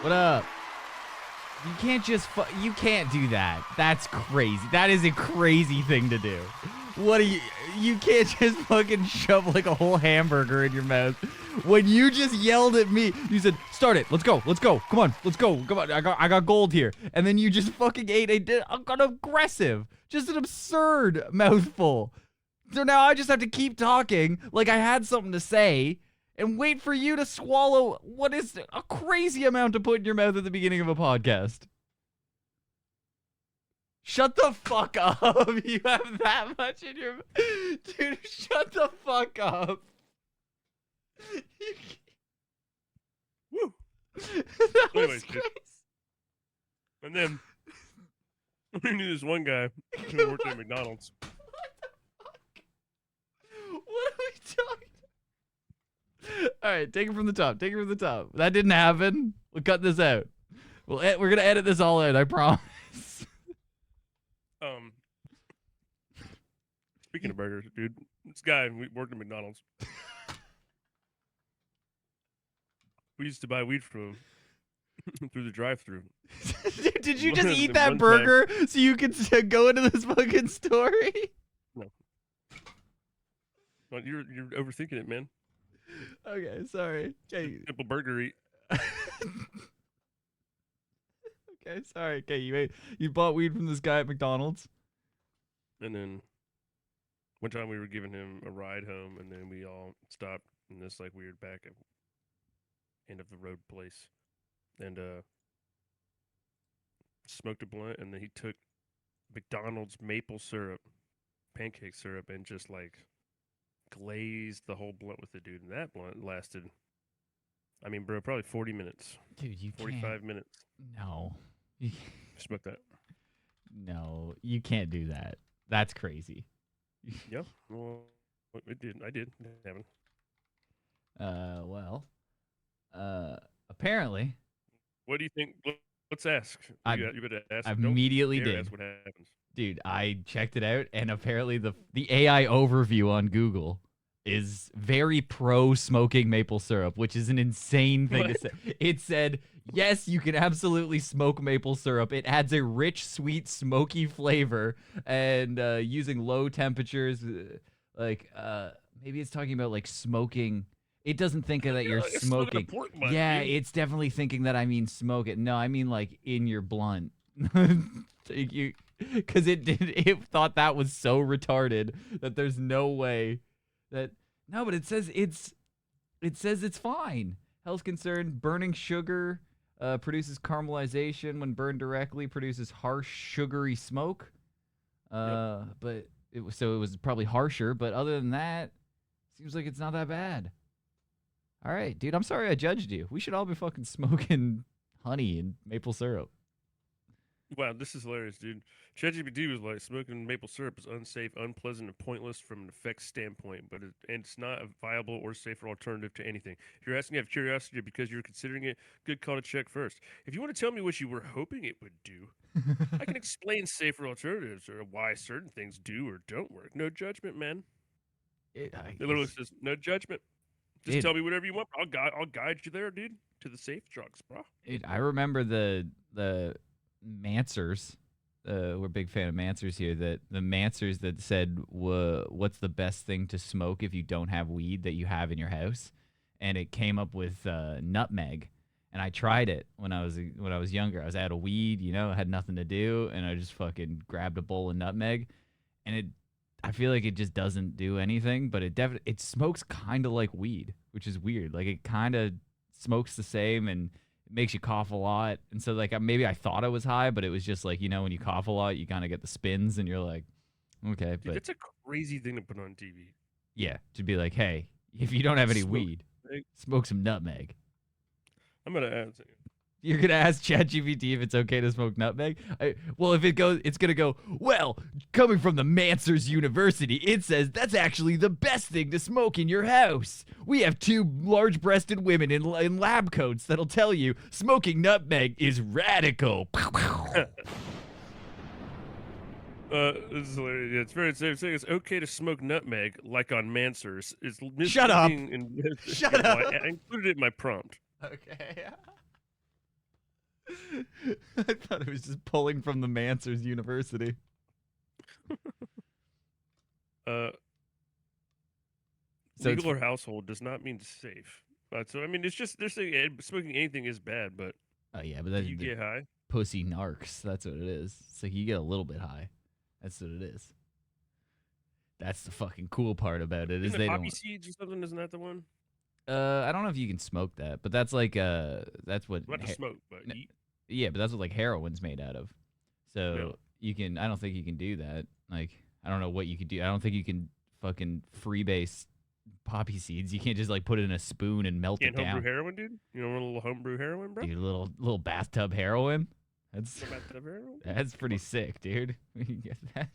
What up? You can't just you can't do that. That's crazy. That is a crazy thing to do. What are you can't just fucking shove like a whole hamburger in your mouth. When you just yelled at me, you said, "Start it. Let's go. Let's go. Come on. Let's go. Come on. I got gold here." And then you just fucking ate an aggressive, just an absurd mouthful. So now I just have to keep talking like I had something to say and wait for you to swallow what is a crazy amount to put in your mouth at the beginning of a podcast. Shut the fuck up. You have that much in your... Dude, shut the fuck up. Woo. That was Anyways, crazy. And then we knew this one guy who worked at McDonald's. What are we talking? All right, take it from the top. Take it from the top. That didn't happen. We'll cut this out. We're gonna edit this all out. I promise. Speaking of burgers, dude, this guy we worked at McDonald's. We used to buy weed from him through the drive-through. Did you just eat One that time- burger so you could go into this fucking story? No, you're overthinking it, man. Okay, sorry. Okay. Simple burger eat. Okay, sorry. Okay, you bought weed from this guy at McDonald's. And then one time we were giving him a ride home, and then we all stopped in this like weird back end of the road place, and smoked a blunt, and then he took McDonald's maple syrup, pancake syrup, and just like glazed the whole blunt with it, dude. And that blunt lasted, I mean, bro, probably 40 minutes. Dude, you 45 minutes. No. Smoke that. No, you can't do that. That's crazy. Yeah. Well, it did. I did. It happened. Well, apparently. What do you think? Let's ask. You better ask. I Don't immediately dare did. ask what happens. Dude, I checked it out, and apparently the AI overview on Google is very pro smoking maple syrup, which is an insane thing to say. It said, yes, you can absolutely smoke maple syrup. It adds a rich, sweet, smoky flavor, and using low temperatures, maybe it's talking about like smoking. It doesn't think that you're It's smoking. pork butt, Yeah, dude. it's definitely thinking that I mean smoke it. No, I mean like in your blunt. Because it thought that was so retarded that there's no way that but it says it's fine. Health concern: burning sugar produces caramelization when burned directly, produces harsh sugary smoke. But it was probably harsher. But other than that, seems like it's not that bad. All right, dude. I'm sorry I judged you. We should all be fucking smoking honey and maple syrup. Wow, this is hilarious, dude. ChatGPT was like, smoking maple syrup is unsafe, unpleasant, and pointless from an effects standpoint, but it's not a viable or safer alternative to anything. If you're asking out of curiosity because you're considering it, good call to check first. If you want to tell me what you were hoping it would do, I can explain safer alternatives or why certain things do or don't work. No judgment, man. It literally says, no judgment. Just tell me whatever you want. I'll guide you there, dude, to the safe drugs, bro. I remember the Mansers. We're a big fan of Mansers here. That the Mansers that said, "What's the best thing to smoke if you don't have weed that you have in your house?" And it came up with nutmeg. And I tried it when I was younger. I was out of weed, I had nothing to do, and I just fucking grabbed a bowl of nutmeg, and I feel like it just doesn't do anything, but it smokes kind of like weed, which is weird. Like it kind of smokes the same and it makes you cough a lot. And so like maybe I thought I was high, but it was just like, when you cough a lot, you kind of get the spins and you're like, okay. Dude, but that's a crazy thing to put on TV. Yeah, to be like, hey, if you don't have any Smoke weed, smoke some nutmeg. I'm going to add something. You're going to ask ChatGPT if it's okay to smoke nutmeg? Well, if it goes, it's going to go, well, coming from the Mansers University, it says that's actually the best thing to smoke in your house. We have 2 large-breasted women in lab coats that'll tell you smoking nutmeg is radical. This is hilarious. Yeah, it's very safe saying it's okay to smoke nutmeg, like on Mansers. It's Shut up. misleading Shut up. I included it in my prompt. Okay. I thought it was just pulling from the Mansers University. Uh, So it's legal or household does not mean safe. So I mean, it's just they're saying smoking anything is bad, but oh yeah, but do that's you the get high? pussy narcs. That's what it is. So you get a little bit high. That's what it is. That's the fucking cool part about it is Isn't it they poppy don't. seeds or something? Isn't that the one? I don't know if you can smoke that, but that's like that's what. Not to smoke, but eat. Yeah, but that's what like heroin's made out of. Yeah. So you can. I don't think you can do that. Like I don't know what you could do. I don't think you can fucking freebase poppy seeds. You can't just like put it in a spoon and melt it Can't homebrew down. heroin, dude. You know, a little homebrew heroin, bro. Dude, little bathtub heroin. That's Know about the heroin? that's Come pretty on, sick, dude. You get that?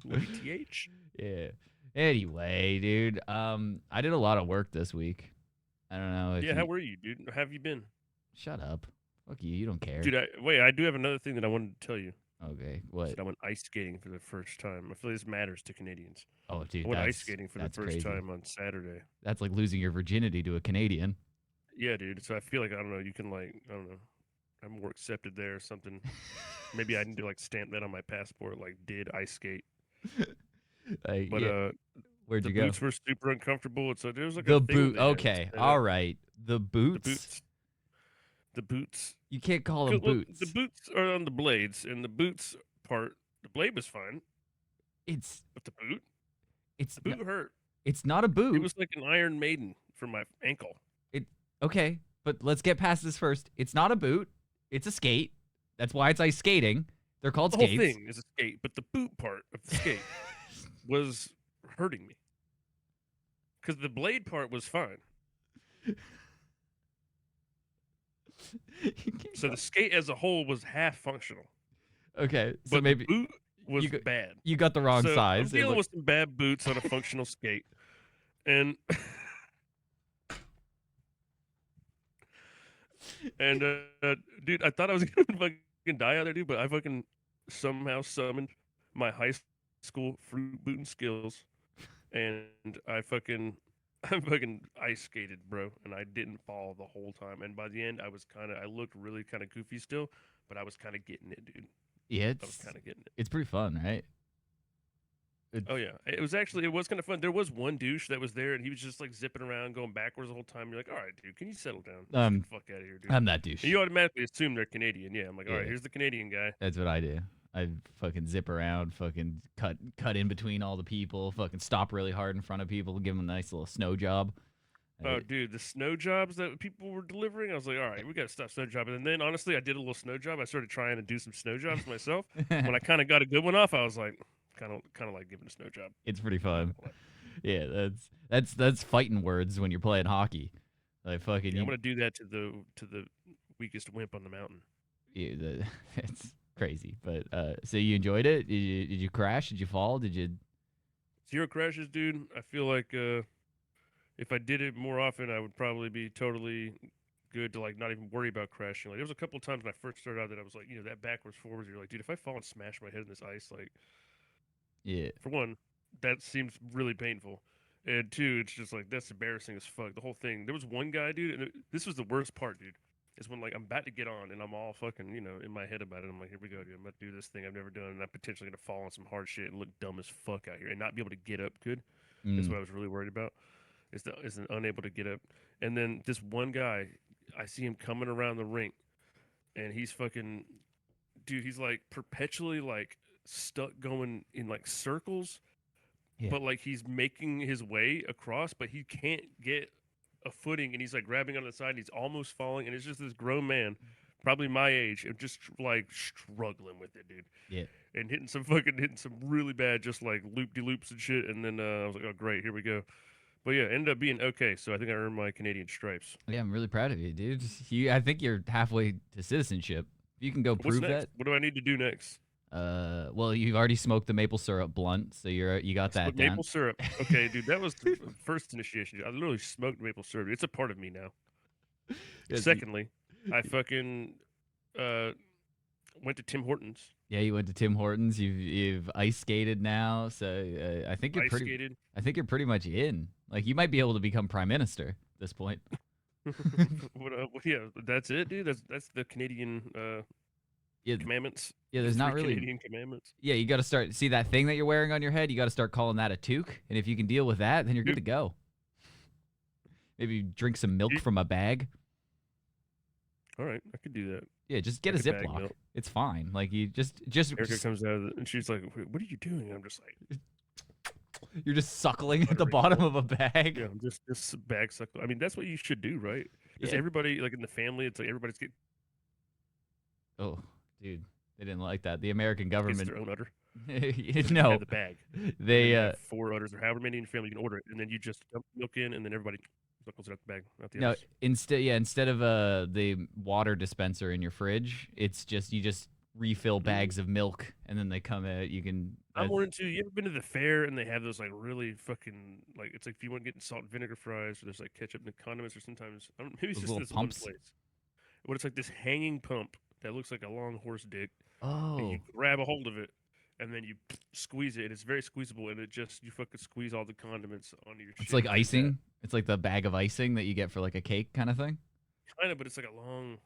little BTH. Yeah. Anyway, dude, I did a lot of work this week. I don't know if Yeah, how you. were you, dude? How have you been, Shut up. Fuck you. You don't care. dude? I do have another thing that I wanted to tell you. Okay. Is What? that I went ice skating for the first time. I feel like this matters to Canadians. Oh, I dude, went ice skating for the that's first crazy. time on Saturday. That's like losing your virginity to a Canadian. Yeah, dude. So I feel like I don't know. You can like I don't know. I'm more accepted there or something. Maybe I need to like stamp that on my passport. Like did ice skate, but Yeah. Where'd the you go? boots were super uncomfortable. And so there was like a The thing boot. they had Okay. set All up. right. The The boots. boots. The boots. You can't call them Well, the boots. boots are on the blades, and the boots part, the blade was fine, It's but it's the not, boot hurt. it's not a It boot. was like an Iron Maiden for my ankle. It okay, but let's get past this first. It's not a boot. It's a skate. That's why it's ice skating. They're called The whole skates. thing is a skate, but the boot part of the skate was hurting me because the blade part was fine. So the skate as a whole was half functional, Okay, so but maybe the boot was you got, bad. you got the wrong So I'm size. dealing with some bad boots on a functional skate, and and dude, I thought I was gonna fucking die out there, dude, but I fucking somehow summoned my high school fruit booting skills, and I fucking I fucking ice skated, bro, and I didn't fall the whole time. And by the end, I looked really kind of goofy still, but I was kind of getting it, dude. yeah, I was kind of getting it. it's pretty fun, right? Oh yeah, it was kind of fun. There was one douche that was there, and he was just like zipping around, going backwards the whole time. You're like, all right, dude, can you settle down? Let's get the fuck out of here, dude. I'm that douche. And you automatically assume they're Canadian. Yeah, I'm like, all right, Yeah. here's the Canadian guy. That's what I do. I fucking zip around, fucking cut in between all the people, fucking stop really hard in front of people, give them a nice little snow job. Oh, dude, the snow jobs that people were delivering, I was like, all right, we got to stop snow jobbing. And then, honestly, I did a little snow job. I started trying to do some snow jobs myself. When I kind of got a good one off, I was like, kind of like giving a snow job. It's pretty fun. Yeah, that's fighting words when you're playing hockey. Like fucking. Yeah, I'm gonna do that to the weakest wimp on the mountain. Yeah, it's crazy. But so you enjoyed it? Did you crash? Did you fall? Did you? 0 crashes, dude. I feel like if I did it more often, I would probably be totally good to like not even worry about crashing. Like there was a couple of times when I first started out that I was like, that backwards forwards. You're like, dude, if I fall and smash my head in this ice, like, Yeah. for one, that seems really painful, and two, it's just like that's embarrassing as fuck. The whole thing. There was one guy, dude, and this was the worst part, dude. Is when like I'm about to get on and I'm all fucking in my head about it. I'm like, here we go, dude. I'm about to do this thing I've never done, and I'm potentially gonna fall on some hard shit and look dumb as fuck out here and not be able to get up good. Is what I was really worried about. Is unable to get up. And then this one guy, I see him coming around the rink, and he's fucking, dude. He's like perpetually like stuck going in like circles, Yeah. but like he's making his way across, but he can't get a footing, and he's like grabbing on the side, and he's almost falling, and it's just this grown man, probably my age, and just like struggling with it, dude. Yeah. And hitting some really bad, just like loop de loops and shit. And then I was like, oh great, here we go. But yeah, ended up being okay. So I think I earned my Canadian stripes. Yeah, I'm really proud of you, dude. I think you're halfway to citizenship. If you can go What's prove next? that. What do I need to do next? Well, you've already smoked the maple syrup blunt, so you got that down. Maple syrup. Okay, dude, that was the first initiation. I literally smoked maple syrup. It's a part of me now. Yes, Secondly, I fucking went to Tim Hortons. Yeah, you went to Tim Hortons. You've ice skated now, so I think you're Ice pretty. skated. I think you're pretty much in. Like you might be able to become prime minister at this point. Yeah, that's it, dude. That's the Canadian Yeah, commandments. yeah. The There's three not really. Canadian commandments. Yeah, you got to start see that thing that you're wearing on your head. You got to start calling that a toque, and if you can deal with that, then you're good Dude, to go. Maybe drink some milk dude, from a bag. all right, I could do that. Yeah, just get I a could bag Ziploc. milk. It's fine. Like you Erica comes out and she's like, "What are you doing?" And I'm just like, you're just suckling at the uttering bottom milk. of a bag. Yeah, I'm just bag suckle. I mean, that's what you should do, right? Because Yeah. everybody, like in the family, it's like everybody's Oh, dude, they didn't like that. The American gets government. their own udder. No, Have the bag. And then they you have 4 udders or however many in your family you can order it, and then you just dump milk in, and then everybody suckles it out the bag, out the no, udders. instead of the water dispenser in your fridge, it's just you just refill bags of milk and then they come out. You can. I'm more into. You ever been to the fair and they have those like really fucking like it's like if you want getting salt and vinegar fries or there's like ketchup and condiments or sometimes I don't, maybe it's Those just little this pumps. one place, but it's like this hanging pump that looks like a long horse dick, and you Oh, grab a hold of it and then you squeeze it. And it's very squeezable, and it just you fucking squeeze all the condiments onto your it's shit. like icing. It's like the bag of icing that you get for like a cake kind of thing. Kind of, but it's like a long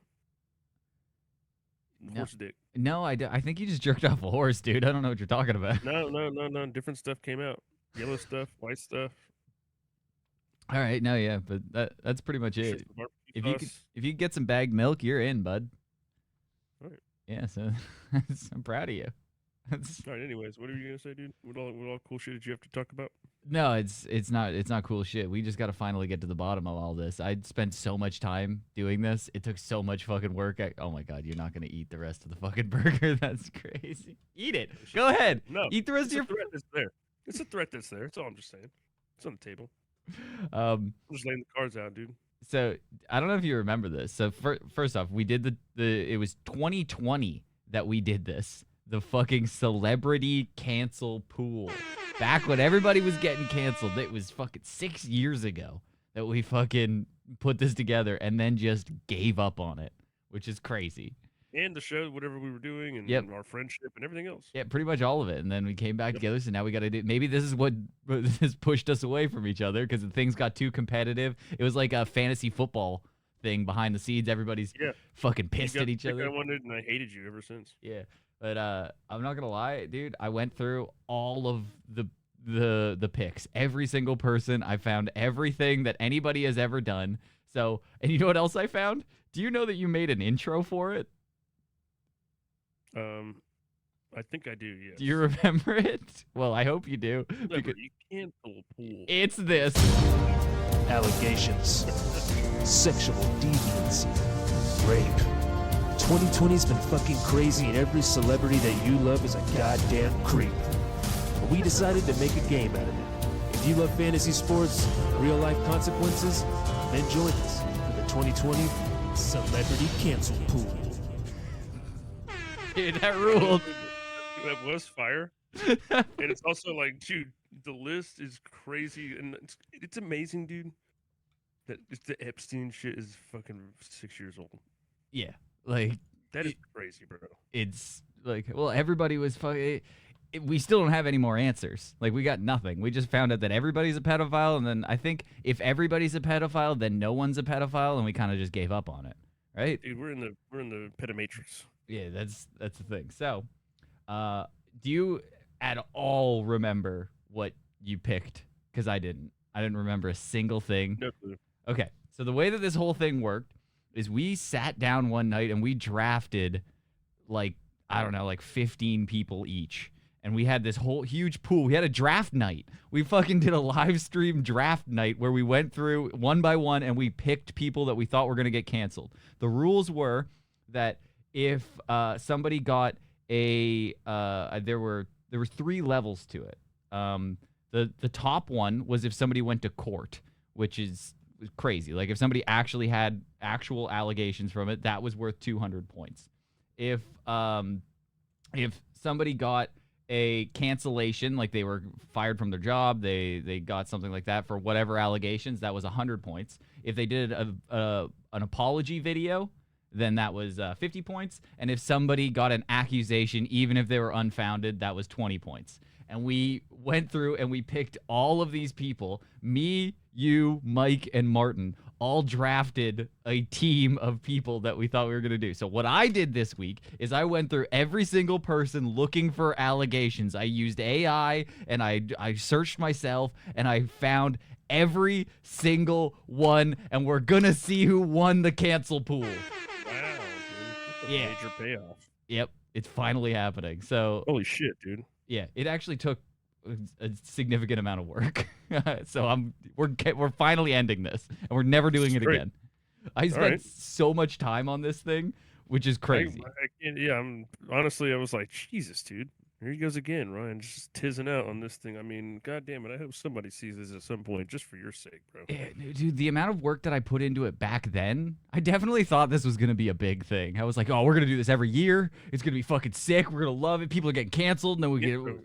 No, horse dick. no, I think you just jerked off a horse, dude. I don't know what you're talking about. No. Different stuff came out. Yellow stuff, white stuff, All right, no, yeah, but that's pretty much shit it. for barbecue If sauce. you could get some bagged milk, you're in, bud. All right. Yeah, so I'm proud of you. That's, All right. Anyways, what are you gonna say, dude? What all cool shit did you have to talk about? no, it's not cool shit. We just got to finally get to the bottom of all this. I spent so much time doing this. It took so much fucking work. Oh my god, you're not gonna eat the rest of the fucking burger. That's crazy. Eat it. Go ahead. No, Eat the rest it's of a your. threat that's there. It's a threat that's there. That's all I'm just saying. It's on the table. Um. I'm just laying the cards out, dude. So I don't know if you remember this. So first off, we did the. It was 2020 that we did this. The fucking celebrity cancel pool. Back when everybody was getting canceled, it was fucking 6 years ago that we fucking put this together and then just gave up on it, which is crazy. And the show, whatever we were doing, and Yep. our friendship and everything else. Yeah, pretty much all of it. And then we came back Yep. together. So now we got to do. Maybe this is what has pushed us away from each other because things got too competitive. It was like a fantasy football thing behind the scenes. Everybody's Yeah. fucking You pissed got at the each pick other. I wanted, and I hated you ever since. Yeah. But I'm not gonna lie, dude. I went through all of the picks. Every single person. I found everything that anybody has ever done. So, and you know what else I found? Do you know that you made an intro for it? I think I do. Yes. Do you remember it? Well, I hope you do. Remember, Because you can't pull a pool. it's this. Allegations, sexual deviancy, rape. 2020's been fucking crazy, and every celebrity that you love is a goddamn creep. But we decided to make a game out of it. If you love fantasy sports, real life consequences, then join us for the 2020 Celebrity Cancel Pool. Dude, that ruled. That was fire. And it's also like, dude, the list is crazy, and it's amazing, dude. That the Epstein shit is fucking 6 years old. Yeah. Like That is crazy, bro. it's like, well, everybody was fucking. We still don't have any more answers. Like, we got nothing. We just found out that everybody's a pedophile, and then I think if everybody's a pedophile, then no one's a pedophile, and we kind of just gave up on it, right? Dude, we're in the pedomatrix. Yeah, that's the thing. So, do you at all remember what you picked? Because I didn't. I didn't remember a single thing. No clue. Okay, so the way that this whole thing worked is we sat down one night and we drafted like, I don't know, like 15 people each. And we had this whole huge pool. We had a draft night. We fucking did a live stream draft night where we went through one by one and we picked people that we thought were going to get canceled. The rules were that if somebody got a there were 3 levels to it. The top one was if somebody went to court, which is crazy. Like if somebody actually had actual allegations from it, that was worth 200 points. If somebody got a cancellation, like they were fired from their job, they got something like that for whatever allegations, that was 100 points. If they did an apology video, then that was 50 points. And if somebody got an accusation, even if they were unfounded, that was 20 points. And we went through and we picked all of these people. Me, you, Mike, and Martin all drafted a team of people that we thought we were going to do. So what I did this week is I went through every single person looking for allegations. I used AI and I searched myself and I found every single one, and we're going to see who won the cancel pool. Wow, dude. That's a Yeah. major payoff. Yep, it's finally happening. So Holy shit, dude. yeah, it actually took a significant amount of work. So we're finally ending this, and we're never doing it Great. again. I spent right. so much time on this thing, which is crazy. I can't, yeah, honestly, I was like, Jesus, dude. Here he goes again, Ryan, just tizzing out on this thing. I mean, God damn it. I hope somebody sees this at some point, just for your sake, bro. Yeah, dude, the amount of work that I put into it back then, I definitely thought this was going to be a big thing. I was like, oh, we're going to do this every year. It's going to be fucking sick. We're going to love it. People are getting canceled, and then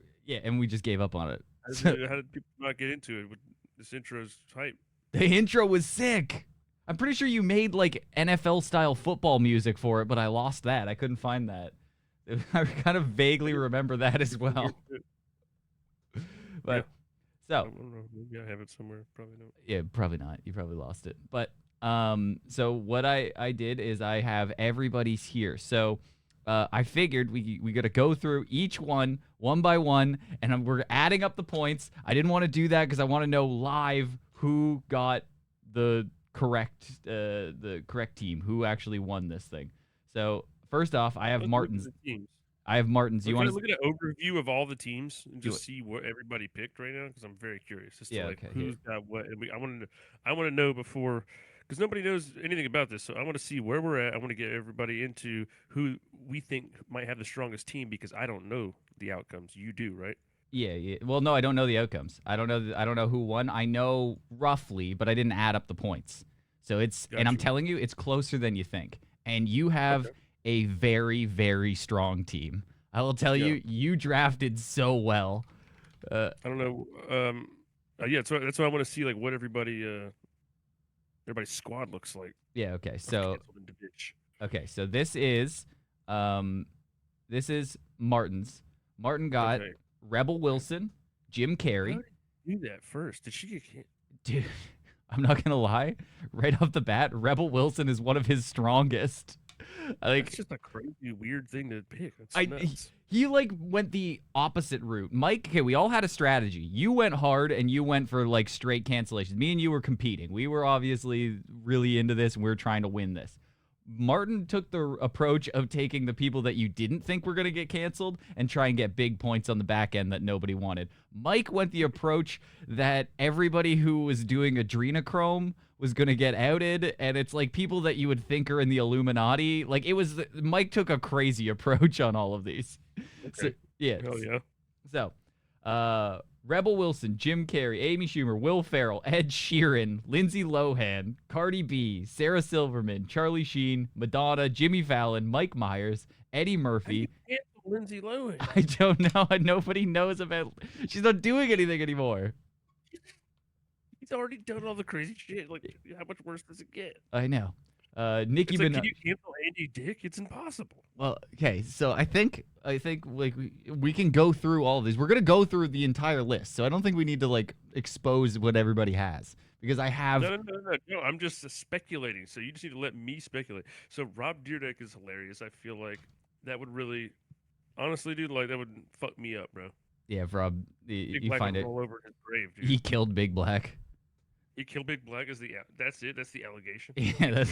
and we just gave up on it. How did people not get into it? This intro's hype. The intro was sick. I'm pretty sure you made like NFL-style football music for it, but I lost that. I couldn't find that. I kind of vaguely remember that as well. But so I don't know. Maybe I have it somewhere. Probably not. yeah, probably not. You probably lost it. But so what I did is I have everybody's here. So I figured we got to go through each one by one, and we're adding up the points. I didn't want to do that because I want to know live who got the correct team, who actually won this thing. So first off, I have Let's Martin's. look at the teams. I have Martin's. You want to look at an overview of all the teams and Do just it. see what everybody picked right now? Because I'm very curious as to Yeah, like okay, who's got what. And I want to know before, because nobody knows anything about this. So I want to see where we're at. I want to get everybody into who we think might have the strongest team because I don't know the outcomes. You do, right? Yeah. Well, no, I don't know the outcomes. I don't know who won. I know roughly, but I didn't add up the points. So and I'm Gotcha. telling you, it's closer than you think. And you have a very, very strong team. I will tell Yeah. you drafted so well. I don't know. Yeah, that's why I want to see like what everybody's squad looks like. Yeah. Okay. I'm So canceled into bitch. okay. So this is Martin's. Martin got Okay. Rebel Wilson, Jim Carrey. How did you do that first? Did she get? Dude, I'm not gonna lie. Right off the bat, Rebel Wilson is one of his strongest. It's just a crazy, weird thing to pick. That's nuts. He like went the opposite route. Mike, okay, we all had a strategy. You went hard and you went for like straight cancellations. Me and you were competing. We were obviously really into this and we were trying to win this. Martin took the approach of taking the people that you didn't think were going to get canceled and try and get big points on the back end that nobody wanted. Mike went the approach that everybody who was doing adrenochrome was going to get outed, and it's like people that you would think are in the Illuminati. Like Mike took a crazy approach on all of these. Okay. So, yeah. Hell yeah. So, Rebel Wilson, Jim Carrey, Amy Schumer, Will Ferrell, Ed Sheeran, Lindsay Lohan, Cardi B, Sarah Silverman, Charlie Sheen, Madonna, Jimmy Fallon, Mike Myers, Eddie Murphy. Lindsay Lohan. I don't know. Nobody knows about. She's not doing anything anymore. He's already done all the crazy shit. Like, how much worse does it get? I know. Nicki It's like, Minaj. can you cancel Andy Dick? It's impossible. Well, okay, so I think like we can go through all of these. We're gonna go through the entire list, so I don't think we need to like expose what everybody has because I have. No. I'm just speculating. So you just need to let me speculate. So Rob Dyrdek is hilarious. I feel like that would really, honestly, dude, like that would fuck me up, bro. Yeah, Rob, Big you Black find would it. roll over in his grave, dude. He killed Big Black. He killed Big Black as that's it. That's the allegation. Yeah,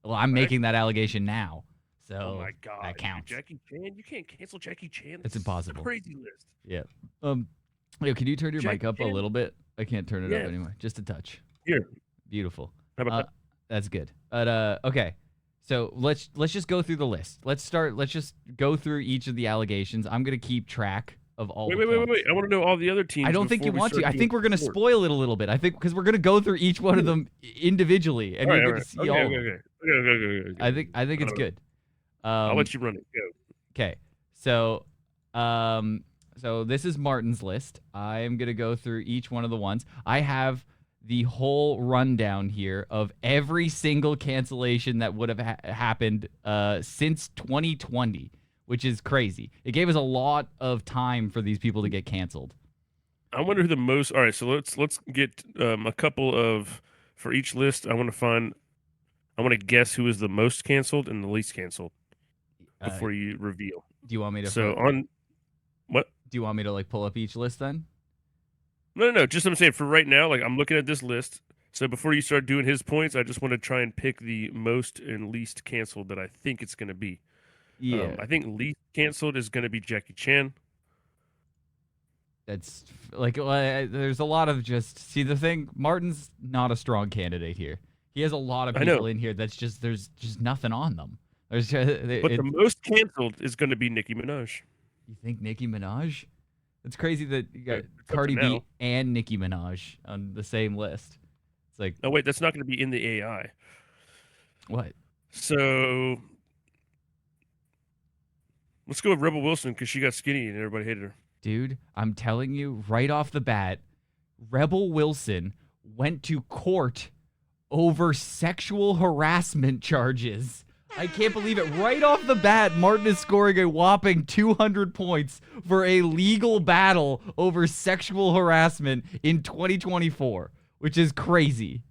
well, I'm making that allegation now, so Oh my god, that counts. Jackie Chan, you can't cancel Jackie Chan. It's This is a impossible. crazy list. Yeah. Yo, can you turn your mic Jackie up a Chan? little bit? I can't turn it up Yes. anymore. Just a touch. Here. Beautiful. How about that? That's good. But okay. So let's just go through the list. Let's just go through each of the allegations. I'm gonna keep track of all. Wait. the points. I want to know all the other teams. I don't think you before we want to. start I doing think we're gonna scores. spoil it a little bit. I think because we're gonna go through each one of them individually, and All you're right, gonna see okay, all. of okay, them. okay. I think it's good. I'll let you run it. Go. Okay, so this is Martin's list. I am gonna go through each one of the ones. I have the whole rundown here of every single cancellation that would have happened since 2020, which is crazy. It gave us a lot of time for these people to get canceled. I wonder who the most. All right, so let's get a couple of for each list. I want to guess who is the most canceled and the least canceled Uh, before you reveal. do you want me to? So on what? Do you want me to like pull up each list then? No. Just I'm saying for right now, like I'm looking at this list. So before you start doing his points, I just want to try and pick the most and least canceled that I think it's going to be. Yeah, I think least canceled is going to be Jackie Chan. that's like there's a lot of just see the thing. Martin's not a strong candidate here. He has a lot of I know. people in here that's just there's just nothing on them. There's just, But the most canceled is going to be Nicki Minaj. you think Nicki Minaj? It's crazy that you got It's up to Cardi B now. and Nicki Minaj on the same list. It's like Oh wait, that's not going to be in the AI. what? So let's go with Rebel Wilson because she got skinny and everybody hated her. Dude, I'm telling you right off the bat, Rebel Wilson went to court over sexual harassment charges. I can't believe it. Right off the bat, Martin is scoring a whopping 200 points for a legal battle over sexual harassment in 2024, which is crazy.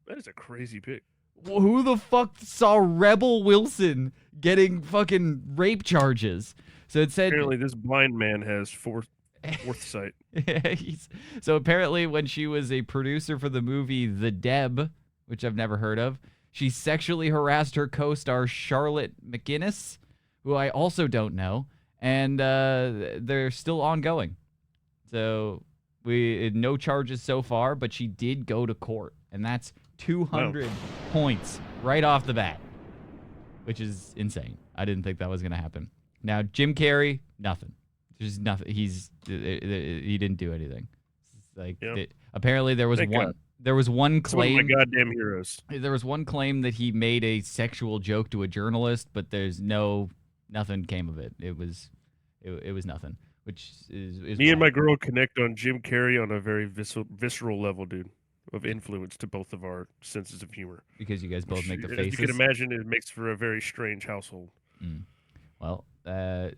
That is a crazy pick. Who the fuck saw Rebel Wilson getting fucking rape charges? So it said Apparently, this blind man has fourth sight. So apparently when she was a producer for the movie The Deb, which I've never heard of, she sexually harassed her co-star Charlotte McGinnis, who I also don't know, and they're still ongoing. So no charges so far, but she did go to court, and that's 200 points right off the bat, which is insane. I didn't think that was going to happen. Now, Jim Carrey, nothing. There's nothing. He didn't do anything. Like apparently there was Thank one. God. There was one It's one of claim. my goddamn heroes. There was one claim that he made a sexual joke to a journalist, but there's nothing came of it. It was nothing. Which is Me and wild. my girl connect on Jim Carrey on a very visceral level, dude, of influence to both of our senses of humor. Because you guys both make the As faces. you can imagine, it makes for a very strange household. Well,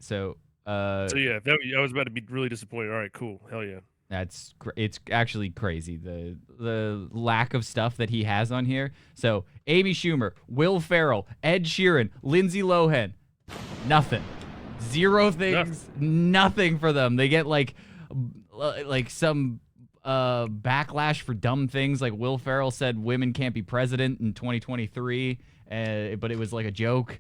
so yeah, I was about to be really disappointed. All right, cool, hell yeah. It's actually crazy the lack of stuff that he has on here. So Amy Schumer, Will Ferrell, Ed Sheeran, Lindsay Lohan, nothing, zero things, nothing for them. They get like some backlash for dumb things. Like Will Ferrell said women can't be president in 2023, but it was like a joke.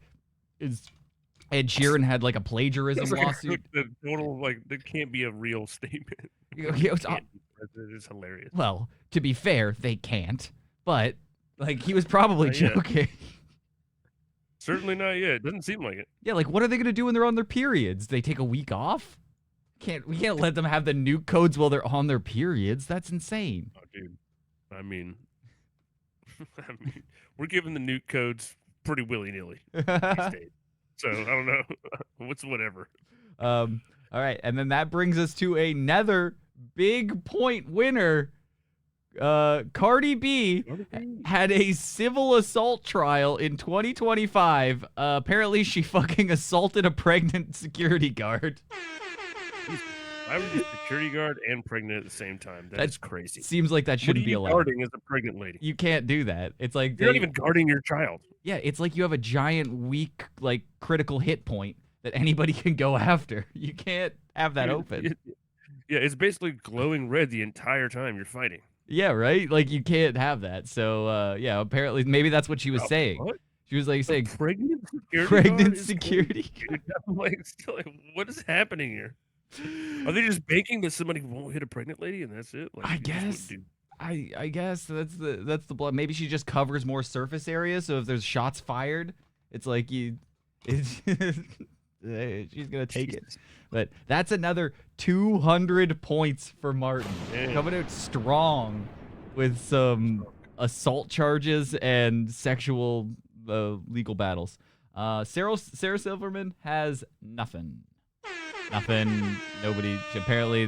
Ed Sheeran had like a plagiarism lawsuit. The total that can't be a real statement. It's hilarious. Well, to be fair, they can't. But like he was probably joking. Certainly not yet. It doesn't seem like it. Yeah, like what are they gonna do when they're on their periods? They take a week off? We can't let them have the nuke codes while they're on their periods. That's insane. Oh, dude. I mean, we're giving the nuke codes pretty willy nilly these days. So I don't know. What's whatever. All right, and then that brings us to another big point winner. Cardi B had a civil assault trial in 2025. Apparently, she fucking assaulted a pregnant security guard. I was a security guard and pregnant at the same time. That's crazy. Seems like that shouldn't be allowed. Guarding as a pregnant lady. You can't do that. It's like you're not even guarding your child. Yeah, it's like you have a giant, weak, like critical hit point that anybody can go after. You can't have that open. Yeah, it's basically glowing red the entire time you're fighting. Yeah, right? Like you can't have that. So yeah, apparently maybe that's what she was saying. What? She was like saying pregnant security. I'm like, what is happening here? Are they just banking that somebody won't hit a pregnant lady and that's it? Like, I guess. I guess that's the blood. Maybe she just covers more surface area, so if there's shots fired, it's like she's gonna take it. But that's another 200 points for Martin. Coming out strong with some assault charges and sexual legal battles. Sarah Silverman has nothing. Nobody. Apparently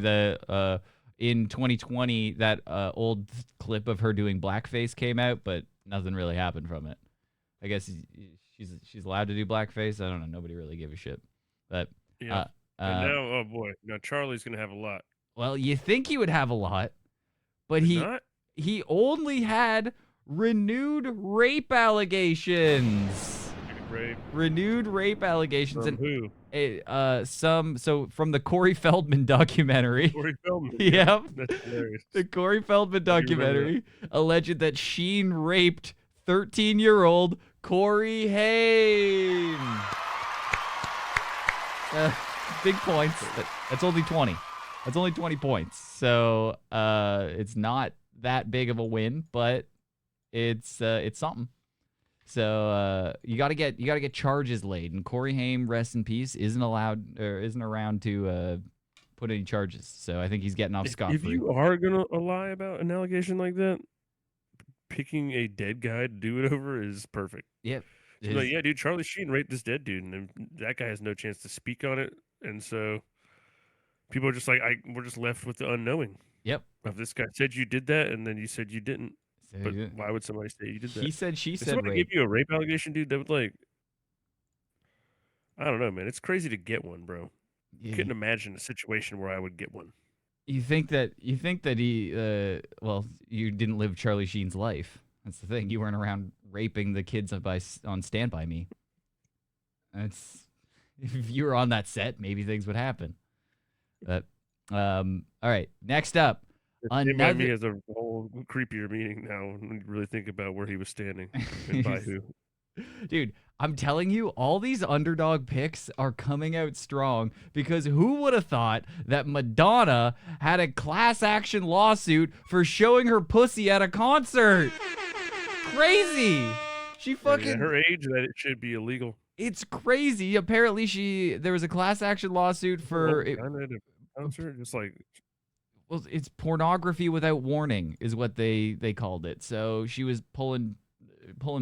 in 2020 that old clip of her doing blackface came out, but nothing really happened from it. I guess she's allowed to do blackface. I don't know. Nobody really gave a shit. But yeah. And now, oh boy, now Charlie's gonna have a lot Well, you think he would have a lot, but Did he not? he only had renewed rape allegations. Rape Renewed rape allegations from and who? from the Corey Feldman documentary. Corey Feldman. Yep. That's hilarious. The Corey Feldman I do remember documentary alleged that Sheen raped 13-year-old Corey Haim. Big points. That's only 20. That's only 20 points. So it's not that big of a win, but it's something. So you gotta get charges laid, and Corey Haim, rest in peace, isn't around to put any charges. So I think he's getting off scot If free. you are gonna lie about an allegation like that, picking a dead guy to do it over is perfect. Yep. So like, yeah, dude, Charlie Sheen raped this dead dude, and that guy has no chance to speak on it, and so people are just like, we're just left with the unknowing. Yep. If this guy said you did that, and then you said you didn't, So but why would somebody say you did that? he said, she If said somebody rape. gave you a rape allegation, dude, that would like, I don't know, man. It's crazy to get one, bro. Couldn't imagine a situation where I would get one. You think that he well, you didn't live Charlie Sheen's life. That's the thing. You weren't around raping the kids on Stand By Me. That's if you were on that set, maybe things would happen. But all right, next up, Stand By Me another has a whole creepier meaning now when you really think about where he was standing and by who. Dude, I'm telling you, all these underdog picks are coming out strong because who would have thought that Madonna had a class action lawsuit for showing her pussy at a concert? Crazy. She fucking At her age, that it should be illegal. It's crazy. Apparently there was a class action lawsuit for At a concert, just like well, it's pornography without warning is what they called it. So she was pulling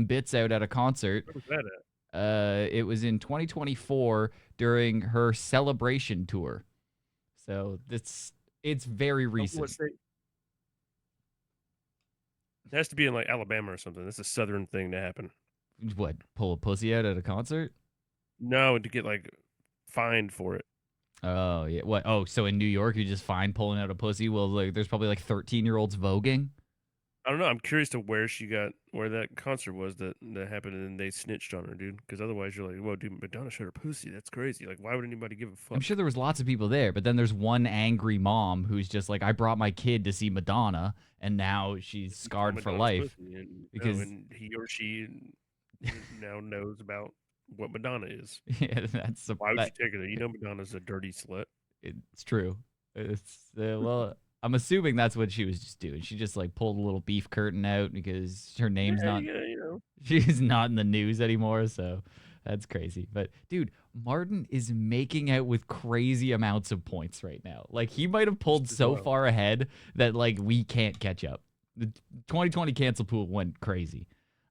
bits out at a concert. where was that at? It was in 2024 during her celebration tour. So it's very recent. What state? It has to be in like Alabama or something. That's a southern thing to happen. What, pull a pussy out at a concert? No, to get like fined for it. Oh yeah. What? Oh, so in New York you just fine pulling out a pussy? Well, like there's probably like 13-year-olds voguing. I don't know. I'm curious to where that concert was that happened, and they snitched on her, dude. Because otherwise, you're like, whoa, dude, Madonna showed her pussy. That's crazy. Like, why would anybody give a fuck? I'm sure there was lots of people there, but then there's one angry mom who's just like, I brought my kid to see Madonna, and now she's scarred for life because and he or she now knows about what Madonna is. yeah, Why would you take her there? You know, Madonna's a dirty slut. It's true. It's well, I'm assuming that's what she was just doing. She just like pulled a little beef curtain out because her name's not. Yeah, you know. She's not in the news anymore, so that's crazy. But dude, Martin is making out with crazy amounts of points right now. Like he might have pulled so far ahead that like we can't catch up. The 2020 cancel pool went crazy.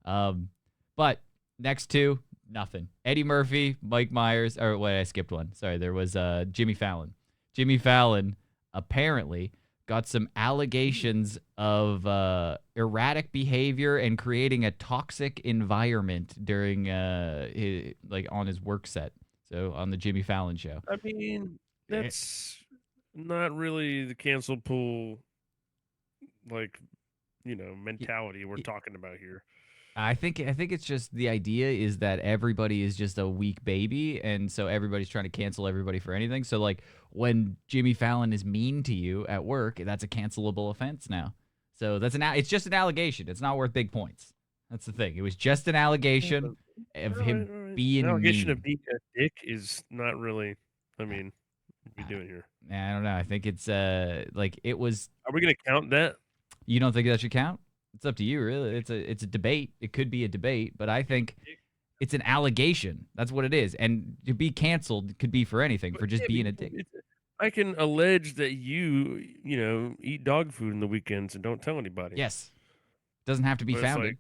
But next two, nothing. Eddie Murphy, Mike Myers, or wait, I skipped one. Sorry, there was Jimmy Fallon. Jimmy Fallon apparently got some allegations of erratic behavior and creating a toxic environment during on his work set. So on the Jimmy Fallon show. I mean, that's not really the cancel pool, like, mentality we're talking about here. I think it's just the idea is that everybody is just a weak baby, and so everybody's trying to cancel everybody for anything. So like when Jimmy Fallon is mean to you at work, that's a cancelable offense now. So it's just an allegation. It's not worth big points. That's the thing. It was just an allegation of him being an allegation mean. of being a dick is not really. I mean, what are we doing here? I don't know. I think it's like it was. Are we gonna count that? You don't think that should count? It's up to you, really. It's a debate. It could be a debate, but I think it's an allegation. That's what it is. And to be canceled could be for anything, for just being a dick. I can allege that you eat dog food in the weekends and don't tell anybody. Yes. Doesn't have to be founded.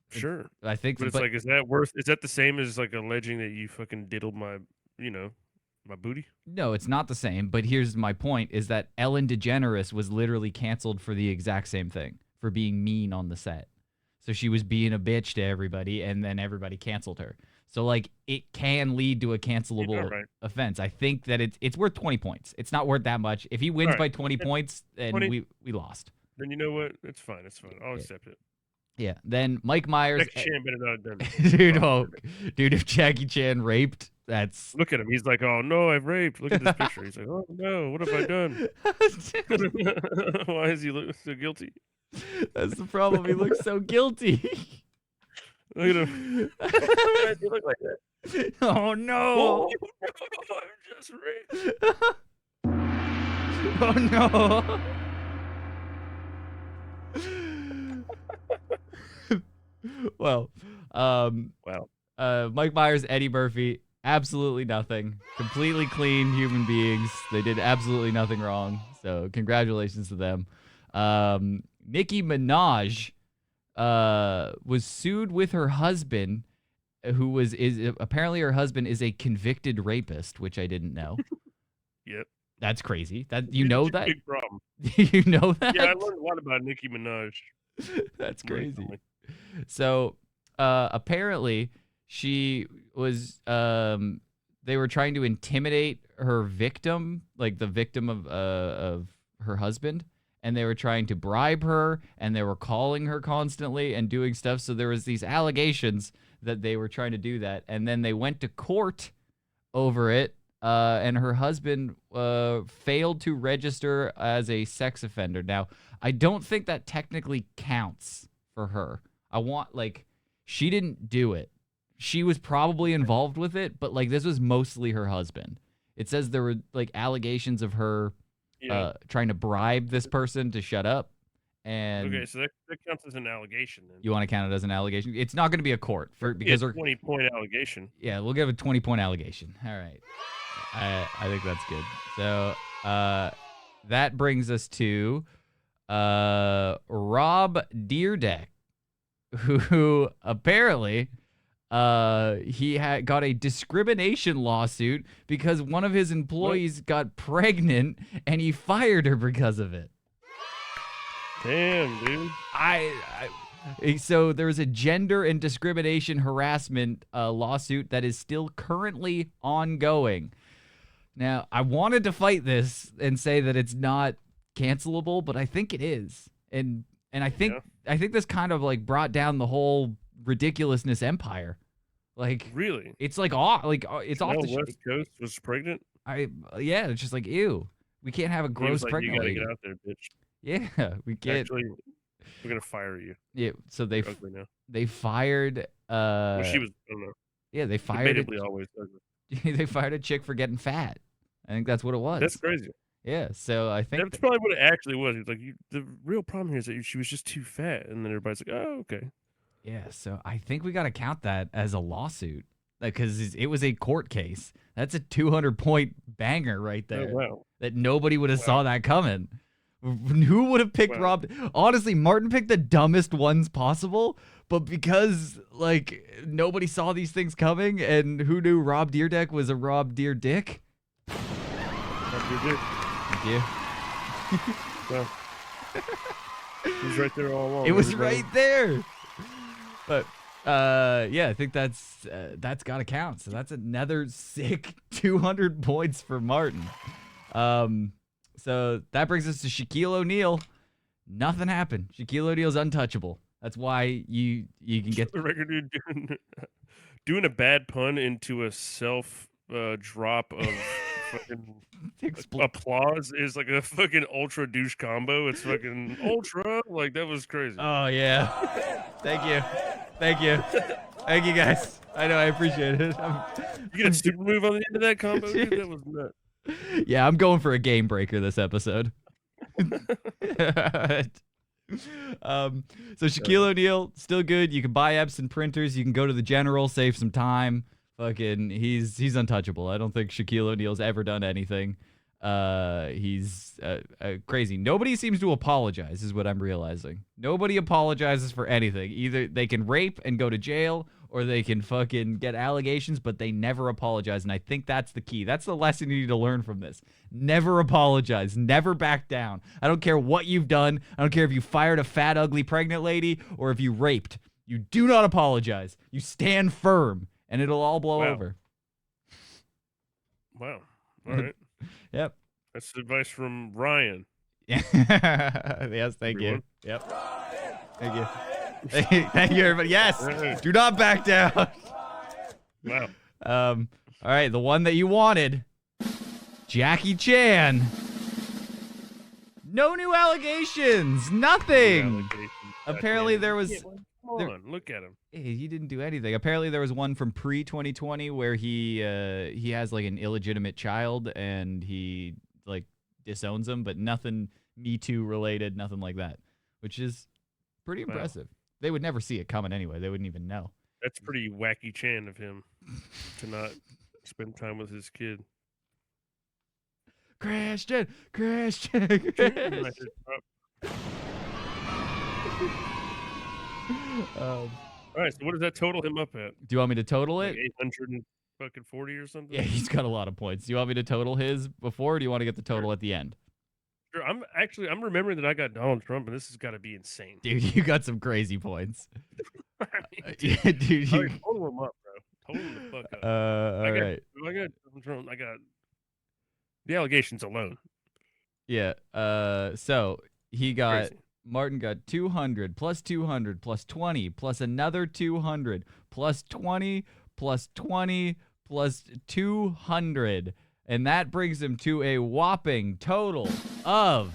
Sure. I think but it's like, is that the same as like alleging that you fucking diddled my booty? No, it's not the same, but here's my point is that Ellen DeGeneres was literally canceled for the exact same thing, for being mean on the set. So she was being a bitch to everybody, and then everybody canceled her. So like it can lead to a cancelable right. offense. I think that it's worth 20 points. It's not worth that much. If he wins Alright. by 20 points, then 20? we lost. Then you know what? It's fine. It's fine. I'll Yeah. accept it. Yeah. Then Mike Myers. Jackie Chan better not have done it. Dude, Oh, dude, if Jackie Chan raped, that's Look at him. He's like, oh no, I've raped. Look at this picture. He's like, oh no, what have I done? Why is he look so guilty? that's the problem. He looks so guilty. Look at him. Why does he look like that? Oh Oh, no. no, I'm just raped. Oh no. Well, Wow. Mike Myers, Eddie Murphy, absolutely nothing. Completely clean human beings. They did absolutely nothing wrong. So congratulations to them. Nicki Minaj was sued with her husband, who is apparently her husband is a convicted rapist, which I didn't know. Yep. That's crazy. That you know that? Big problem. You know that? Yeah, I learned a lot about Nicki Minaj. That's crazy. recently. So apparently she was they were trying to intimidate her victim, like the victim of her husband, and they were trying to bribe her, and they were calling her constantly and doing stuff. So there was these allegations that they were trying to do that, and then they went to court over it. And her husband failed to register as a sex offender. Now, I don't think that technically counts for her. She didn't do it. She was probably involved with it, but like this was mostly her husband. It says there were like allegations of her trying to bribe this person to shut up. And Okay, so that counts as an allegation then. you want to count it as an allegation? It's not going to be a court because it's a 20-point allegation. yeah, we'll give a 20-point allegation. All right. I think that's good. So that brings us to Rob Deerdeck, who apparently he got a discrimination lawsuit because one of his employees got pregnant and he fired her because of it. Damn, dude. So there was a gender and discrimination harassment lawsuit that is still currently ongoing. Now, I wanted to fight this and say that it's not cancelable, but I think it is. And I think this kind of like brought down the whole ridiculousness empire. Like Really? it's like it's off the West Coast was pregnant? it's just like ew. We can't have a He gross was like, pregnant you gotta lady. get out there, bitch. Yeah, we can't. Actually, we're gonna fire you. Yeah, so You're ugly now. they fired Well, she was, I don't know. yeah, they fired Debatably always ugly. they fired a chick for getting fat. I think that's what it was. That's crazy. Yeah, so I think That's probably what it actually was. It's like the real problem here is that she was just too fat, and then everybody's like, "Oh, okay." yeah, so I think we got to count that as a lawsuit because it was a court case. That's a 200-point banger right there. Oh, wow. That nobody would have saw that coming. Who would have picked Wow. Rob? Honestly, Martin picked the dumbest ones possible, but because like nobody saw these things coming, and who knew Rob Deerdeck was a Rob Deer Dick? That's your dick. Thank you. Well, it was right there all along. It was everybody. right there. But yeah, I think that's got to count. So that's another sick 200 points for Martin. So that brings us to Shaquille O'Neal. Nothing happened. Shaquille O'Neal's untouchable. That's why you can get the record dude doing a bad pun into a self drop of fucking applause is like a fucking ultra douche combo. It's fucking ultra, like that was crazy. Oh yeah. Thank you. Thank you. Thank you guys. I know I appreciate it. You get a super move on the end of that combo, dude? That was nuts. Yeah, I'm going for a game breaker this episode. So Shaquille O'Neal, still good. You can buy Epson printers. You can go to the General, save some time. Fucking, he's untouchable. I don't think Shaquille O'Neal's ever done anything. He's crazy. Nobody seems to apologize, is what I'm realizing. Nobody apologizes for anything. Either they can rape and go to jail, or they can fucking get allegations, but they never apologize. And I think that's the key. That's the lesson you need to learn from this. Never apologize. Never back down. I don't care what you've done. I don't care if you fired a fat, ugly, pregnant lady or if you raped. You do not apologize. You stand firm. and it'll all blow Wow. over. Wow. All right. Yep. That's advice from Ryan. Yes, thank Everyone. you. Yep. Thank you. Thank you, everybody. Yes. Do not back down. Wow. All right, the one that you wanted, Jackie Chan. No new allegations. Nothing. Apparently there was. Come on, look at him. Hey, he didn't do anything. Apparently there was one from pre-2020 where he has like an illegitimate child and he like disowns him, but nothing Me Too related, nothing like that, which is pretty impressive. They would never see it coming anyway. They wouldn't even know. That's pretty wacky Chan of him to not spend time with his kid. Christian. All right, so what does that total him up at? Do you want me to total Like it? 840 or something? Yeah, he's got a lot of points. Do you want me to total his before, or do you want to get the total at the end? Sure. I'm remembering that I got Donald Trump, and this has got to be insane. Dude, you got some crazy points. I mean, Yeah, dude. all right, total him up, bro. Total him the fuck up. All right. I got Donald Trump. I got the allegations alone. Yeah. So he got Crazy. Martin got 200 plus 200 plus 20 plus another 200 plus 20 plus 20 plus 200, and that brings him to a whopping total of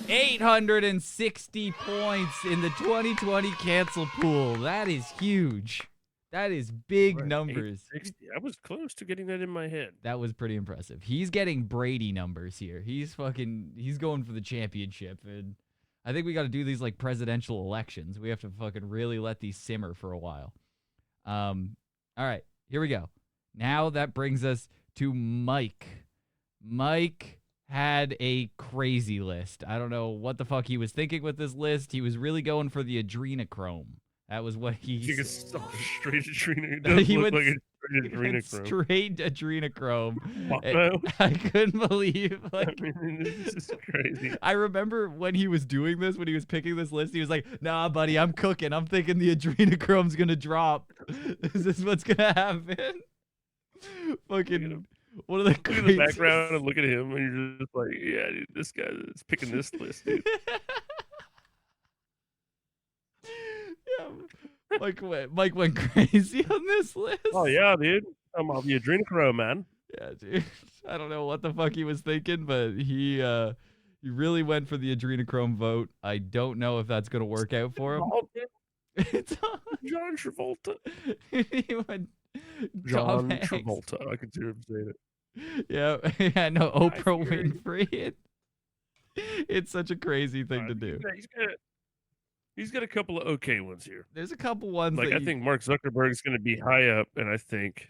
860 points in the 2020 cancel pool. That is huge. That is big Right, numbers. 860. I was close to getting that in my head. That was pretty impressive. He's getting Brady numbers here. He's going for the championship. And I think we got to do these like presidential elections. We have to fucking really let these simmer for a while. All right, here we go. Now that brings us to Mike. Mike had a crazy list. I don't know what the fuck he was thinking with this list. He was really going for the adrenochrome. That was what he You said. straight adrenochrome. It does He look went like a Went adrenochrome. straight adrenochrome. Wow. I couldn't believe, like, I mean, this is crazy. I remember when he was doing this, when he was picking this list, he was like, nah, buddy, I'm cooking. I'm thinking the adrenochrome's going to drop. Is this what's going to happen? Fucking, one of the Look at the craziest. background and look at him, and you're just like, yeah, dude, this guy is picking this list, dude. Yeah, Mike went crazy on this list. Oh, yeah, dude. I'm off the adrenochrome, man. Yeah, dude. I don't know what the fuck he was thinking, but he really went for the adrenochrome vote. I don't know if that's gonna work out for him. It's on. John Travolta. He went John Tom Hanks. Travolta. I can see him saying it. Yeah, yeah, no, Oprah hear you. Winfrey. It's such a crazy thing to do. He's got a couple of okay ones here. There's a couple ones Like, that I think Mark Zuckerberg is going to be high up, and I think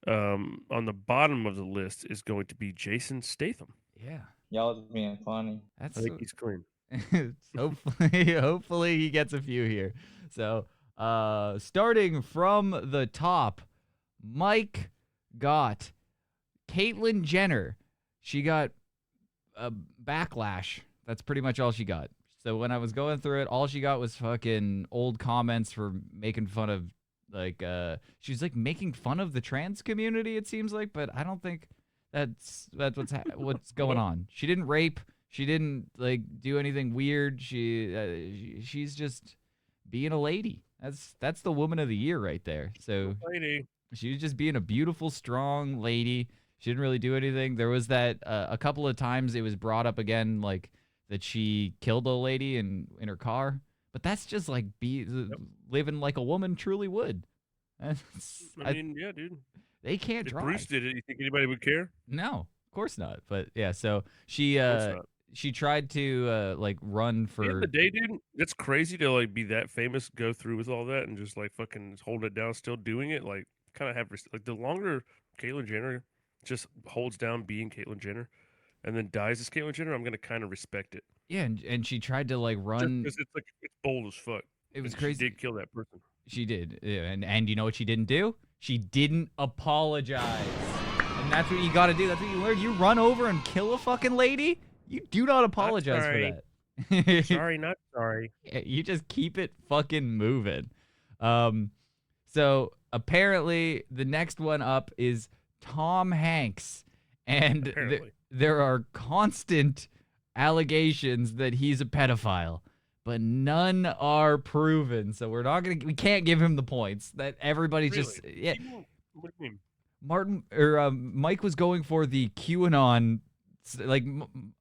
on the bottom of the list is going to be Jason Statham. yeah, Y'all was being funny. that's I think he's clean. hopefully he gets a few here. So, starting from the top, Mike got Caitlyn Jenner. She got a backlash. That's pretty much all she got. So when I was going through it, all she got was fucking old comments for making fun of, like, she's like making fun of the trans community, it seems like, but I don't think that's what's going on. She didn't rape. She didn't like do anything weird. She's just being a lady. That's the woman of the year right there. So Lady. she was just being a beautiful, strong lady. She didn't really do anything. There was that a couple of times it was brought up again, like that she killed a lady in her car. But that's just like living like a woman truly would. I mean, yeah, dude. They can't If drive. Bruce did it, you think anybody would care? No, of course not. But yeah, so she Of course not. she tried to like run At the end for of the day, dude, it's crazy to like be that famous, go through with all that, and just like fucking hold it down, still doing it. Like, kind of have like the longer Caitlyn Jenner just holds down being Caitlyn Jenner, and then dies as Caitlyn Jenner, I'm gonna kind of respect it. yeah, and she tried to like run. Because it's like it's bold as fuck. It was And crazy. She did kill that person. She did. Yeah, and you know what she didn't do? She didn't apologize. And that's what you got to do. That's what you learn. You run over and kill a fucking lady, you do not apologize for sorry. that. Sorry, not sorry. You just keep it fucking moving. So apparently, the next one up is Tom Hanks, and Apparently. there are constant allegations that he's a pedophile, but none are proven. So we can't give him the points. That everybody's just yeah. What do you mean? Mike was going for the QAnon, like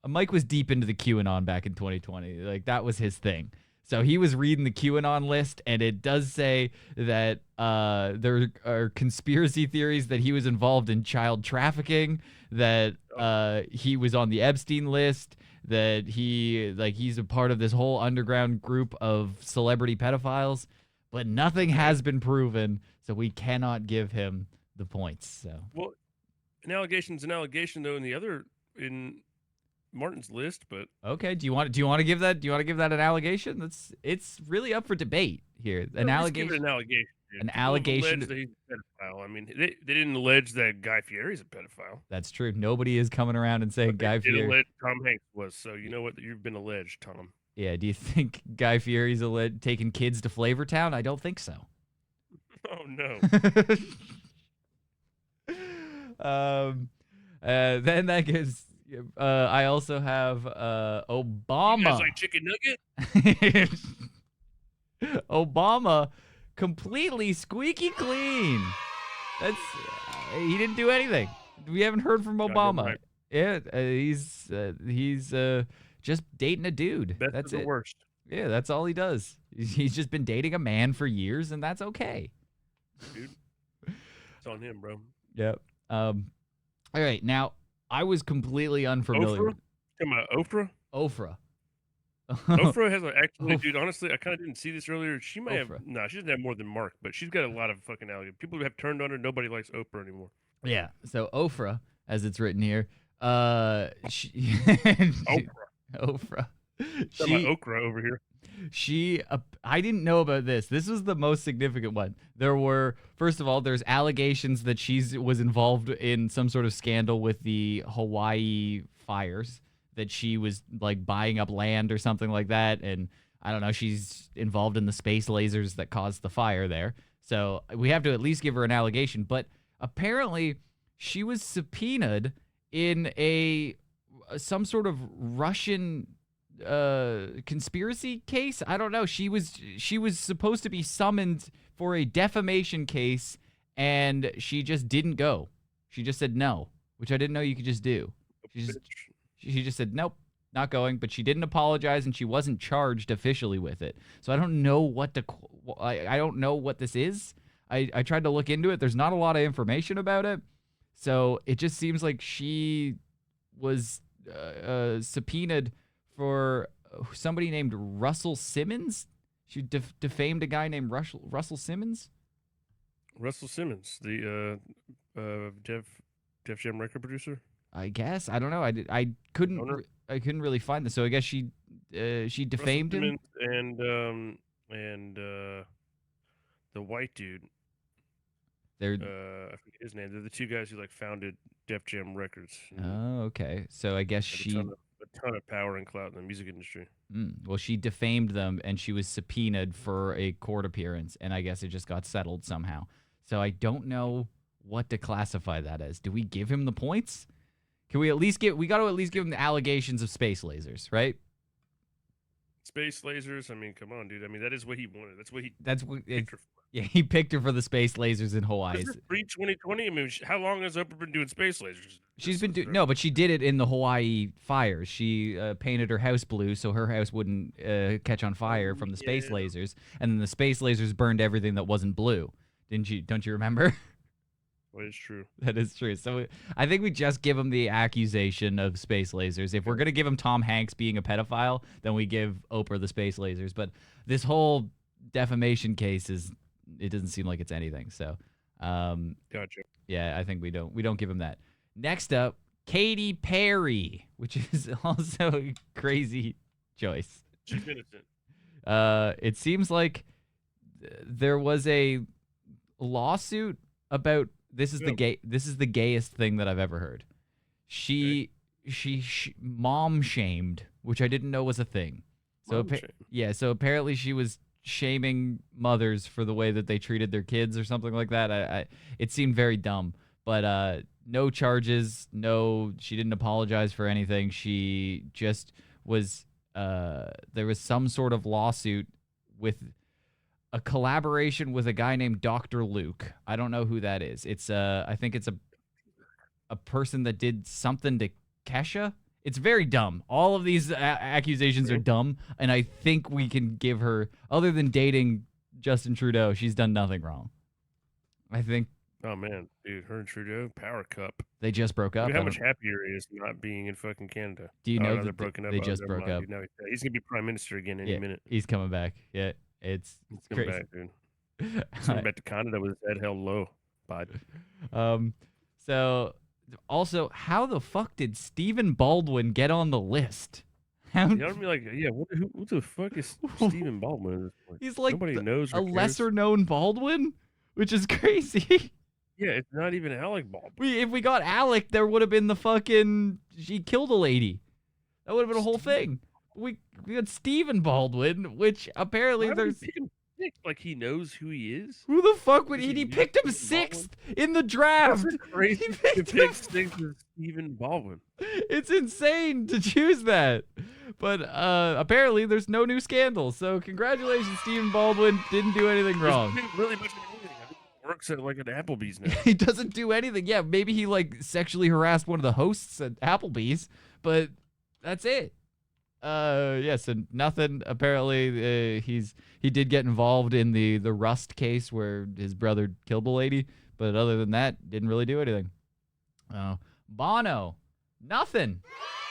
Mike was deep into the QAnon back in 2020. Like that was his thing. So he was reading the QAnon list, and it does say that there are conspiracy theories that he was involved in child trafficking, that he was on the Epstein list, that he's a part of this whole underground group of celebrity pedophiles, but nothing has been proven, so we cannot give him the points. So Well, an allegation's an allegation, though, in Martin's list, but okay, do you want to give that an allegation? It's really up for debate here. An allegation. Give it an allegation. Dude. An People have allegation. alleged that he's a pedophile. I mean, they didn't allege that Guy Fieri's a pedophile. That's true. Nobody is coming around and saying Guy They did Fieri. allege Tom Hanks was. So you know what? You've been alleged, Tom. Yeah. Do you think Guy Fieri's taking kids to Flavortown? I don't think so. Oh no. Then that gives. I also have Obama. You guys like chicken nugget? Obama, completely squeaky clean. That's he didn't do anything. We haven't heard from Obama. Right. Yeah, he's just dating a dude. Best That's of the it. worst. Yeah, that's all he does. He's just been dating a man for years, and that's okay. Dude. It's on him, bro. Yep. All right, now I was completely unfamiliar. Oprah? Come on, Oprah? Ofra. Oprah has actually, dude, honestly, I kind of didn't see this earlier. She may have, Oprah. no, she doesn't have more than Mark, but she's got a lot of fucking allegations. People have turned on her. Nobody likes Oprah anymore. Yeah. So Ofra, as it's written here, she, Oprah. Ofra. Talking about okra over here. I didn't know about this. This was the most significant one. There were, first of all, there's allegations that she was involved in some sort of scandal with the Hawaii fires, that she was like buying up land or something like that. And I don't know, she's involved in the space lasers that caused the fire there. So we have to at least give her an allegation. But apparently she was subpoenaed in some sort of Russian conspiracy case. I don't know. She was supposed to be summoned for a defamation case, and she just didn't go. She just said no, which I didn't know you could just do. She just said nope, not going. But she didn't apologize, and she wasn't charged officially with it. So I don't know I don't know what this is. I tried to look into it. There's not a lot of information about it. So it just seems like she was subpoenaed for somebody named Russell Simmons. She defamed a guy named Russell Simmons. Russell Simmons, the Def Jam record producer. I guess, I don't know. I couldn't really find this. So I guess she defamed him. And the white dude. They're I forget his name. They're the two guys who like founded Def Jam Records. oh, okay. So I guess she a ton of power and clout in the music industry. well, she defamed them, and she was subpoenaed for a court appearance, and I guess it just got settled somehow. So I don't know what to classify that as. Do we give him the points? Can we at least we got to at least give him the allegations of space lasers, right? Space lasers. I mean, come on, dude. I mean, that is what he wanted. That's what he. Yeah, he picked her for the space lasers in Hawaii. This is pre-2020. I mean, how long has Oprah been doing space lasers? She's been doing no, but she did it in the Hawaii fires. She painted her house blue so her house wouldn't catch on fire from the space lasers, and then the space lasers burned everything that wasn't blue. Didn't you? Don't you remember? That is true. That is true. So I think we just give him the accusation of space lasers. If we're gonna give him Tom Hanks being a pedophile, then we give Oprah the space lasers. But this whole defamation case it doesn't seem like it's anything. So, Gotcha. Yeah, I think we don't give him that. Next up, Katy Perry, which is also a crazy choice. She's innocent. It seems like there was a lawsuit about this is the gayest thing that I've ever heard. She mom shamed, which I didn't know was a thing. So so apparently she was shaming mothers for the way that they treated their kids or something like that. It seemed very dumb. But no charges, she didn't apologize for anything. She just was, there was some sort of lawsuit with a collaboration with a guy named Dr. Luke. I don't know who that is. I think it's a person that did something to Kesha. It's very dumb. All of these accusations are dumb, and I think we can give her, other than dating Justin Trudeau, she's done nothing wrong. I think. Oh man, dude, her and Trudeau, power cup. They just broke up. Look how much happier he is not being in fucking Canada. Do you know they're that broken up? they just broke up? Dude, now he's gonna be prime minister again any minute. He's coming back. Yeah, it's coming crazy. back, dude. He's coming back to Canada with his head held low. Bud. So also, how the fuck did Stephen Baldwin get on the list? You know what I mean? Like, yeah, who the fuck is Stephen Baldwin at this point? He's like nobody knows. A lesser known Baldwin, which is crazy. Yeah, it's not even Alec Baldwin. If we got Alec, there would have been the fucking she killed a lady. That would have been a whole thing. We got Stephen Baldwin, which apparently there's. Like he knows who he is. Who the fuck would he picked him sixth in the draft? That's crazy. He picked sixth as Stephen Baldwin. It's insane to choose that. But apparently there's no new scandals. So congratulations, Stephen Baldwin. Didn't do anything wrong. Really much of anything. I think he works at like an Applebee's now. He doesn't do anything. Yeah, maybe he like sexually harassed one of the hosts at Applebee's, but that's it. So nothing. Apparently, he did get involved in the Rust case where his brother killed the lady, but other than that, didn't really do anything. Bono, nothing.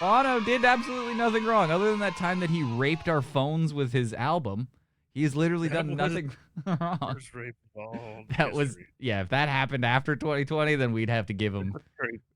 Bono did absolutely nothing wrong, other than that time that he raped our phones with his album. He's literally done nothing wrong. First rape of all that was history. If that happened after 2020, then we'd have to give him.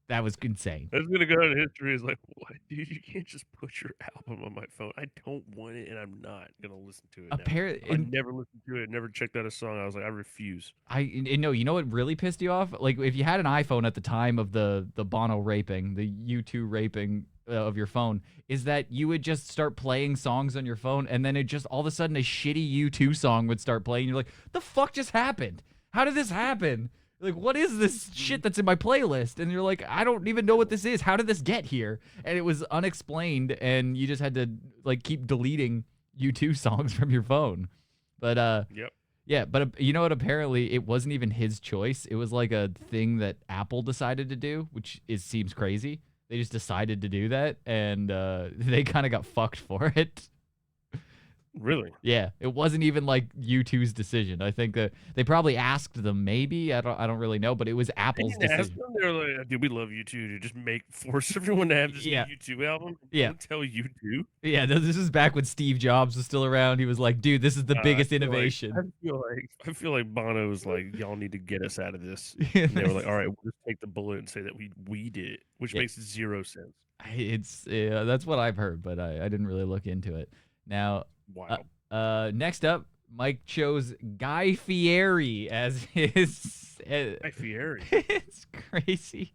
That was insane. That's gonna go in history as like, what, dude? You can't just put your album on my phone. I don't want it, and I'm not gonna listen to it. Apparently, I never listened to it. Never checked out a song. I was like, I refuse. No. You know what really pissed you off? Like, if you had an iPhone at the time of the Bono raping, the U2 raping of your phone, is that you would just start playing songs on your phone, and then it just all of a sudden a shitty U2 song would start playing. You're like, the fuck just happened? How did this happen? Like, what is this shit that's in my playlist? And you're like, I don't even know what this is. How did this get here? And it was unexplained, and you just had to like keep deleting U2 songs from your phone. But yep. Yeah, but you know what? Apparently, it wasn't even his choice. It was like a thing that Apple decided to do, which seems crazy. They just decided to do that, and they kind of got fucked for it. Really? Yeah, it wasn't even like U2's decision. I think that they probably asked them. Maybe I don't really know, but it was Apple's decision. They were like, "Dude, we love U2. To just force everyone to have this U2 album." Yeah. Don't tell U2. Yeah, this is back when Steve Jobs was still around. He was like, "Dude, this is the biggest innovation." I feel like Bono was like, "Y'all need to get us out of this." And they were like, "All right, we'll just take the bullet and say that we did it," which makes zero sense. That's what I've heard, but I didn't really look into it. Now. Wow. Next up, Mike chose Guy Fieri as his. Guy Fieri. It's crazy.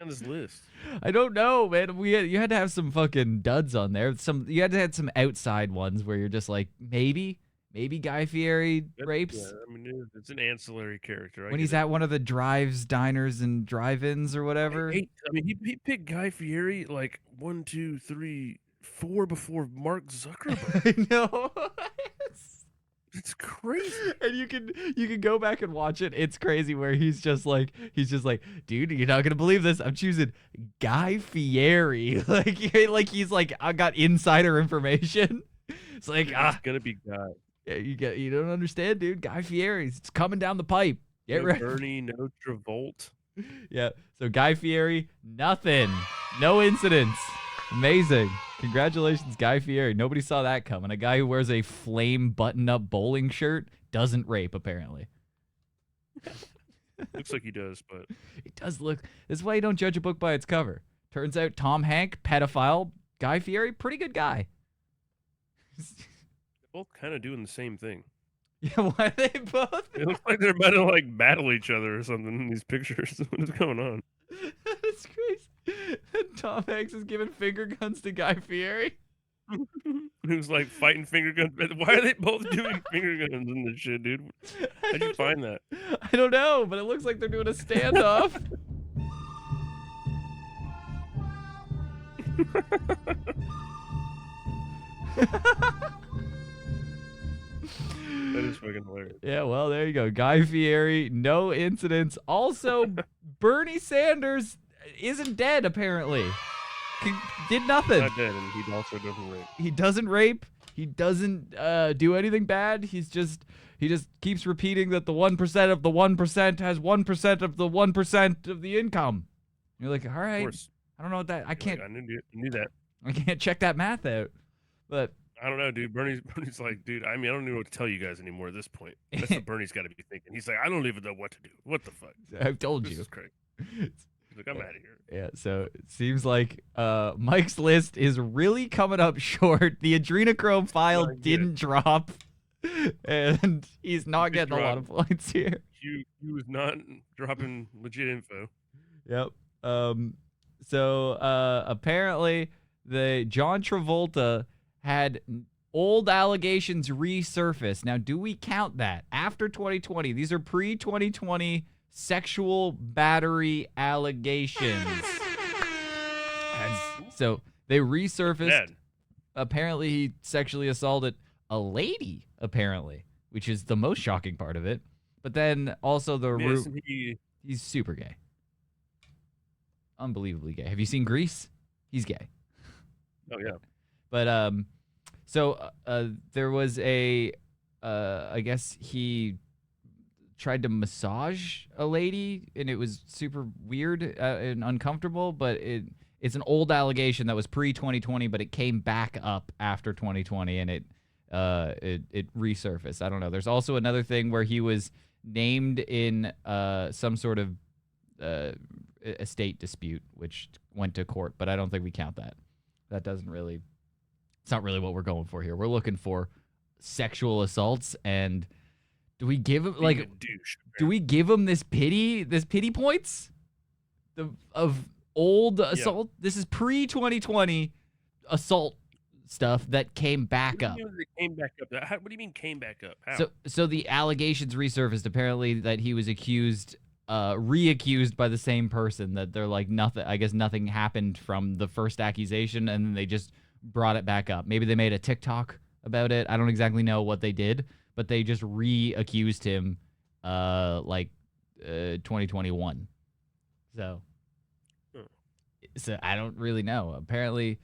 On this list. I don't know, man. You had to have some fucking duds on there. You had to have some outside ones where you're just like, maybe Guy Fieri rapes. Yeah, I mean, it's an ancillary character. When he's at one of the drives, diners, and drive-ins or whatever. I mean, he picked Guy Fieri like 1, 2, 3, 4 before Mark Zuckerberg. I know. It's crazy. And you can go back and watch it. It's crazy where he's just like, dude, you're not gonna believe this. I'm choosing Guy Fieri. like he's like, I got insider information. It's like, it's gonna be Guy. Yeah, you don't understand, dude. Guy Fieri, it's coming down the pipe. Get ready. Bernie, no Travolta. Yeah. So Guy Fieri, nothing, no incidents. Amazing. Congratulations, Guy Fieri. Nobody saw that coming. A guy who wears a flame button-up bowling shirt doesn't rape, apparently. Looks like he does, but... It does look... This is why you don't judge a book by its cover. Turns out Tom Hanks, pedophile. Guy Fieri, pretty good guy. They're both kind of doing the same thing. Yeah, why are they both? It looks like they're about to, like, battle each other or something in these pictures. What is going on? That's crazy. Tom Hanks is giving finger guns to Guy Fieri. Who's like fighting finger guns. Why are they both doing finger guns in this shit, dude? How'd you find that? I don't know, but it looks like they're doing a standoff. That is fucking hilarious. Yeah, well, there you go. Guy Fieri, no incidents. Also, Bernie Sanders isn't dead, apparently. He did nothing. Not dead, and he also doesn't rape. He doesn't rape. He doesn't do anything bad. He just keeps repeating that the 1% of the 1% has 1% of the 1% of the income. You're like, all right. Of course. I don't know what that. I can't. Like, I knew that. I can't check that math out. But I don't know, dude. Bernie's like, dude. I mean, I don't know what to tell you guys anymore at this point. That's what Bernie's got to be thinking. He's like, I don't even know what to do. What the fuck? I've told This you. is crazy. He's like, I'm out of here. Yeah, so it seems like Mike's list is really coming up short. The adrenochrome file didn't drop, and he's not getting a lot of points here. He was not dropping legit info. Yep. So apparently, the John Travolta had old allegations resurface. Now, do we count that after 2020? These are pre-2020 sexual battery allegations. So they resurfaced. Bad. Apparently, he sexually assaulted a lady, apparently, which is the most shocking part of it. But then also he's super gay. Unbelievably gay. Have you seen Grease? He's gay. Oh, yeah. But so there was I guess he tried to massage a lady, and it was super weird and uncomfortable. But it's an old allegation that was pre-2020, but it came back up after 2020, and it resurfaced. I don't know. There's also another thing where he was named in some sort of estate dispute, which went to court, but I don't think we count that. That doesn't really. It's not really what we're going for here. We're looking for sexual assaults, and do we give him do we give him this pity points of old assault? This is pre-2020 assault stuff that came back up. What do you mean came back up? How? So the allegations resurfaced, apparently, that he was reaccused by the same person, that they're like nothing. I guess nothing happened from the first accusation, and then they just brought it back up. Maybe they made a TikTok about it. I don't exactly know what they did, but they just re-accused him 2021. So I don't really know. Apparently,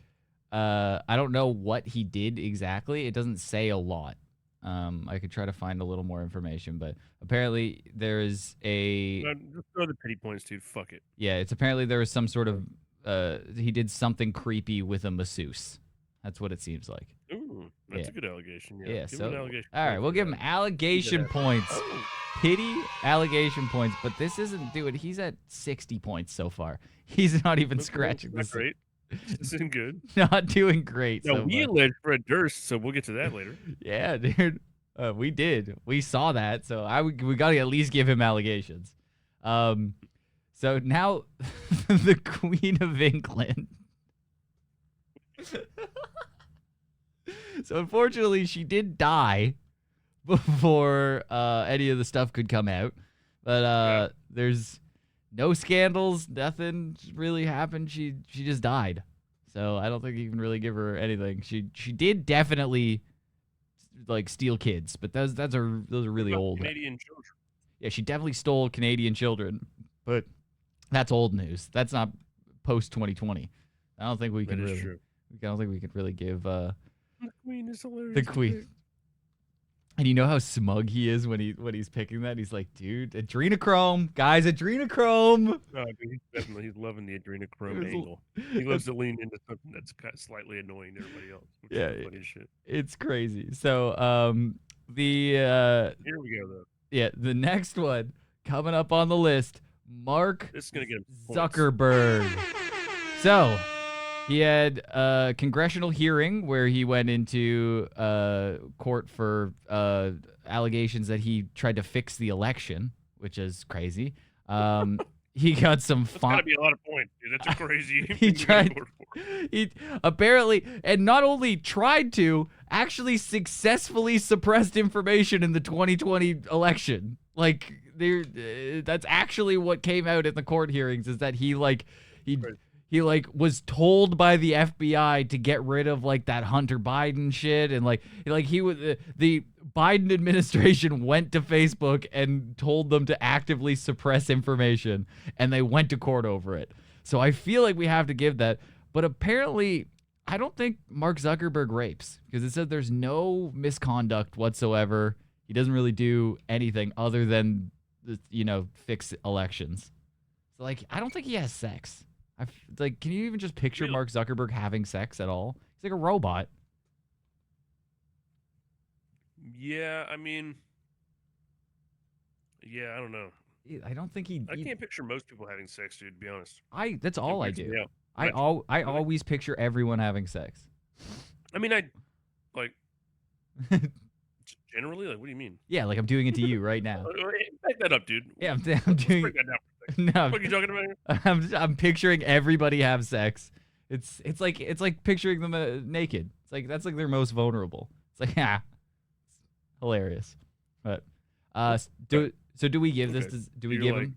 I don't know what he did exactly. It doesn't say a lot. I could try to find a little more information, but apparently there is just throw the pity points, dude. Fuck it. Yeah, it's apparently there was some sort of he did something creepy with a masseuse. That's what it seems like. Ooh, that's a good allegation. Yeah. Give him an allegation all right, we'll give him allegation points. Pity allegation points, but this isn't, dude. He's at 60 points so far. He's not even scratching this. Great. This isn't good. Not doing great. No, we alleged Fred Durst, so we'll get to that later. Yeah, dude. We did. We saw that, so we got to at least give him allegations. So now, the Queen of England. So unfortunately, she did die before any of the stuff could come out. But there's no scandals. Nothing really happened. She just died. So I don't think you can really give her anything. She did definitely like steal kids, but those are really old. Canadian children. Yeah, she definitely stole Canadian children, but that's old news. That's not post 2020. I don't think we can really. True. I don't think we could really give the Queen is hilarious. the Queen. And you know how smug he is when he's picking that? He's like, dude, adrenochrome, guys, adrenochrome. No, dude, he's loving the adrenochrome angle. He loves to lean into something that's slightly annoying to everybody else. Yeah, funny shit. It's crazy. So here we go though. Yeah, the next one coming up on the list, Mark This is gonna get Zuckerberg. So he had a congressional hearing where he went into court for allegations that he tried to fix the election, which is crazy. he got some That's got to fun. be a lot of points, dude. That's a crazy He thing to go to tried. court for. He apparently, and not only tried to, actually successfully suppressed information in the 2020 election. Like, that's actually what came out in the court hearings, is that he Right. was told by the FBI to get rid of like that Hunter Biden shit, and he was the Biden administration went to Facebook and told them to actively suppress information, and they went to court over it. So I feel like we have to give that. But apparently, I don't think Mark Zuckerberg rapes, because it said there's no misconduct whatsoever. He doesn't really do anything other than, fix elections. So, like, I don't think he has sex. Can you even just picture Really? Mark Zuckerberg having sex at all? He's like a robot. Yeah, I mean, I don't know. I don't think he. I can't picture most people having sex, dude. To be honest, That's all I weirds do. me out. I Really? always picture everyone having sex. I mean, like generally, like, what do you mean? Yeah, like I'm doing it to you right now. Back that up, dude. Yeah, I'm Let's doing. break that down for a second. No, What are you talking about here? I'm picturing everybody have sex. It's like picturing them naked. It's like that's like their most vulnerable. It's like it's hilarious. But do we give this? Okay. Do we You're give like- him?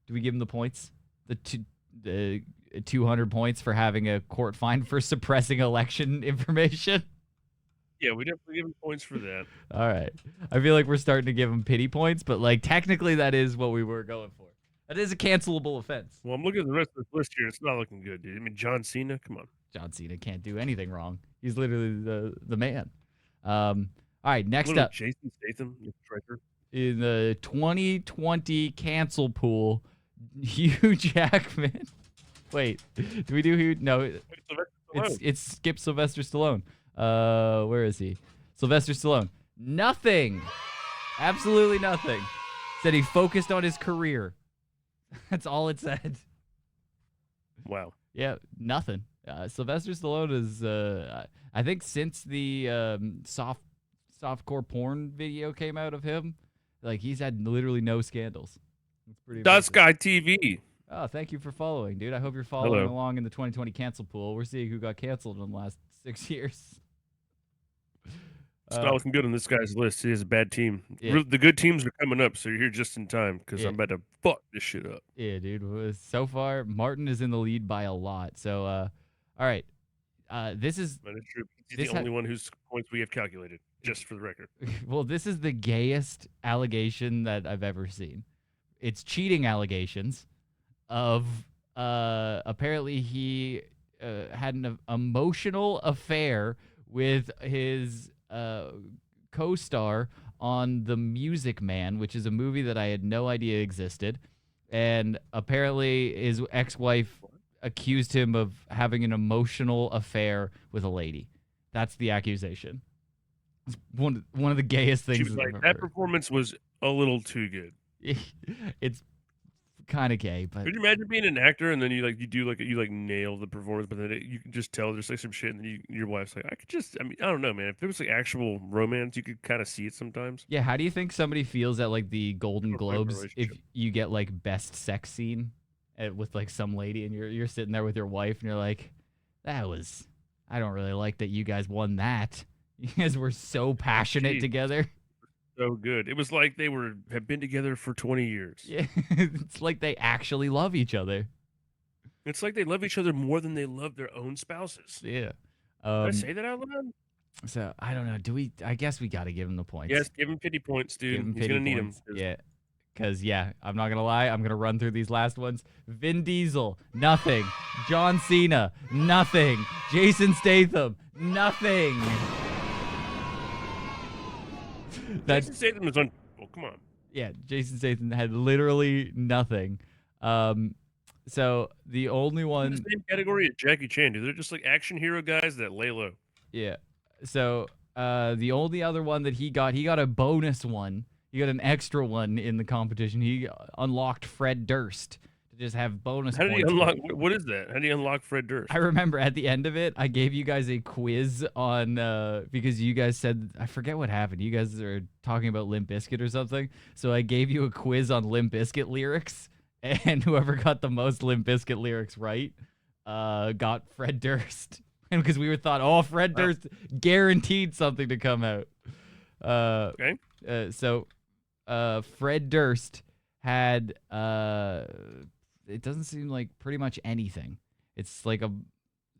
Do we give him the points? The 200 points for having a court fine for suppressing election information. Yeah, we definitely give him points for that. All right. I feel like we're starting to give him pity points, but like technically that is what we were going for. That is a cancelable offense. Well, I'm looking at the rest of this list here. It's not looking good, dude. I mean, John Cena, come on. John Cena can't do anything wrong. He's literally the man. All right, next Little up Jason Statham, the striker. in the 2020 cancel pool, Hugh Jackman. Wait, do we do Hugh? No, Wait, Sylvester Stallone. it's skip Sylvester Stallone. Where is he? Sylvester Stallone. Nothing. Absolutely nothing. Said he focused on his career. That's all it said. Wow. Yeah, nothing. Sylvester Stallone is, I think, since the softcore porn video came out of him, like he's had literally no scandals. It's pretty. Dot amazing. Sky TV. Oh, thank you for following, dude. I hope you're following Hello. along in the 2020 cancel pool. We're seeing who got canceled in the last 6 years. It's not looking good on this guy's list. He has a bad team. Yeah. The good teams are coming up, so you're here just in time because Yeah. I'm about to fuck this shit up. Yeah, dude. So far, Martin is in the lead by a lot. So, all right. This is That is true. He's This the ha- only one whose points we have calculated, just for the record. well, this is the gayest allegation that I've ever seen. It's cheating allegations of apparently he had an emotional affair with his co-star on The Music Man, which is a movie that I had no idea existed. And apparently his ex-wife accused him of having an emotional affair with a lady. That's the accusation. It's one of the gayest things She was I've like, ever that heard. performance was a little too good. It's kind of gay, but Could you imagine being an actor and then you nail the performance, but then you can just tell there's like some shit, and then your wife's like, I don't know, man. If there was like actual romance, you could kind of see it sometimes. yeah, how do you think somebody feels at like the Golden Or like Globes if relationship. you get like best sex scene with like some lady and you're sitting there with your wife and you're like, I don't really like that you guys won that. You guys were so passionate Gee. together. So good. It was like they have been together for 20 years. Yeah, it's like they actually love each other. It's like they love each other more than they love their own spouses. Yeah. Did I say that out loud? So I don't know. I guess we got to give him the points. Yes, give him pity points, Give dude. him He's pity gonna need them. points. Yeah. Because, I'm not going to lie. I'm going to run through these last ones. Vin Diesel, nothing. John Cena, nothing. Jason Statham, nothing. That's, Jason Statham is on. Well, come on. yeah, Jason Statham had literally nothing. So the only In one, the same category as Jackie Chan, dude. They're just like action hero guys that lay low. yeah. So the only other one that he got a bonus one. He got an extra one in the competition. He unlocked Fred Durst to just have bonus How did he points. unlock? What is that? How did he unlock Fred Durst? I remember at the end of it, I gave you guys a quiz on because you guys said, I forget what happened. You guys are talking about Limp Bizkit or something. So I gave you a quiz on Limp Bizkit lyrics, and whoever got the most Limp Bizkit lyrics right got Fred Durst. And because we were thought, oh, Fred Durst guaranteed something to come out. Okay. So Fred Durst had it doesn't seem like pretty much anything. It's like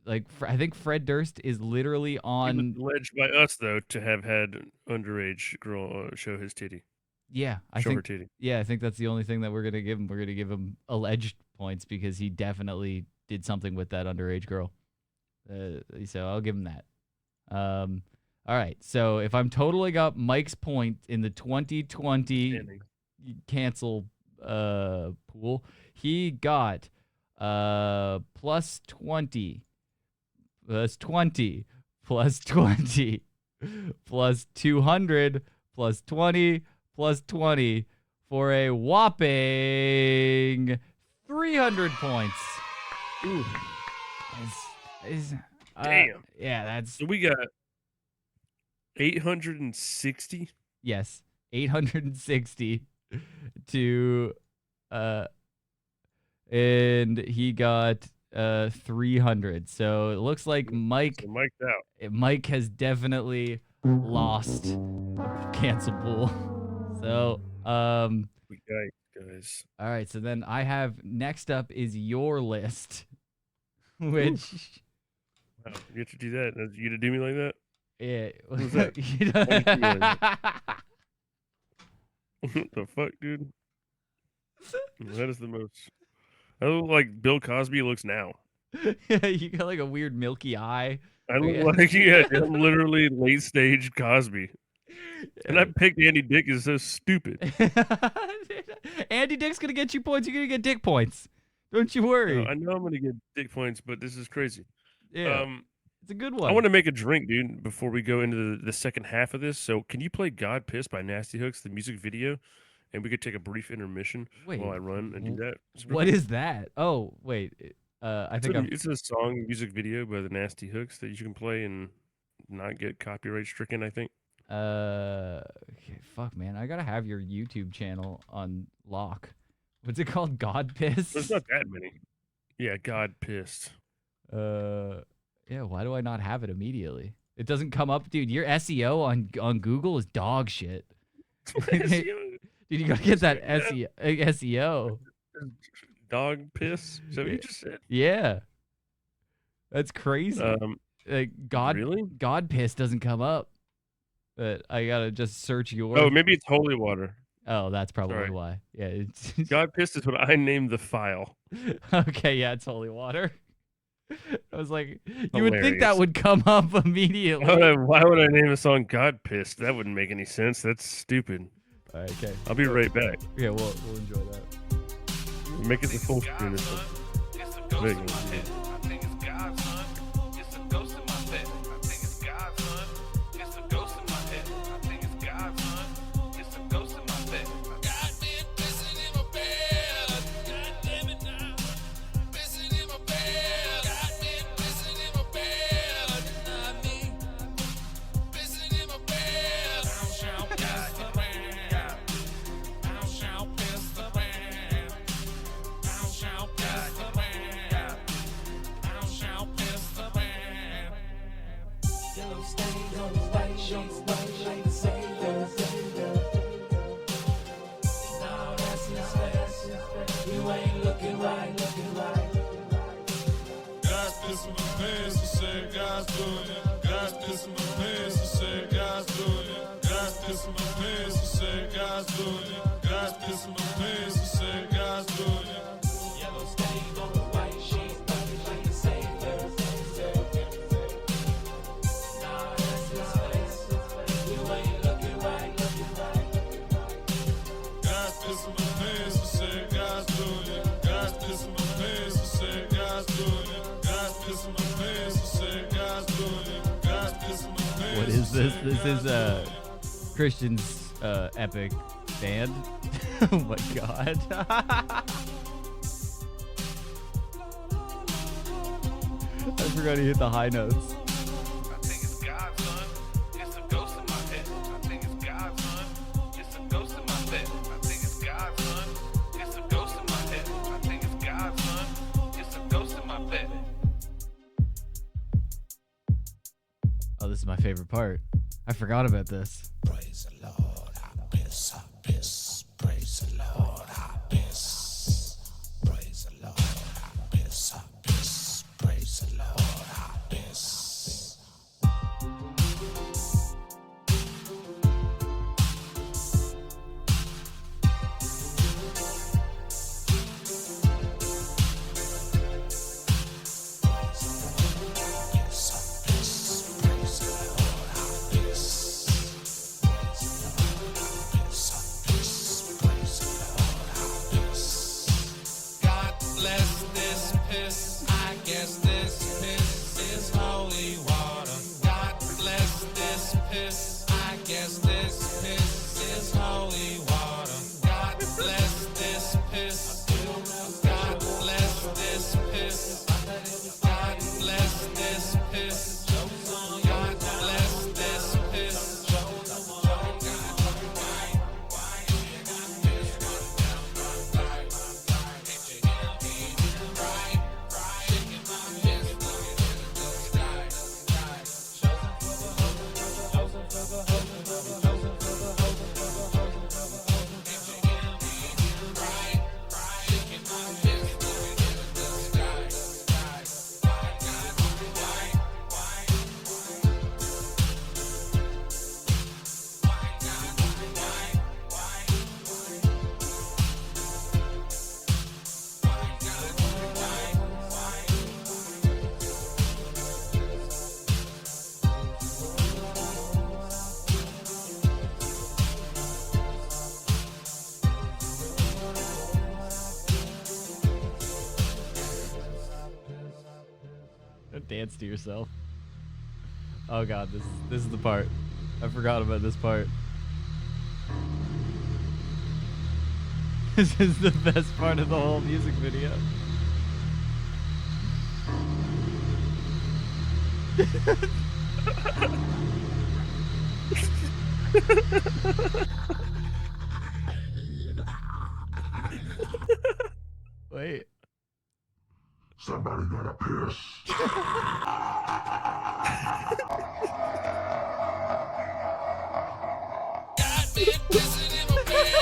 I think Fred Durst is literally He was on. alleged by us though to have had underage girl show his titty. Yeah, I Show her think. titty. Yeah, I think that's the only thing that we're gonna give him. We're gonna give him alleged points because he definitely did something with that underage girl. So I'll give him that. All right. So if I'm totaling up Mike's point in the 2020 Standing. cancel pool, he got plus 20, plus 20, plus 20, plus 200, plus 20, plus 20 for a whopping 300 points. Ooh. Damn. Yeah, that's So we got 860. yes, 860 to and he got 300. So it looks like Mike So Mike's out. Mike has definitely lost the cancel pool. So We got guys. all right, so then I have next up is your list, which Wow, you have to do that. You to do me like that? yeah, Who's that? you Why you do me know- What the fuck, dude? That is the most. I look like Bill Cosby looks now. yeah, you got like a weird milky eye. I look Yeah. like I'm literally late stage Cosby. And I picked Andy Dick is so stupid. Andy Dick's gonna get you points. You're gonna get Dick points. Don't you worry. I know I'm gonna get dick points, but this is crazy. Yeah, it's a good one. I want to make a drink, dude, before we go into the second half of this. So can you play God Piss by Nasty Hooks, the music video? And we could take a brief intermission Wait, while I run and do that. what is that? Oh, wait. I think It's a song music video by the Nasty Hooks that you can play and not get copyright stricken, I think. okay, fuck, man. I gotta have your YouTube channel on lock. What's it called? God Piss? There's not that many. Yeah, God Pissed. Yeah, why do I not have it immediately? It doesn't come up, dude. Your SEO on Google is dog shit. Dude, you gotta get that SEO. Dog piss? Is that what you just said? Yeah. That's crazy. Like Really? God Piss doesn't come up. But I gotta just search your. Oh, maybe it's holy water. Oh, that's probably Sorry. why. Yeah. It's God Pissed is what I named the file. okay, yeah, it's holy water. I was like, you would think that Hilarious. would come up immediately. Why would I name a song God Pissed? That wouldn't make any sense. That's stupid. All right, okay. I'll be right back. Yeah, we'll enjoy that. Make it the full screen or something. There you go. God's pissing my pants, he said God's doing it. God's pissing my pants, he said God's doing it. God's pissing my pants, he said God's doing it. God's pissing my pants, he said God's doing it. Yellow stains on the white sheets, burning like a savior. Nah, that's his face. You ain't looking right. God's pissing my pants, he said God's doing it. God's pissing my pants, he said God's doing it. God's pissing my pants, he said God's doing it. God's pissing my pants. What is this? This is Christian's epic band. Oh my god. I forgot to hit the high notes. I think it's God, son. It's a ghost in my head. I think it's God, son. It's a ghost in my head. I think it's God, son. It's a ghost in my head. favorite part. I forgot about this. Praise the Lord, I piss, praise the Lord, I piss. Praise the Lord, I piss, praise the Lord, I piss. God bless this piss. I guess this piss is holy water. God bless this piss. I guess this piss is holy water. God bless this piss. God bless this piss. God bless this piss. God bless this piss. Dance to yourself. Oh god, this is the part. I forgot about this part. This is the best part of the whole music video. Wait. Somebody gotta piss. Got me pissing in my bed.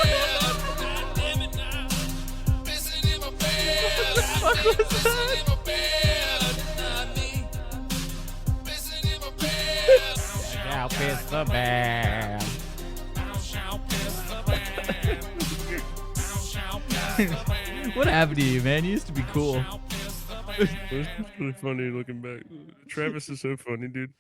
God damn it now. Pissing in my bed. God damn it, pissing in my bed. Not me. Pissing in my bed. Now piss the band. Thou shalt piss the bed. Thou shalt piss the bed. What happened to you, man? You used to be cool. Shalt piss the bed. It's really funny looking back. Travis is so funny, dude.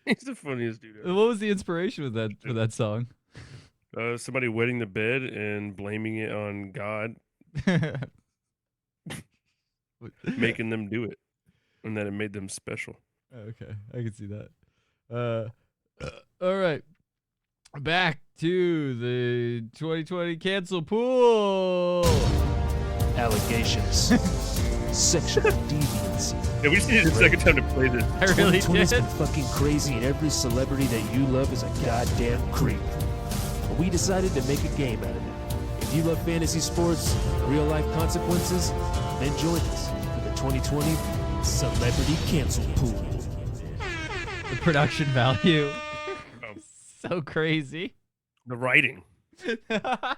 He's the funniest dude ever. What was the inspiration with that for that song? Somebody wetting the bed and blaming it on God, making them do it, and that it made them special. Okay, I can see that. All right, back to the 2020 cancel pool. Allegations. Sexual deviancy. Yeah, we just needed a second time to play this. I really 2020's did. been fucking crazy, and every celebrity that you love is a goddamn creep. But we decided to make a game out of it. If you love fantasy sports, real life consequences, then join us for the 2020 Celebrity Cancel Pool. The production value. Oh. So crazy. The writing.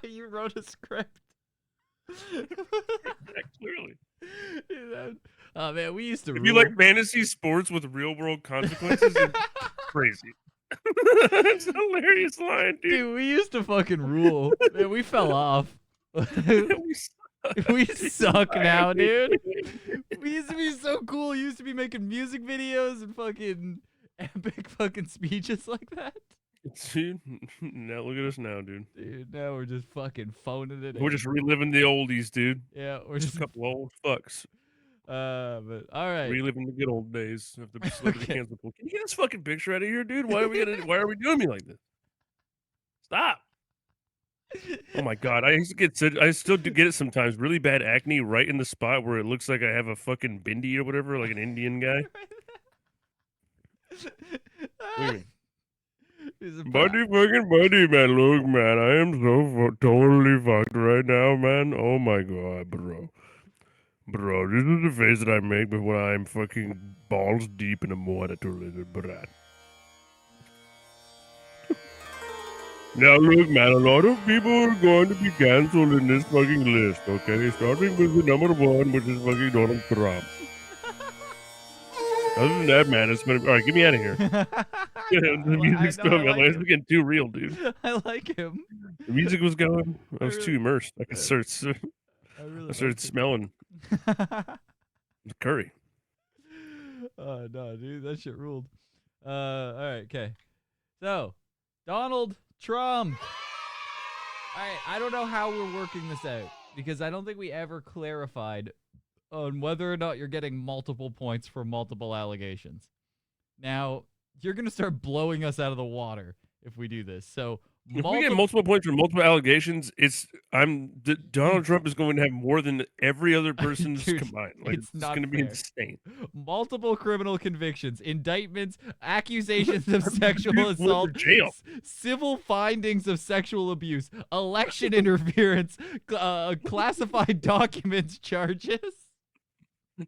You wrote a script. Yeah, clearly. Oh man, we used to. If you like fantasy sports with real world consequences, it's crazy. That's a hilarious line, dude. Dude, we used to fucking rule. Man, we fell off. We suck now, dude. We used to be so cool. We used to be making music videos and fucking epic fucking speeches like that. Dude, now look at us now, dude. Dude, now we're just fucking phoning it We're in. just reliving the oldies, dude. Yeah, we're Just just a couple old fucks. but all right. Reliving the good old days of the celebrity Okay. cancel pool. Can you get this fucking picture out of here, dude? Why are we doing me like this? Stop. Oh my god, I still do get it sometimes. Really bad acne right in the spot where it looks like I have a fucking bindi or whatever, like an Indian guy. Weird. Buddy, man. Look, man, I am so totally fucked right now, man. Oh my god, bro. Bro, this is the face that I make when I'm fucking balls deep in a monitor, little brat. Now look, man, a lot of people are going to be canceled in this fucking list, okay? Starting with the number one, which is fucking Donald Trump. Other than that, man, it's gonna be... All right, get me out of here. The music's going. like It's getting too real, dude. I like him. The music was going. I was really- too immersed. I started like smelling the curry. Oh no, dude, that shit ruled. All right, okay. So, Donald Trump. All right, I don't know how we're working this out because I don't think we ever clarified on whether or not you're getting multiple points for multiple allegations. Now, you're gonna start blowing us out of the water if we do this. So, If we get multiple points for multiple allegations, Donald Trump is going to have more than every other person's Dude, combined. Like, it's it's not going to be fair. insane. Multiple criminal convictions, indictments, accusations of sexual Dude, assault, went to jail. civil findings of sexual abuse, election interference, classified documents charges.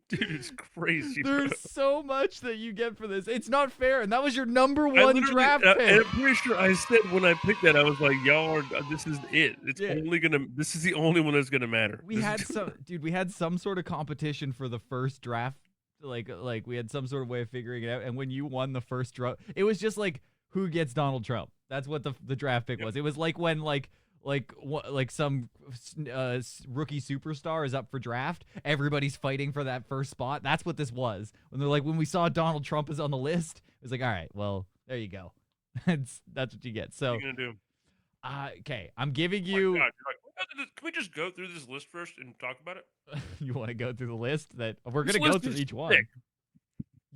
Dude, it's crazy. Bro. There's so much that you get for this. It's not fair, and that was your number I one literally- draft and pick. I'm pretty sure I said when I picked that, I was like, "Y'all are. This is it. It's Yeah. only gonna. This is the only one that's gonna matter." We had we had some sort of competition for the first draft. Like we had some sort of way of figuring it out. And when you won the first draft, it was just like who gets Donald Trump. That's what the draft pick was. It was like when some rookie superstar is up for draft, everybody's fighting for that first spot. That's what this was. When they're like, when we saw Donald Trump is on the list, it was like, all right, well, there you go. that's what you get. So, What are you gonna do? okay, I'm giving Oh my you. God, can we just go through this list first and talk about it? You want to go through the list that we're This gonna go list through is each one. thick.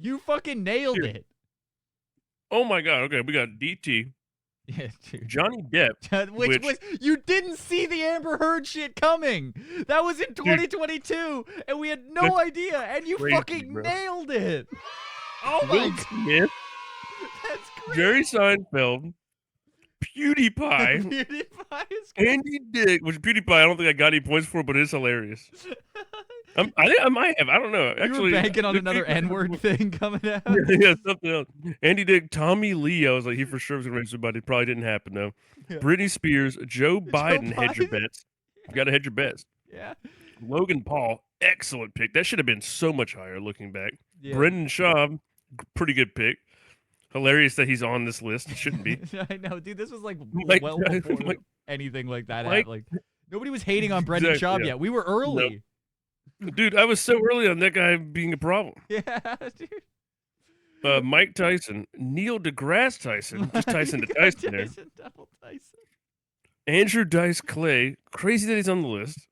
You fucking nailed Dude. it. Oh my God. Okay, we got DT, Yeah, dude. Johnny Depp. Which was you didn't see the Amber Heard shit coming. That was in 2022, and we had no That's idea, and you crazy, fucking bro. nailed it. Oh my Will god, Smith, that's great. Jerry Seinfeld, PewDiePie, PewDiePie is great. Andy Dick, which PewDiePie I don't think I got any points for, but it's hilarious. I think I might have. I don't know. You Actually, were banking on another N-word thing coming out. Yeah, something else. Andy Dick, Tommy Lee. I was like, he for sure was gonna raise somebody. It probably didn't happen though. Yeah. Britney Spears, Joe Biden, hedge your Biden? bets. You gotta hedge your bets. Yeah. Logan Paul, excellent pick. That should have been so much higher looking back. Yeah. Brendan Schaub, pretty good pick. Hilarious that he's on this list. It shouldn't be. I know, dude. This was like Mike- well before Mike- anything like that Mike- happened. Like nobody was hating on Brendan Exactly, Schaub yeah. yet. We were early. Dude, I was so early on that guy being a problem. Yeah, dude. Mike Tyson, Neil deGrasse Tyson, just Tyson to Tyson there. Double Tyson. Andrew Dice Clay, crazy that he's on the list.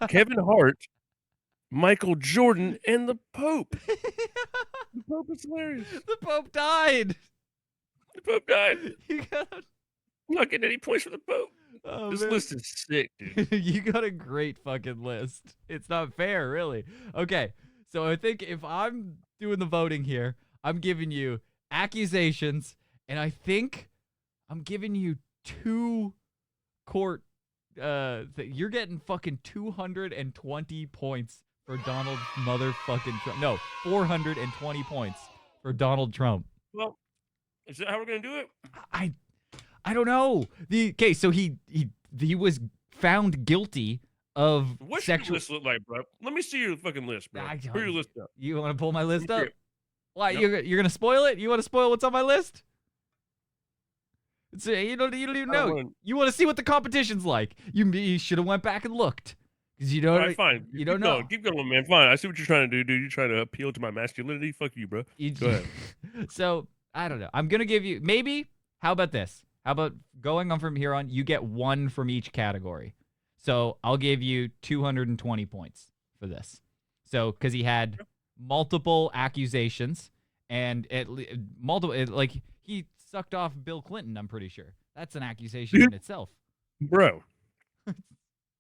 Kevin Hart, Michael Jordan, and the Pope. The Pope is hilarious. The Pope died. The Pope died. You got, I'm not getting any points for the Pope. oh, This man. list is sick, dude. You got a great fucking list. It's not fair, really. Okay, so I think if I'm doing the voting here, I'm giving you accusations, and I think I'm giving you 2 court. You're getting fucking 220 points for Donald motherfucking Trump. No, 420 points for Donald Trump. Well, is that how we're gonna do it? I don't know. Okay, so he was found guilty of What's sexual. your list look like, bro? Let me see your fucking list, bro. I Put your don't- list up. You want to pull my list up? Okay. Why Yep. you're gonna spoil it? You want to spoil what's on my list? It's, you don't even I know. wanna- You want to see what the competition's like. You should have went back and looked because you All don't. right, fine. You Keep don't going. know. Keep going, man. Fine. I see what you're trying to do, dude. You're trying to appeal to my masculinity. Fuck you, bro. You- Go ahead. So I don't know. I'm gonna give you maybe. How about this? How about going on from here on? You get 1 from each category. So I'll give you 220 points for this. So because he had multiple accusations and like he sucked off Bill Clinton. I'm pretty sure that's an accusation in itself. Bro.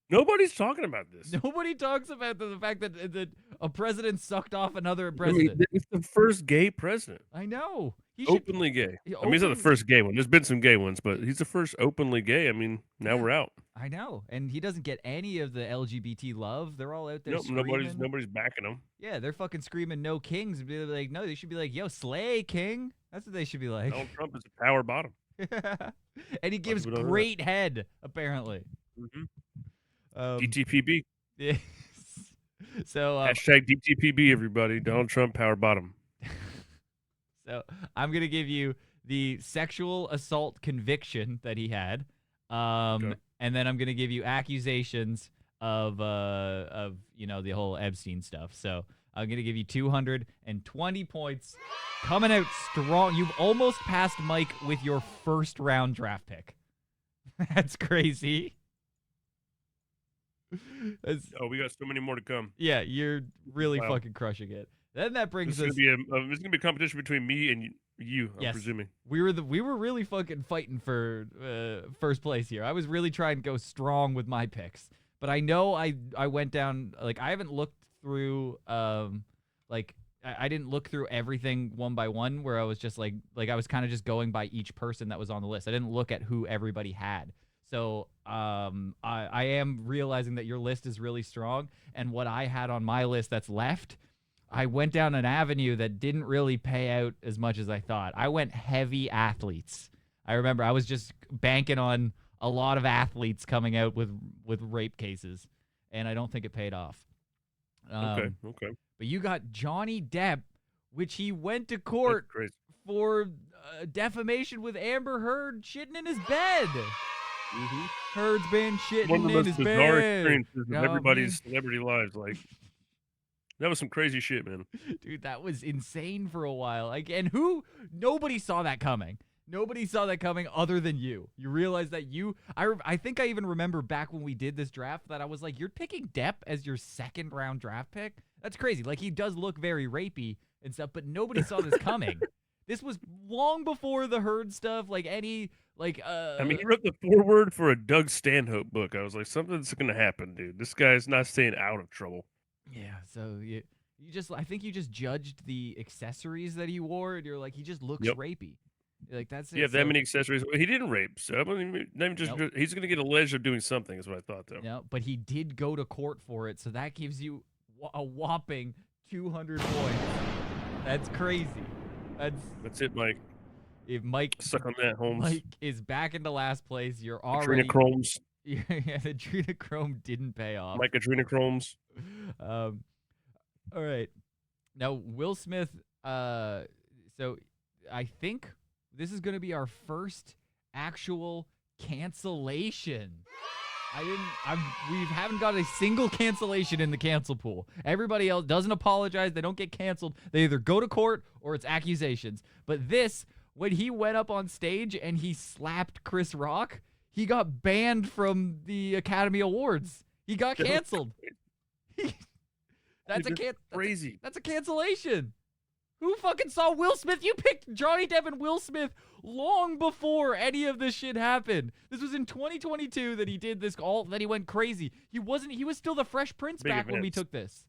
Nobody's talking about this. Nobody talks about the fact that a president sucked off another I mean, president. it's the first gay president. I know. He should. Openly gay. he I mean, he's not the openly- first gay one. There's been some gay ones, but he's the first openly gay. I mean, now we're out. I know, and he doesn't get any of the LGBT love. They're all out there Nope, screaming. nobody's backing him. Yeah, they're fucking screaming "No kings." And be like, no, they should be like, "Yo, slay king." That's what they should be like. Donald Trump is a power bottom. And he gives people don't know that. great head, apparently. DTPB. Yes. So Hashtag DTPB, everybody. Donald Trump, power bottom. So I'm gonna give you the sexual assault conviction that he had, Okay. and then I'm gonna give you accusations of the whole Epstein stuff. So I'm gonna give you 220 points, coming out strong. You've almost passed Mike with your first round draft pick. That's crazy. Oh, we got so many more to come. Yeah, you're really Wow. fucking crushing it. Then that brings This is us. gonna be a competition between me and you. I'm Yes. presuming. We were really fucking fighting for first place here. I was really trying to go strong with my picks, but I know I went down, like, I haven't looked through I didn't look through everything one by one, where I was just like I was kind of just going by each person that was on the list. I didn't look at who everybody had. So I am realizing that your list is really strong, and what I had on my list that's left, I went down an avenue that didn't really pay out as much as I thought. I went heavy athletes. I remember I was just banking on a lot of athletes coming out with rape cases, and I don't think it paid off. Okay. But you got Johnny Depp, which he went to That's court crazy. for defamation with Amber Heard shitting in his bed. Heard's been shitting One of the in most his bizarre bed. experiences of Oh, everybody's celebrity lives. Like, that was some crazy shit, man. Dude, that was insane for a while. Like, and nobody saw that coming. Nobody saw that coming other than you. You realize that I think I even remember back when we did this draft that I was like, you're picking Depp as your second round draft pick? That's crazy. Like, he does look very rapey and stuff, but nobody saw this coming. This was long before the Heard stuff, like any, like, I mean, he wrote the foreword for a Doug Stanhope book. I was like, something's going to happen, dude. This guy's not staying out of trouble. yeah, so I think you just judged the accessories that he wore, and you're like, he just looks Yep. rapey. Like, that's it. You have that So- many accessories. Well, he didn't rape, so I mean, not even just Nope. he's going to get alleged of doing something, is what I thought, though. No, but he did go to court for it, so that gives you a whopping 200 points. That's crazy. That's it, Mike. If Mike Suck on that, Holmes. Mike is back into last place, you're already Adrenochrome. yeah, the adrenochrome didn't pay off. Mike Adrenochromes. All right. Now, Will Smith, so I think this is going to be our first actual cancellation. We haven't got a single cancellation in the cancel pool. Everybody else doesn't apologize. They don't get canceled. They either go to court or it's accusations. But this, when he went up on stage and he slapped Chris Rock, he got banned from the Academy Awards. He got canceled. That's crazy. That's a cancellation. Who fucking saw Will Smith? You picked Johnny Depp and Will Smith long before any of this shit happened. This was in 2022 that he did this that he went crazy. He was still the Fresh Prince Big back when we events. took this.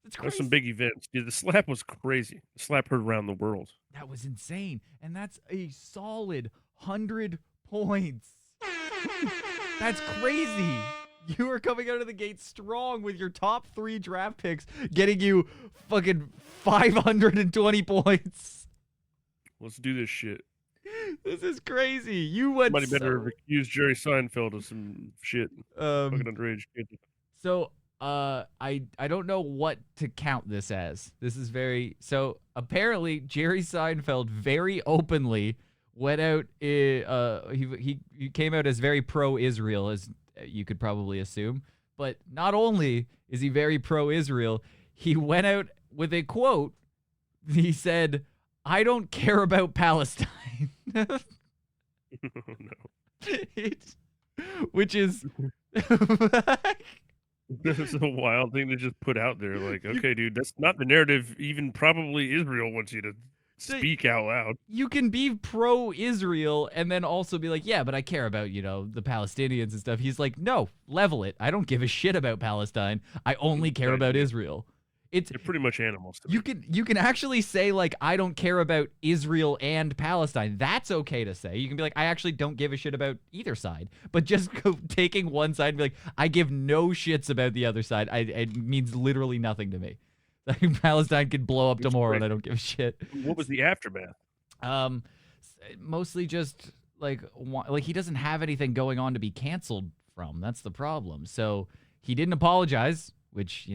It's There's crazy. some big events. Dude, the slap was crazy. The slap heard around the world. That was insane. And that's a solid 100 points. That's crazy. You are coming out of the gate strong with your top 3 draft picks, getting you fucking 520 points. Let's do this shit. This is crazy. You went Somebody better have accused Jerry Seinfeld of some shit. Fucking underage kid. So I don't know what to count this as. This is so apparently Jerry Seinfeld very openly went out he came out as very pro-Israel, as you could probably assume. But not only is he very pro-Israel, he went out with a quote. He said, "I don't care about Palestine." No. Which is That's a wild thing to just put out there. Like, okay, dude, that's not the narrative even probably Israel wants you to speak out loud. You can be pro-Israel and then also be like, yeah, but I care about, the Palestinians and stuff. He's like, no, level it. I don't give a shit about Palestine. I only care about Israel. They're pretty much animals. To me. You can actually say like I don't care about Israel and Palestine. That's okay to say. You can be like I actually don't give a shit about either side. But just taking one side and be like I give no shits about the other side. It means literally nothing to me. Like Palestine could blow up tomorrow and I don't give a shit. What was the aftermath? Mostly just like he doesn't have anything going on to be canceled from. That's the problem. So he didn't apologize. Which,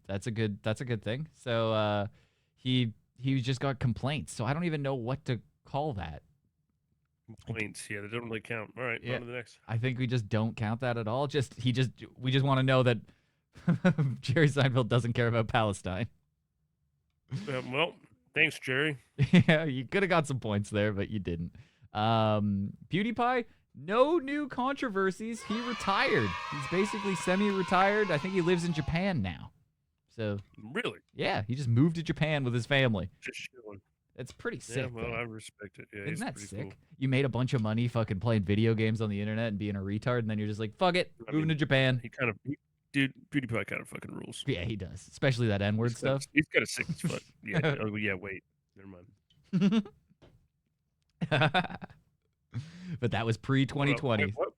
that's a good thing. So he just got complaints. So I don't even know what to call that. Complaints, yeah, they don't really count. All right, on to the next. I think we just don't count that at all. We just want to know that Jerry Seinfeld doesn't care about Palestine. Well, thanks, Jerry. Yeah, you could have got some points there, but you didn't. PewDiePie, no new controversies. He retired. He's basically semi-retired. I think he lives in Japan now. So really, yeah, he just moved to Japan with his family. Just chilling. That's pretty sick. Yeah, well, I respect it. Yeah, isn't that sick? Cool. You made a bunch of money fucking playing video games on the internet and being a retard, and then you're just like, fuck it, moving to Japan. Dude, PewDiePie kind of fucking rules. Yeah, he does, especially that N-word stuff. He's got a sick as fuck. Yeah. Oh yeah. Wait. Never mind. But that was pre-2020. What?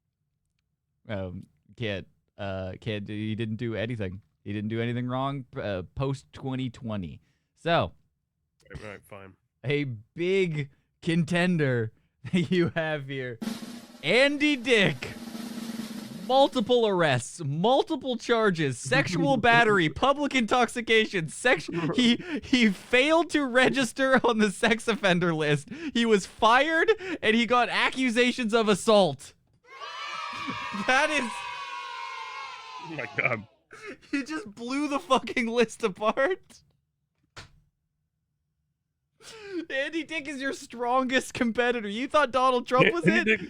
He didn't do anything. He didn't do anything wrong post-2020. So, right, fine. A big contender that you have here, Andy Dick. Multiple arrests, multiple charges, sexual battery, public intoxication, he failed to register on the sex offender list. He was fired and he got accusations of assault. That is... Oh my God. You just blew the fucking list apart. Andy Dick is your strongest competitor. You thought Donald Trump was it?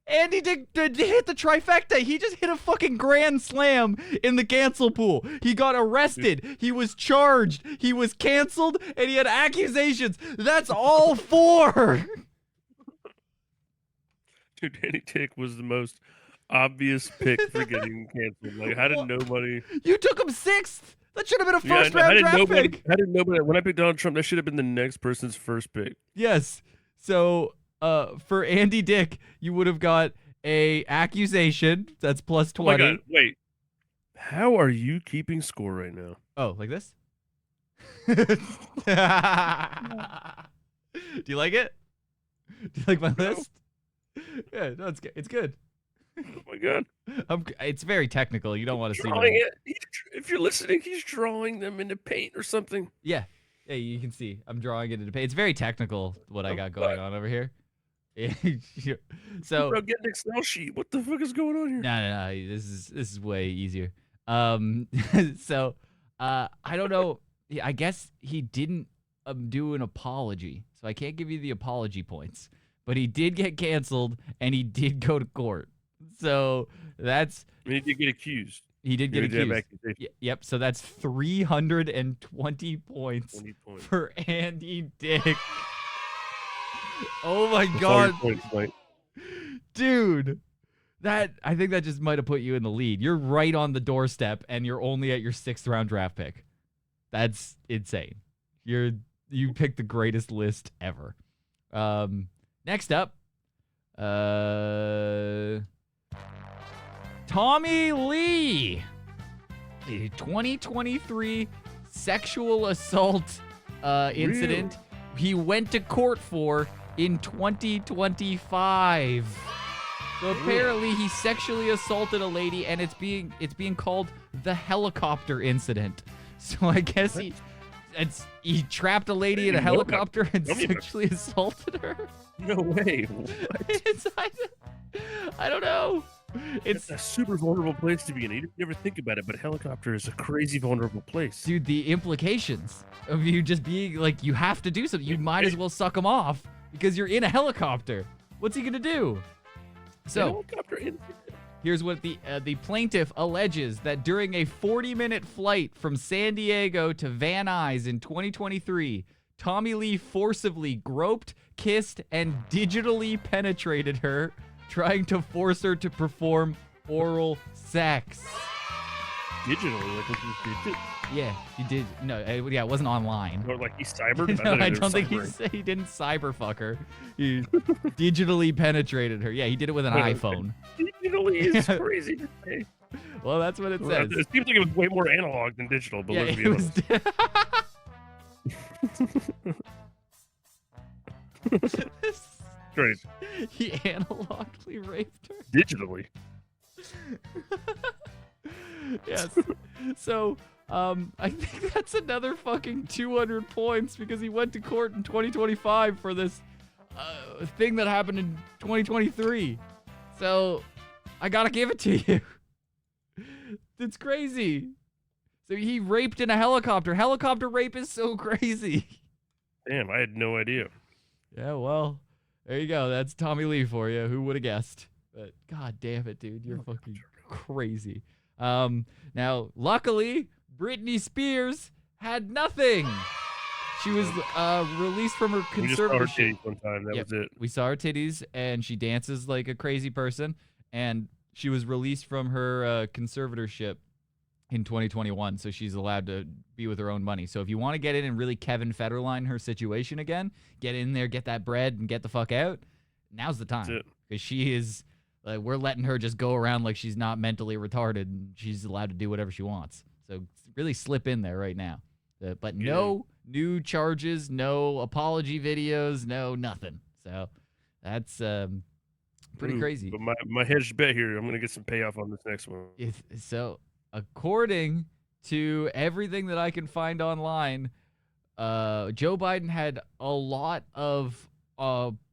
Andy Dick hit the trifecta. He just hit a fucking grand slam in the cancel pool. He got arrested. He was charged. He was canceled. And he had accusations. That's all four. Dude, Andy Dick was the most obvious pick for getting canceled. Like, how did nobody... You took him sixth. That should have been a first-round draft pick. I didn't know, but when I picked Donald Trump, that should have been the next person's first pick. Yes. So, for Andy Dick, you would have got a accusation. That's plus 20. Oh my God, wait. How are you keeping score right now? Oh, like this? Do you like it? Do you like my list? Yeah, no, it's good. Oh my God. It's very technical. You don't want to see it. If you're listening, he's drawing them into paint or something. Yeah. Yeah, you can see. I'm drawing it into paint. It's very technical what I got going on over here. So bro, get an Excel sheet. What the fuck is going on here? No. This is way easier. So I don't know. I guess he didn't do an apology. So I can't give you the apology points. But he did get canceled and he did go to court. So that's... He did get accused. He did get accused. Yep, so that's 320 points, for Andy Dick. Oh my God. Dude, I think that just might have put you in the lead. You're right on the doorstep and you're only at your 6th round draft pick. That's insane. You picked the greatest list ever. Next up, Tommy Lee, a 2023 sexual assault incident he went to court for in 2025. So apparently he sexually assaulted a lady, and it's being called the helicopter incident. So I guess he trapped a lady in a helicopter and sexually assaulted her. No way. I don't know. It's a super vulnerable place to be in. You never think about it, but a helicopter is a crazy vulnerable place. Dude, the implications of you just being like, you have to do something. You might as well suck him off because you're in a helicopter. What's he gonna do? So, here's what the plaintiff alleges, that during a 40-minute flight from San Diego to Van Nuys in 2023, Tommy Lee forcibly groped, kissed, and digitally penetrated her, trying to force her to perform oral sex. Digitally? Yeah, he did. No, yeah, it wasn't online. Or like he cybered? No, I thought don't think cybering. he didn't cyber fuck her. He digitally penetrated her. Yeah, he did it with an iPhone. Digitally is crazy to say. Well, that's what it says. It seems like it was way more analog than digital, but Yeah, let's be it was. honest. Crazy. He analogically raped her. Digitally. Yes. So, I think that's another fucking 200 points because he went to court in 2025 for this thing that happened in 2023. So, I gotta give it to you. It's crazy. So he raped in a helicopter. Helicopter rape is so crazy. Damn, I had no idea. Yeah, well, there you go. That's Tommy Lee for you. Who would have guessed? But god damn it, dude. You're fucking crazy. Now, luckily, Britney Spears had nothing. She was released from her We just saw her conservatorship. titties one time. That Yep, was it. we saw her titties, and she dances like a crazy person. And she was released from her conservatorship in 2021, so she's allowed to be with her own money. So if you want to get in and really Kevin Federline her situation again, get in there, get that bread, and get the fuck out, now's the time. Because she is, we're letting her just go around like she's not mentally retarded, and she's allowed to do whatever she wants. So really slip in there right now. But no new charges, no apology videos, no nothing. So that's pretty crazy. But my hedged bet here, I'm going to get some payoff on this next one. So according to everything that I can find online, Joe Biden had a lot of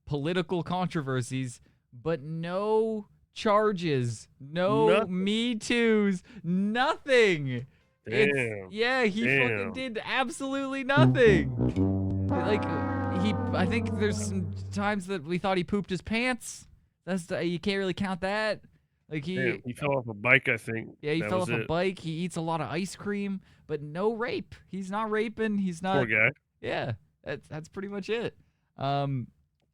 political controversies, but no charges, no Me Too's, nothing. Damn. He fucking did absolutely nothing. Like I think there's some times that we thought he pooped his pants. You can't really count that. Like he fell off a bike, I think. Yeah, he that fell was off a it. bike. He eats a lot of ice cream, but no rape. He's not raping. He's not. Poor guy. Yeah, that's pretty much it.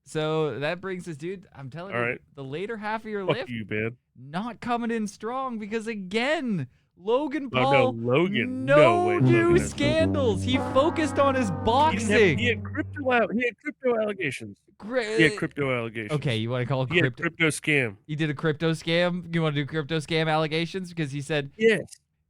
So that brings us, dude. I'm telling All you, right. the later half of your Fuck lift, you, man. not coming in strong because again, Logan Oh, Paul, no, Logan. no No way, new Logan has- scandals. He focused on his boxing. He had crypto allegations. He had crypto allegations. Okay, you want to call it He had crypto? crypto scam. He did a crypto scam. You want to do crypto scam allegations because he said Yes.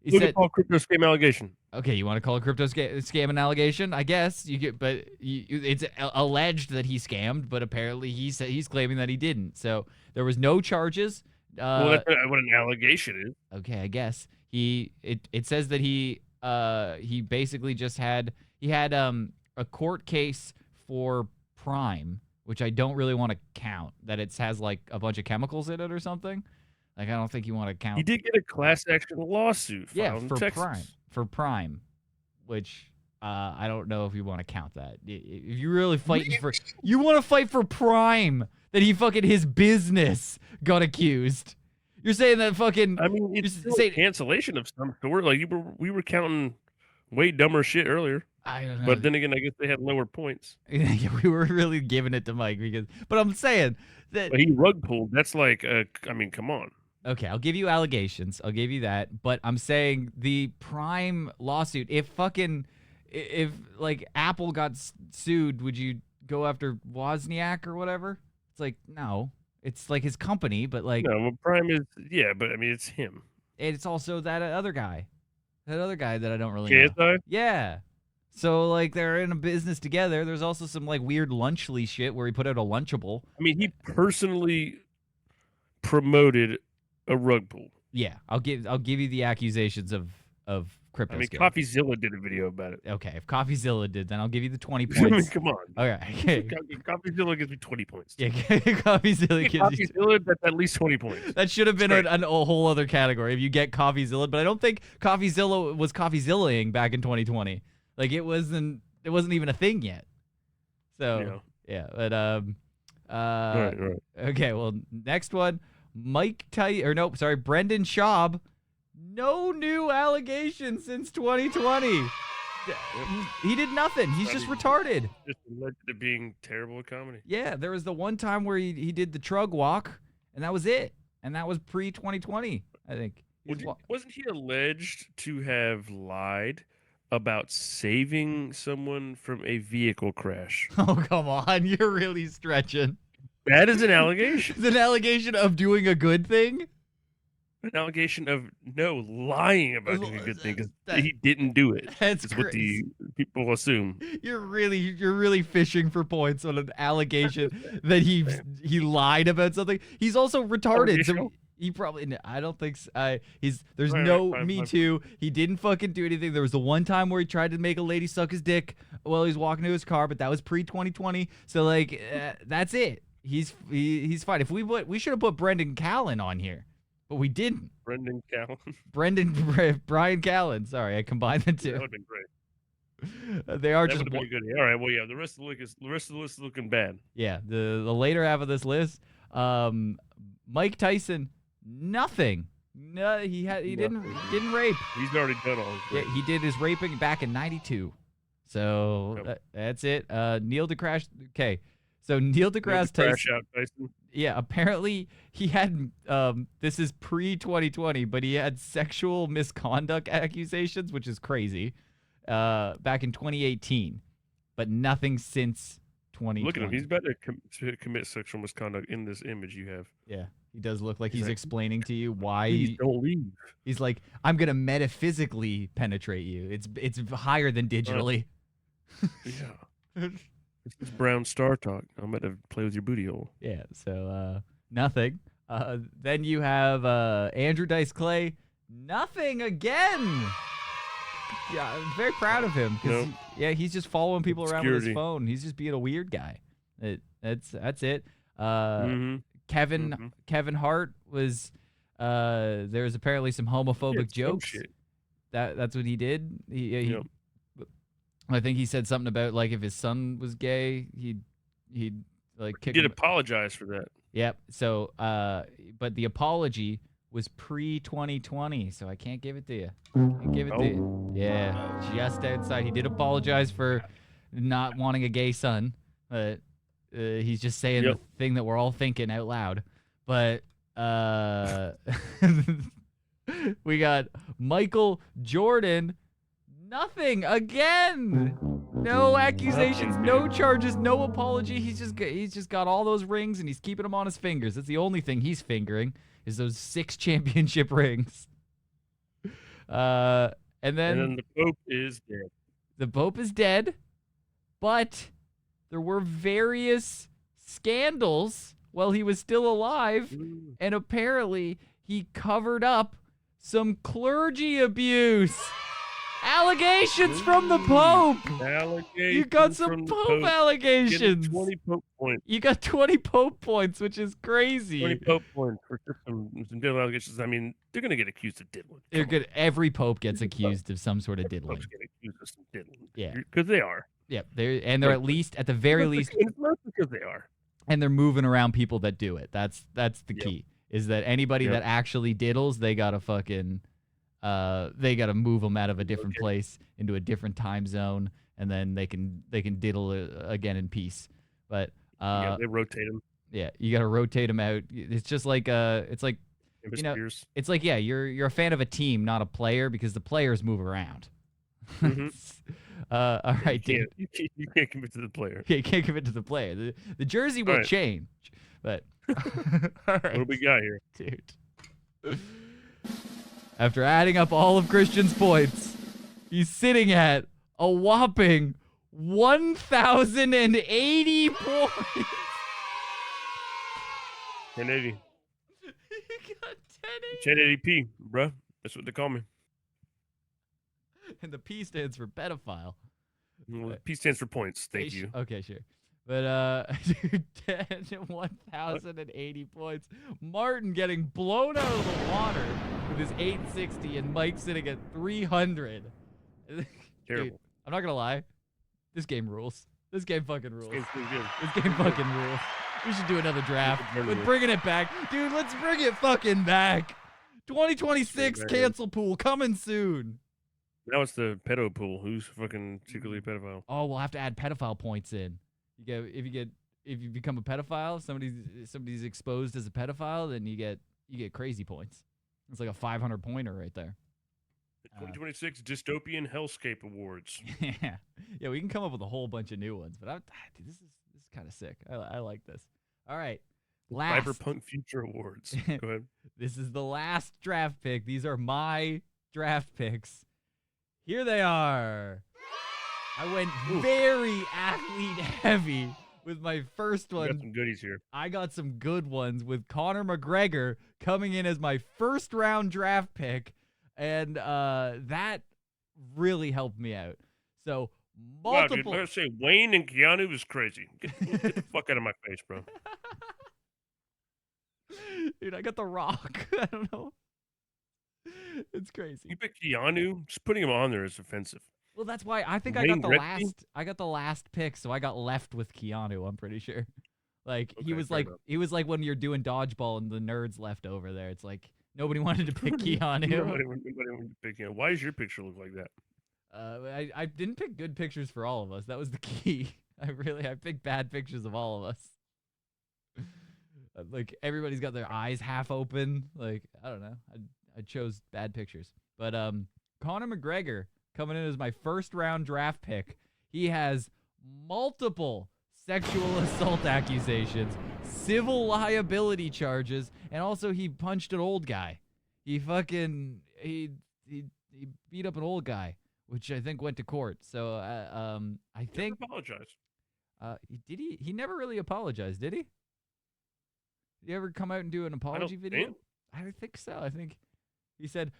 he Logan said Paul crypto scam allegation. okay. You want to call it crypto scam and allegation? I guess you get, but it's alleged that he scammed, but apparently he's claiming that he didn't. So there was no charges. Well, that's what an allegation is. Okay, I guess it says that he basically just had a court case for Prime, which I don't really want to count. That it has like a bunch of chemicals in it or something. Like I don't think you want to count. He did get a class action lawsuit filed in for Texas. Prime, which I don't know if you want to count that. If you really fighting for, you want to fight for Prime that he fucking his business got accused. You're saying that fucking. I mean, it's still a cancellation of some sort. Like we were counting way dumber shit earlier. I don't know. But then again, I guess they had lower points. Yeah, we were really giving it to Mike but I'm saying that. But he rug pulled. That's like, I mean, come on. Okay, I'll give you allegations. I'll give you that. But I'm saying the Prime lawsuit. If like Apple got sued, would you go after Wozniak or whatever? It's like no. It's like his company, but like no, well, Prime is but I mean it's him. It's also that other guy that I don't really KSI? know. Yeah. So like they're in a business together. There's also some like weird Lunchly shit where he put out a Lunchable. I mean, he personally promoted a rug pull. Yeah, I'll give you the accusations of crypto. I mean, scam. CoffeeZilla did a video about it. Okay, if CoffeeZilla did, then I'll give you the 20 I mean, points. come on. Okay. CoffeeZilla gives me 20 points. Yeah, CoffeeZilla gives you. CoffeeZilla, that's at least 20 points. That should have been a whole other category if you get CoffeeZilla, but I don't think CoffeeZilla was CoffeeZillaing back in 2020. Like it wasn't even a thing yet. So yeah, but right. Okay, well, next one, Brendan Schaub, no new allegations since 2020. He did nothing. He's just retarded. Just alleged to being terrible at comedy. Yeah, there was the one time where he did the trug walk, and that was it. And that was pre-2020, I think. Wasn't he alleged to have lied about saving someone from a vehicle crash. Oh, come on. You're really stretching. That is an allegation. It's an allegation of doing a good thing? An allegation of lying about doing a good thing because he didn't do it. That's is what the people assume. You're really fishing for points on an allegation that he lied about something. He's also retarded, so he probably. I don't think so. There's no Me Too. He didn't fucking do anything. There was the one time where he tried to make a lady suck his dick while he was walking to his car, but that was pre-2020. So like, that's it. He's fine. If we should have put Brendan Callen on here. But we didn't. Brendan Callen. Brian Callen. Sorry, I combined the two. That would have been great. They are that just would have been good. All right. Well, yeah. The rest of the list is looking bad. Yeah. The later half of this list, Mike Tyson, nothing. No, he didn't rape. He's already done all. Yeah, he did his raping back in 92. So that's it. Neil deGrasse. Okay. So Neil deGrasse Tyson. Yeah, apparently he had, this is pre-2020, but he had sexual misconduct accusations, which is crazy, back in 2018, but nothing since 2020. Look at him. He's about to commit sexual misconduct in this image you have. Yeah, he does look like he's explaining to you why. Please don't leave. He's like, I'm going to metaphysically penetrate you. It's higher than digitally. Yeah. This is Brown Star talk. I'm about to play with your booty hole. Yeah, so nothing. Then you have Andrew Dice Clay. Nothing again. Yeah, I'm very proud of him. Nope. Yeah, he's just following people around with his phone. He's just being a weird guy. That's it. Kevin Hart was. There was apparently some homophobic jokes. That's what he did. He I think he said something about like if his son was gay, he'd like kick him. He did apologize for that. Yep. So but the apology was pre-2020, so I can't give it to you. Can't give it to you. Yeah, just outside. He did apologize for not wanting a gay son, but he's just saying the thing that we're all thinking out loud. But we got Michael Jordan. Nothing again. No accusations, no charges, no apology. He's just got all those rings and he's keeping them on his fingers. That's the only thing he's fingering is those 6 championship rings. And then the Pope is dead. The Pope is dead, but there were various scandals while he was still alive, and apparently he covered up some clergy abuse. Allegations from the Pope. You got some Pope allegations. 20 Pope points. You got 20 Pope points, which is crazy. 20 Pope points for some diddling allegations. I mean, they're gonna get accused of diddling. Every Pope gets accused of some sort of diddling. Popes get accused of some diddling. Yeah, because they are. Yeah, they're at least at the very least. It's not because they are. And they're moving around people that do it. That's the key. Is that anybody that actually diddles, they gotta fucking. They got to move them out of a different place into a different time zone, and then they can diddle again in peace. But they rotate them. Yeah, you got to rotate them out. It's just like it's like it's like you're a fan of a team, not a player, because the players move around. Mm-hmm. All right, you can't commit to the player. Yeah, you can't commit to the player. The jersey will change, but all right. What do we got here, dude? After adding up all of Christian's points, he's sitting at a whopping 1,080 points. 1080. He got 1080p, bro. That's what they call me. And the P stands for pedophile. Well, P stands for points. Thank you. Okay, sure. But 1,080 points. Martin getting blown out of the water with his 860, and Mike sitting at 300. Terrible. Dude, I'm not gonna lie. This game rules. This game fucking rules. This game fucking rules. We should do another draft. We're bringing it back, dude. Let's bring it fucking back. 2026 cancel pool coming soon. Now it's the pedo pool. Who's fucking secretly a pedophile? Oh, we'll have to add pedophile points in. If you become a pedophile, somebody's exposed as a pedophile, then you get crazy points. It's like a 500 pointer right there. 2026 Dystopian Hellscape Awards. Yeah, we can come up with a whole bunch of new ones, but dude, this is kind of sick. I like this. All right, last. Cyberpunk Future Awards. Go ahead. This is the last draft pick. These are my draft picks. Here they are. I went very athlete heavy with my first one. We got some goodies here. I got some good ones with Conor McGregor coming in as my first round draft pick, and that really helped me out. So multiple. Wow, dude, let's say Wayne and Keanu is crazy. Get the fuck out of my face, bro. Dude, I got The Rock. I don't know. It's crazy. You pick Keanu, just putting him on there is offensive. Well, that's why I think Wayne I got the Gretzky? last. I got the last pick, so I got left with Keanu. I'm pretty sure. Like he Okay, was fair like enough. he was like when you're doing dodgeball and the nerds left over there. It's like nobody wanted to pick Nobody Keanu. wanted to pick Keanu. Why does your picture look like that? I didn't pick good pictures for all of us. That was the key. I picked bad pictures of all of us. Like everybody's got their eyes half open. Like I don't know. I chose bad pictures. But Conor McGregor coming in as my first round draft pick. He has multiple sexual assault accusations, civil liability charges, and also he punched an old guy. He beat up an old guy, which I think went to court. So I think Apologize. did he? He never really apologized, did he? Did he ever come out and do an apology video? think. I think so. I think he said,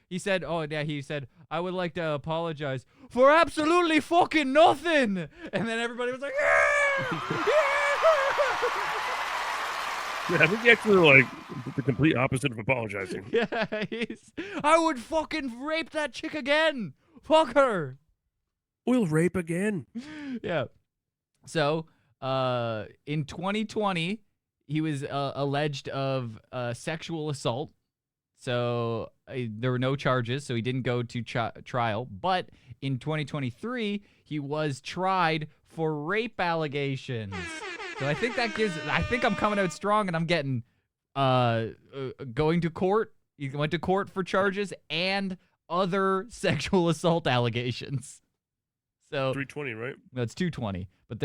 I would like to apologize for absolutely fucking nothing. And then everybody was like, yeah! Yeah, I think he actually like the complete opposite of apologizing. Yeah, I would fucking rape that chick again. Fuck her. We'll rape again. Yeah. So, in 2020, he was alleged of sexual assault. So there were no charges, so he didn't go to trial. But in 2023, he was tried for rape allegations. So I think I'm coming out strong, and I'm getting going to court. He went to court for charges and other sexual assault allegations. So 320, right? no, it's 220. But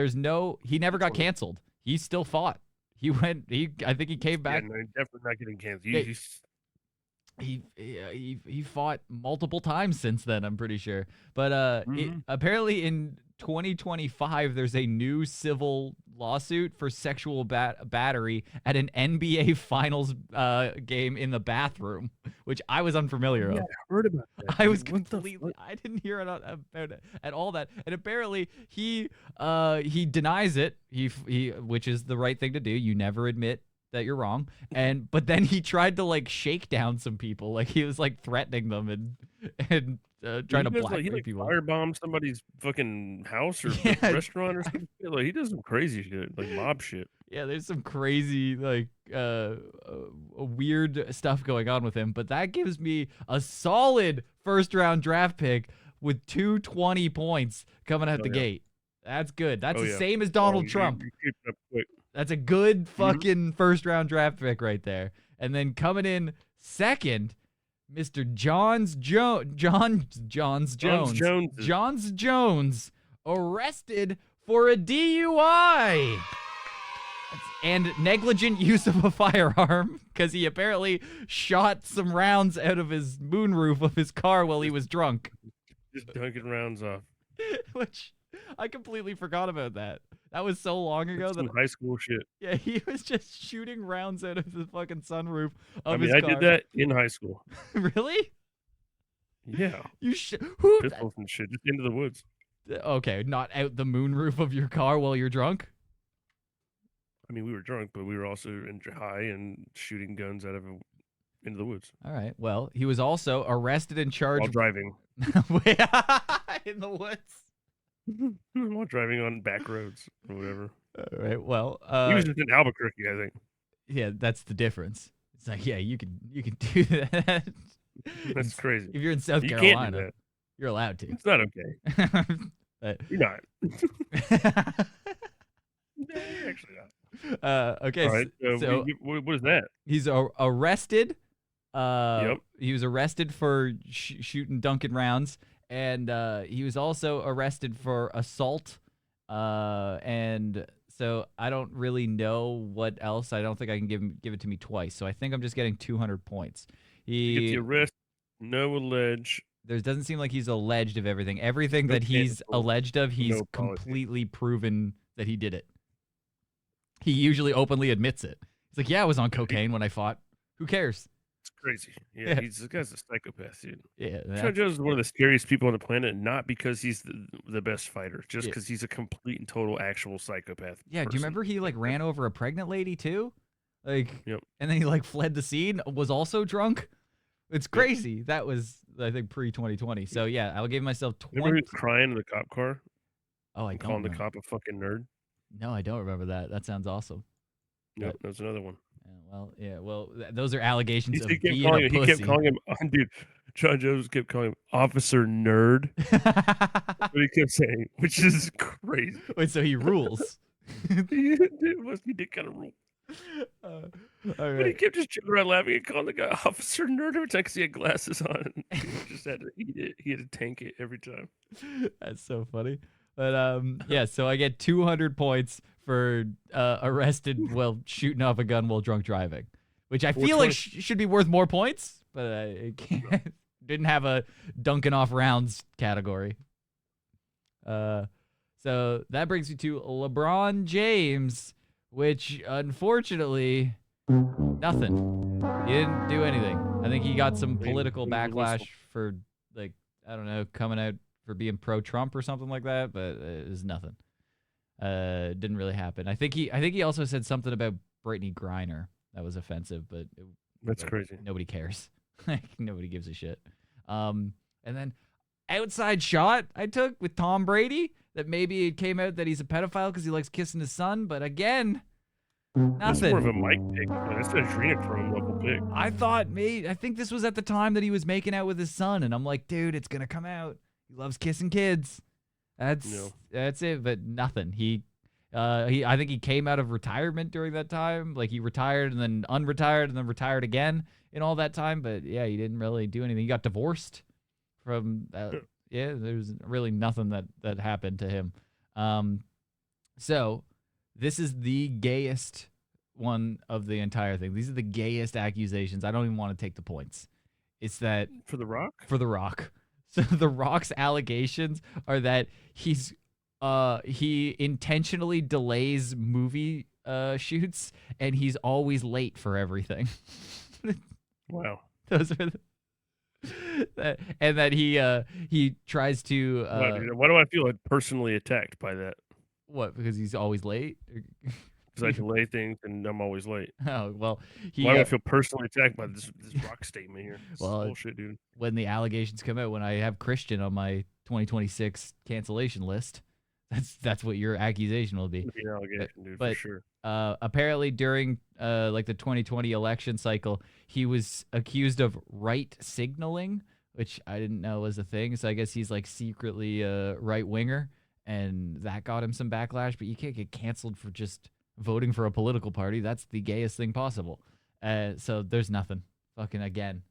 he never got canceled. He still fought. I think he came back. Yeah, no, definitely not getting canceled. Yeah. He fought multiple times since then, I'm pretty sure. But apparently in 2025, there's a new civil lawsuit for sexual battery at an NBA Finals game in the bathroom, which I was unfamiliar of. I heard about that. I was What the completely. fuck? I didn't hear about it at all that. And apparently he denies it. He which is the right thing to do. You never admit that you're wrong. But then he tried to like shake down some people. Like he was like threatening them and trying to blackmail he people. firebomb somebody's fucking house or Yeah. restaurant or something. Like he does some crazy shit, like mob shit. Yeah, there's some crazy like weird stuff going on with him, but that gives me a solid first round draft pick with 220 points coming out the gate. That's good. That's the same as Donald Trump. You keep it up quick. That's a good fucking first round draft pick right there. And then coming in second, Mr. Johns Jones arrested for a DUI and negligent use of a firearm because he apparently shot some rounds out of his moonroof of his car while he was drunk. Just dunking rounds off. Which I completely forgot about that. That was so long ago That's that some high school shit. yeah, he was just shooting rounds out of the fucking sunroof I of mean, his I car. did that in high school. Really? Yeah. You who? Pistols and shit, just into the woods. Okay, not out the moonroof of your car while you're drunk. I mean, we were drunk, but we were also high and shooting guns out of into the woods All right. Well, he was also arrested and while charged driving. in the woods. While driving on back roads or whatever. All right. Well, He was just in Albuquerque, I think. yeah, that's the difference. It's like, yeah, you can do that. That's crazy. If you're in South You can't Carolina, do that. you're allowed to. It's not okay. But- You're not. No, you're actually not. okay. All right. So what is that? he's arrested He was arrested for shooting Duncan rounds, and he was also arrested for assault. And so I don't really know what else. I don't think I can give it to me twice. So I think I'm just getting 200 points. You get the arrest, no allege. There doesn't seem like he's alleged of everything. Everything No that he's cancel, alleged of, he's no apology. completely proven that he did it. He usually openly admits it. He's like, yeah, I was on cocaine when I fought. Who cares? It's crazy. Yeah, Yeah. this guy's a psychopath, dude. Yeah. John Jones is one of the scariest people on the planet, not because he's the best fighter, just because he's a complete and total actual psychopath. Yeah, do you remember he like ran over a pregnant lady too? Like, Yep. And then he like fled the scene, was also drunk. It's crazy. That was, I think, pre-2020. So yeah, I'll give myself 20. Remember he was crying in the cop car? Oh, I and don't calling the remember. cop a fucking nerd? No, I don't remember that. That sounds awesome. Yep, that was another one. Well, those are allegations of He being a pussy. he kept calling him, dude, John Jones kept calling him Officer Nerd. That's what he kept saying, which is crazy. Wait, so he rules. He did kind of rule. All But he right. kept just joking around laughing and calling the guy Officer Nerd every time because he had glasses on. And he just had to eat it. He had to tank it every time. That's so funny. But yeah, so I get 200 points for arrested while shooting off a gun while drunk driving, which I feel like should be worth more points, but it can't. Didn't have a dunking off rounds category. So that brings me to LeBron James, which unfortunately, nothing. He didn't do anything. I think he got some political backlash for, like, I don't know, coming out for being pro-Trump or something like that, but it was nothing. Didn't really happen. I think he also said something about Brittany Griner that was offensive, but That's crazy. Nobody cares. Like, nobody gives a shit. And then outside shot I took with Tom Brady that maybe it came out that he's a pedophile because he likes kissing his son, but again, nothing. That's more of a mic pick. That's an adrenochrome level pick. I think this was at the time that he was making out with his son, and I'm like, dude, it's gonna come out. He loves kissing kids. That's it, but nothing. I think he came out of retirement during that time. Like, he retired and then unretired and then retired again in all that time. But yeah, he didn't really do anything. He got divorced from that. Yeah, there's really nothing that happened to him. So this is the gayest one of the entire thing. These are the gayest accusations. I don't even want to take the points. It's that For The Rock? For The Rock. So The Rock's allegations are that he intentionally delays movie shoots, and he's always late for everything. Wow. Those are and that he tries to why do I feel like personally attacked by that? What, because he's always late? Because I delay things and I'm always late. Oh, well, Why do I feel personally attacked by this Rock statement here? This is Well, bullshit, dude. when the allegations come out, when I have Christian on my 2026 cancellation list, that's what your accusation will be. It'd be an allegation, dude, But for sure. apparently during like the 2020 election cycle, he was accused of right signaling, which I didn't know was a thing. So I guess he's like secretly a right winger, and that got him some backlash. But you can't get canceled for just voting for a political party. That's the gayest thing possible. So there's nothing. Fucking again,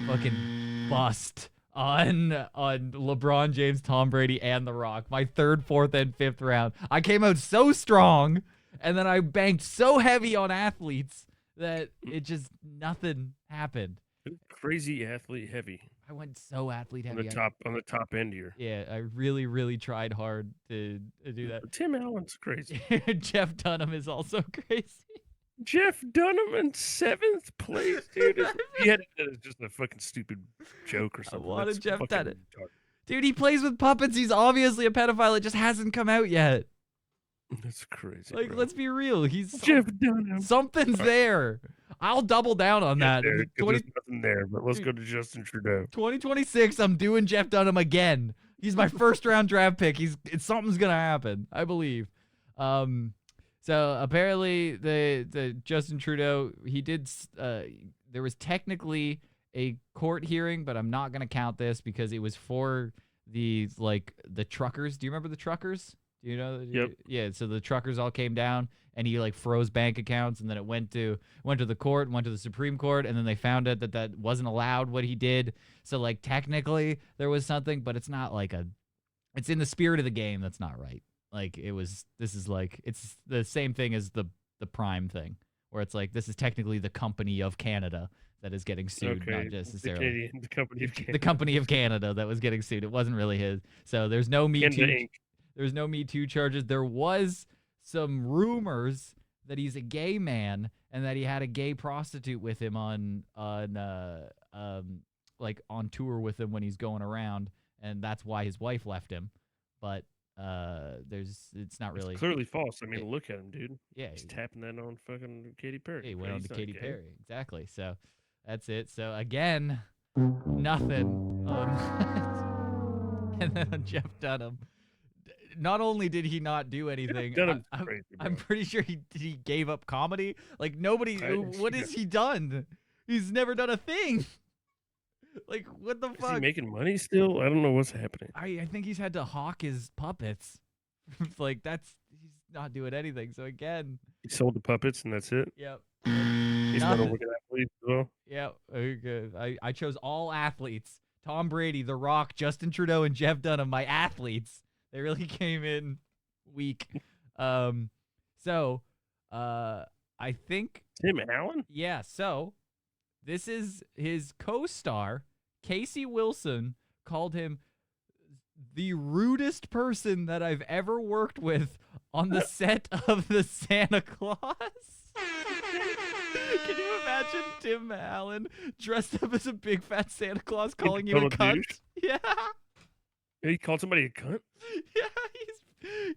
fucking bust on LeBron James, Tom Brady, and The Rock. My third, fourth, and fifth round. I came out so strong, and then I banked so heavy on athletes that it just nothing happened. Crazy athlete heavy. I went so athlete On heavy. the top end here. Yeah, I really, really tried hard to do that. Tim Allen's crazy. Jeff Dunham is also crazy. Jeff Dunham in 7th place, dude. He had it as just a fucking stupid joke or something. I wanted That's Jeff fucking Dunham. retarded. Dude, he plays with puppets. He's obviously a pedophile. It just hasn't come out yet. That's crazy. Like, bro. let's be real. He's Jeff Dunham. something's there. I'll double down on that. There, 'cause there's nothing there, but let's go to Justin Trudeau. 2026, I'm doing Jeff Dunham again. He's my first round draft pick. Something's gonna happen, I believe. So apparently the Justin Trudeau, he did. There was technically a court hearing, but I'm not gonna count this because it was for the truckers. Do you remember the truckers? Do you know? Yep. Yeah. So the truckers all came down, and he like froze bank accounts, and then it went to the court, went to the Supreme Court, and then they found out that wasn't allowed what he did. So like technically there was something, but it's not like it's in the spirit of the game. That's not right. Like this is like it's the same thing as the prime thing, where it's like this is technically the company of Canada that is getting sued, Okay. not The necessarily Canadian, the company of Canada. the company of Canada that was getting sued. It wasn't really his. So there's no Me Canada Too. Inc. There's no Me Too charges. There was some rumors that he's a gay man and that he had a gay prostitute with him on tour with him when he's going around, and that's why his wife left him. But it's not really. It's clearly false. I mean, Yeah. look at him, dude. Yeah, He's tapping that on fucking Katy Perry. he went on He's to not Katy gay. Perry. Exactly. So that's it. So again, nothing. And then on Jeff Dunham. Not only did he not do anything, Dunham's crazy, I'm bro. pretty sure he gave up comedy. Like nobody, what has he done? He's never done a thing. Like what the Is he fuck? making money still? I don't know what's happening. I think he's had to hawk his puppets. Like he's not doing anything. So again, He sold the puppets and that's it. yep. He's not a Nothing. working athlete as well. Yeah, good. I chose all athletes. Tom Brady, The Rock, Justin Trudeau, and Jeff Dunham, my athletes. They really came in weak. So I think, Tim Allen? yeah, so this is his co-star, Casey Wilson, called him the rudest person that I've ever worked with on the set of the Santa Claus. Can you imagine Tim Allen dressed up as a big fat Santa Claus calling you a total cunt? douche? Yeah. He called somebody a cunt? Yeah,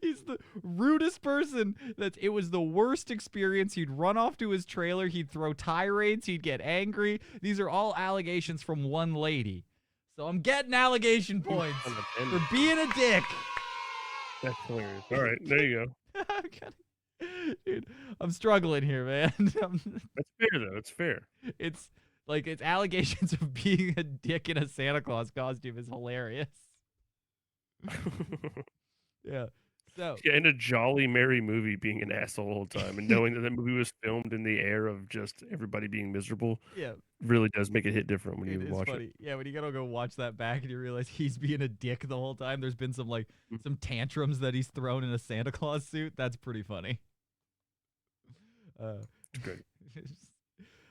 he's the rudest person. It was the worst experience. He'd run off to his trailer. He'd throw tirades. He'd get angry. These are all allegations from one lady. So I'm getting allegation points for being a dick. That's hilarious. All right, there you go. Dude, I'm struggling here, man. That's fair, though. It's fair. It's allegations of being a dick in a Santa Claus costume is hilarious. Yeah. So Yeah, in a jolly, merry movie being an asshole the whole time and knowing that movie was filmed in the air of just everybody being miserable yeah, really does make it hit different when it you is watch funny. it. Yeah, when you gotta go watch that back and you realize he's being a dick the whole time. There's been some some tantrums that he's thrown in a Santa Claus suit. That's pretty funny. It's great.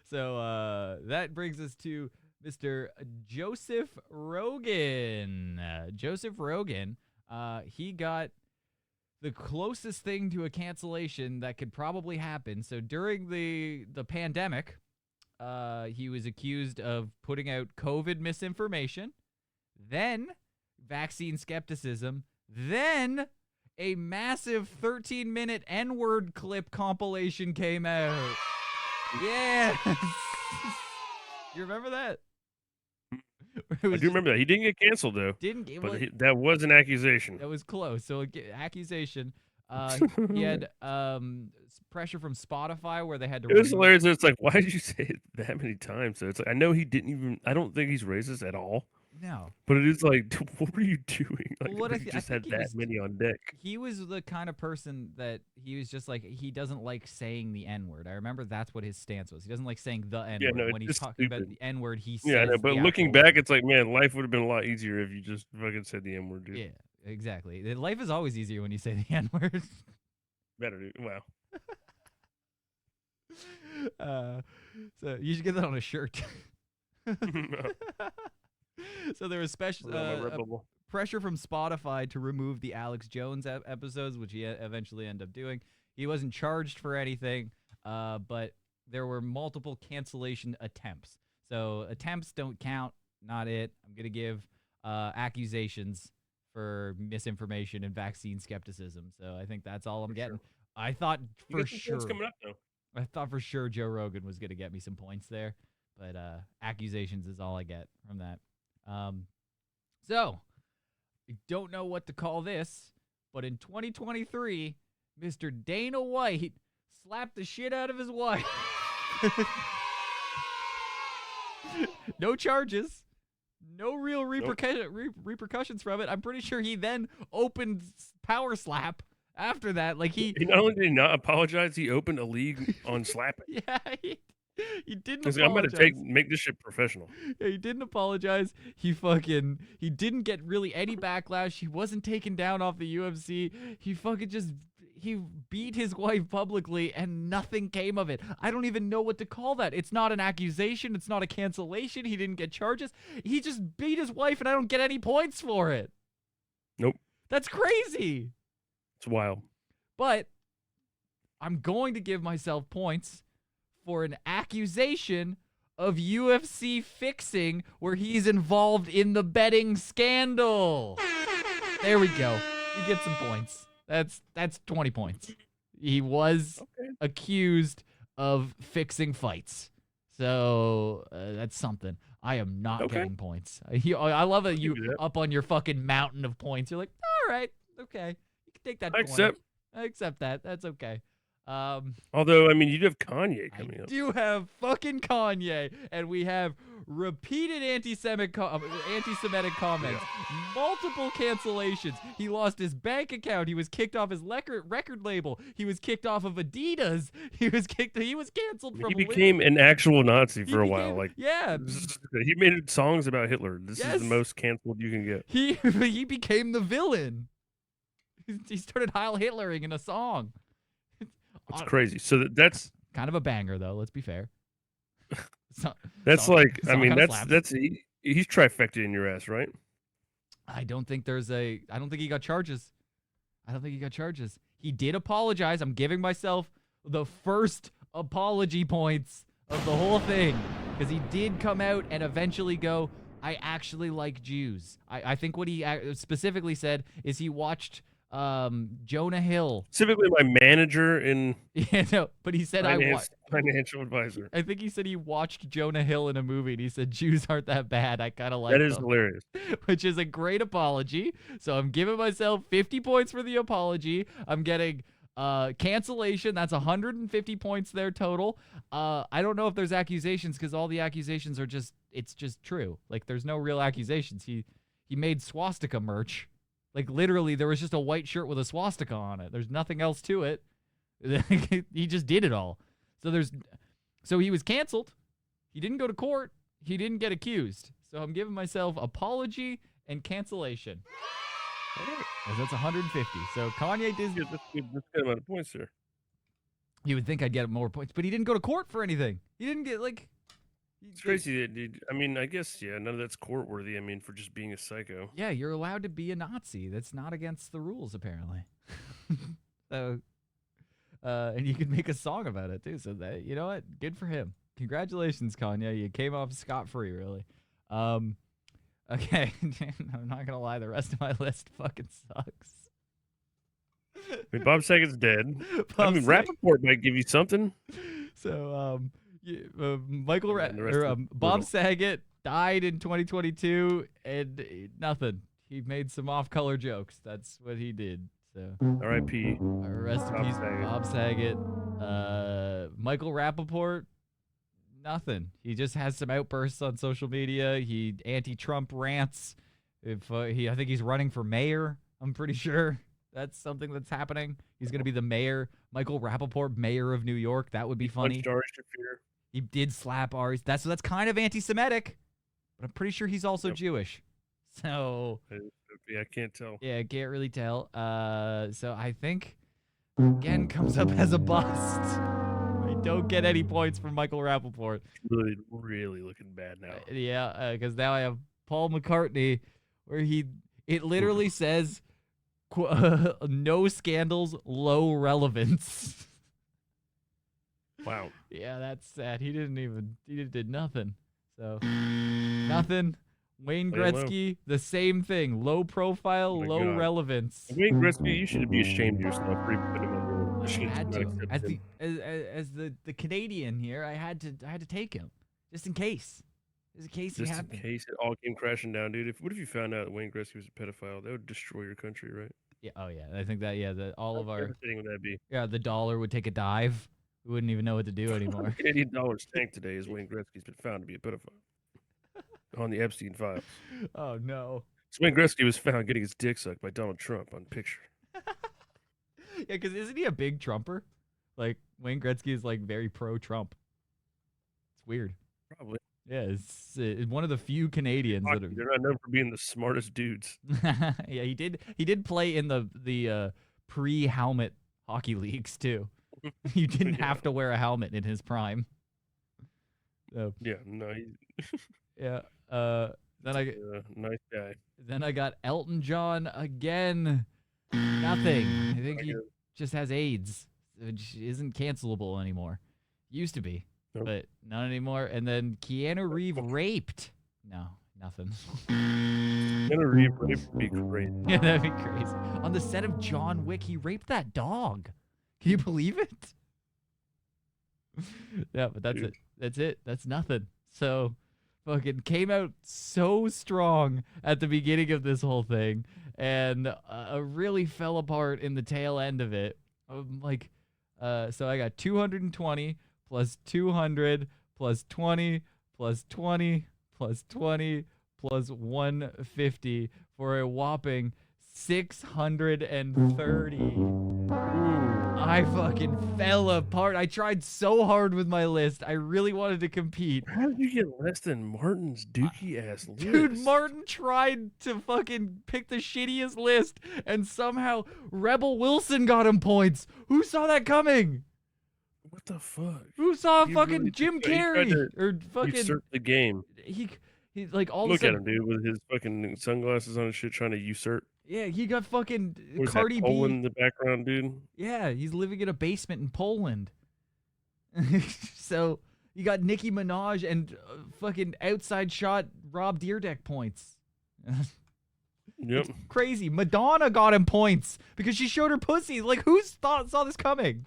So that brings us to Mr. Joseph Rogan. Joseph Rogan, he got the closest thing to a cancellation that could probably happen. So during the pandemic, he was accused of putting out COVID misinformation, then vaccine skepticism, then a massive 13-minute N-word clip compilation came out. Yes! You remember that? I do remember that. He didn't get canceled, though. But that was an accusation. That was close. So accusation. He had pressure from Spotify where they had to. It was hilarious. It's like, why did you say it that many times? So it's like, I know he didn't even. I don't think he's racist at all. No. But it is like, what were you doing? Like, What you just had that many on deck. He was the kind of person that he was just like, he doesn't like saying the N-word. I remember that's what his stance was. He doesn't like saying the N-word. Yeah, no, when he's it's talking about stupid. the N-word, he says Yeah, no, but the looking actual back, word. it's like, man, life would have been a lot easier if you just fucking said the N word, dude. Yeah, exactly. Life is always easier when you say the N-word. Better, dude. Wow. So you should get that on a shirt. So there was special pressure from Spotify to remove the Alex Jones episodes, which he eventually ended up doing. He wasn't charged for anything, but there were multiple cancellation attempts. So attempts don't count. Not it. I'm going to give accusations for misinformation and vaccine skepticism. So I think that's all I'm getting. Sure. I thought for sure. Coming up, though. I thought for sure Joe Rogan was going to get me some points there, but accusations is all I get from that. So I don't know what to call this, but in 2023, Mr. Dana White slapped the shit out of his wife. No charges. No real repercussions from it. I'm pretty sure he then opened Power Slap after that. Like He not only did he not apologize, he opened a league on slapping. yeah, he didn't He's like, I'm apologize. gonna make this shit professional. Yeah, he didn't apologize. He didn't get really any backlash. He wasn't taken down off the UFC. He beat his wife publicly and nothing came of it. I don't even know what to call that. It's not an accusation. It's not a cancellation. He didn't get charges. He just beat his wife and I don't get any points for it. Nope. That's crazy. It's wild. But I'm going to give myself points for an accusation of UFC fixing where he's involved in the betting scandal. There we go. You get some points. That's 20 points. He was accused of fixing fights. So that's something. I am not getting points. I love that you up on your fucking mountain of points. You're like, all right, okay. You can take that 20. I accept that. That's okay. Although, I mean, you do have Kanye coming I up. do have fucking Kanye, and we have repeated anti-Semitic comments, multiple cancellations. He lost his bank account. He was kicked off his record label. He was kicked off of Adidas. He was canceled from. He became an actual Nazi for a became- while. Like, yeah, he made songs about Hitler. This Yes. is the most canceled you can get. he became the villain. He started Heil Hitlering in a song. It's crazy. So that's Kind of a banger, though. Let's be fair. that's Song- like, I song mean, kinda that's slaps. he's trifecta in your ass, right? I don't think he got charges. He did apologize. I'm giving myself the first apology points of the whole thing because he did come out and eventually go, I actually like Jews. I think what he specifically said is he watched Jonah Hill. Specifically, my manager in Yeah, no, but he said financial advisor. I think he said he watched Jonah Hill in a movie and he said Jews aren't that bad. I kind of like That is them. hilarious. Which is a great apology. So I'm giving myself 50 points for the apology. I'm getting cancellation. That's 150 points there total. I don't know if there's accusations because all the accusations are it's just true. Like there's no real accusations. He made swastika merch. Like literally there was just a white shirt with a swastika on it. There's nothing else to it. He just did it all. So he was canceled. He didn't go to court. He didn't get accused. So I'm giving myself apology and cancellation. That's 150. So Kanye did. That's good amount of points there. You would think I'd get more points, but he didn't go to court for anything. He didn't get It's crazy. I mean, I guess none of that's court worthy. I mean, for just being a psycho. Yeah, you're allowed to be a Nazi. That's not against the rules, apparently. So, and you can make a song about it too. So that you know what, good for him. Congratulations, Kanye. You came off scot-free, really. Okay, I'm not gonna lie. The rest of my list fucking sucks. I mean, Bob Saget's dead. Bob Rappaport might give you something. So, the rest Bob brutal. Saget died in 2022, and nothing. He made some off-color jokes. That's what he did. So, R.I.P. rest in Bob peace, Saget. Bob Saget. Michael Rappaport, nothing. He just has some outbursts on social media. He anti-Trump rants. I think he's running for mayor. I'm pretty sure that's something that's happening. He's gonna be the mayor. Michael Rappaport, mayor of New York. That would be funny. Punched Ari Shaffir. He did slap Ari. That's kind of anti-Semitic, but I'm pretty sure he's also Yep. Jewish. So I can't tell. yeah, I can't really tell. So I think again comes up as a bust. We don't get any points from Michael Rappaport. Really, really looking bad now. Yeah, because now I have Paul McCartney, where it literally says, "No scandals, low relevance." Wow. Yeah, that's sad. He did nothing. So nothing. Wayne Lay low. Gretzky, the same thing. Low profile, Oh my low God. relevance. Wayne Gretzky, you should be ashamed of yourself for even putting him on your I list. had to. Not As accept him. the Canadian here, I had to take him just in case. Just in case he Just in happened. case it all came crashing down, dude. What if you found out that Wayne Gretzky was a pedophile? That would destroy your country, right? Yeah. Oh yeah. I think that all of How our devastating would that be? the dollar would take a dive. We wouldn't even know what to do anymore. Canadian dollar's tanked today as Wayne Gretzky's been found to be a pedophile. on the Epstein files. Oh no. So Wayne Gretzky was found getting his dick sucked by Donald Trump on picture. Yeah, because isn't he a big Trumper? Like Wayne Gretzky is like very pro-Trump. It's weird. Probably. Yeah, it's one of the few Canadians that They're not known for being the smartest dudes. are. Yeah, he did play in the pre-helmet hockey leagues too. You didn't have to wear a helmet in his prime. So, Yeah, no, yeah. Then nice guy. I got Elton John again. Nothing. I think he just has AIDS, which isn't cancelable anymore. Used to be, Nope. but not anymore. And then Keanu Reeves raped. No, nothing. Keanu Reeves would be great. Yeah, that'd be crazy. On the set of John Wick, he raped that dog. Can you believe it? Yeah, but that's it. That's it. That's nothing. So, fucking came out so strong at the beginning of this whole thing, and really fell apart in the tail end of it. So I got 220 plus 200 plus 20 plus 20 plus 20 plus 150 for a whopping 630. I fucking fell apart. I tried so hard with my list. I really wanted to compete. How did you get less than Martin's dookie ass list? Dude, Martin tried to fucking pick the shittiest list, and somehow Rebel Wilson got him points. Who saw that coming? What the fuck? Who saw He fucking really Jim tried to Carrey or fucking usurp the game. he like all Look of a at sudden, him, dude, with his fucking sunglasses on and shit, trying to usurp. yeah, he got fucking Where's Cardi that B. Poland in the background, dude? Yeah, he's living in a basement in Poland. So you got Nicki Minaj and fucking outside shot Rob Deerdeck points. Yep. It's crazy. Madonna got him points because she showed her pussy. Like, who saw this coming?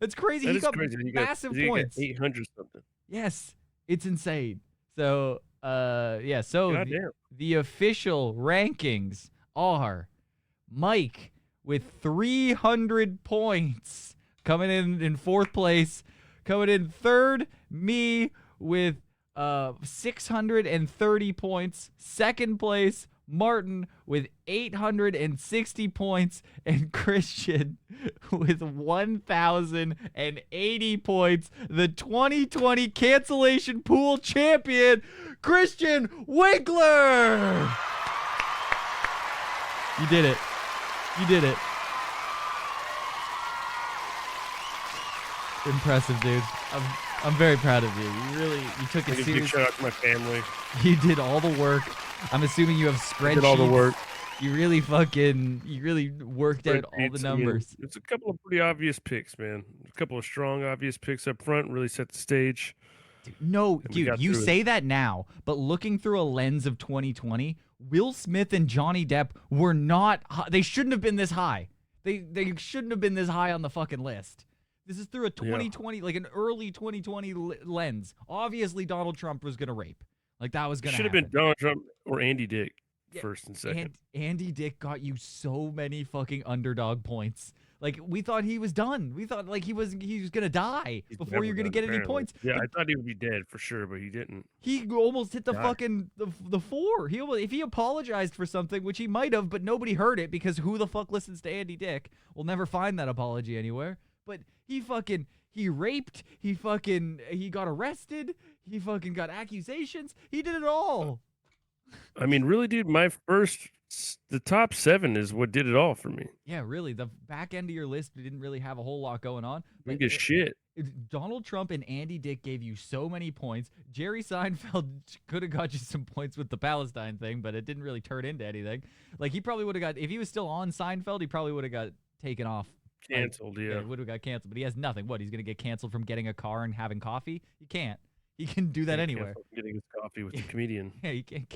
It's crazy. That He is got crazy. massive You got points. 800 something. Yes, it's insane. So, yeah. So Goddamn. the official rankings are Mike with 300 points coming in fourth place. Coming in third, me with 630 points. Second place, Martin with 860 points, and Christian with 1,080 points. The 2020 cancellation pool champion, Christian Winkler. You did it. You did it. Impressive, dude. I'm very proud of you. You took it Big serious. shout out to my family. You did all the work. I'm assuming you have spreadsheets. Did all the work. You really worked out all the Spreadsheets, I mean, numbers. it's a couple of pretty obvious picks, man. A couple of strong, obvious picks up front really set the stage. No, we dude, got you through it. say that now, but looking through a lens of 2020, Will Smith and Johnny Depp were not. They shouldn't have been this high. They shouldn't have been this high on the fucking list. This is through a 2020, like an early 2020 lens. Obviously, Donald Trump was gonna rape. Like that was gonna. Should have been Donald Trump or Andy Dick first and second. Andy Dick got you so many fucking underdog points. Like we thought he was done. We thought like he was gonna die He's before never you're gonna done, get any apparently. points. Yeah, Like, I thought he would be dead for sure, but he didn't. he almost hit the God. fucking the four. If he apologized for something, which he might have, but nobody heard it because who the fuck listens to Andy Dick? We'll never find that apology anywhere. But he raped. He got arrested. He fucking got accusations. He did it all. I mean, really, dude, the top 7 is what did it all for me. Yeah, really. The back end of your list didn't really have a whole lot going on. Didn't get shit. Donald Trump and Andy Dick gave you so many points. Jerry Seinfeld could have got you some points with the Palestine thing, but it didn't really turn into anything. Like he probably would have got, if he was still on Seinfeld, he probably would have got taken off. Canceled, yeah. Would have got canceled, but he has nothing. What? He's gonna get canceled from getting a car and having coffee? He can't. He can do that anywhere. Getting his coffee with the comedian. Yeah, you can't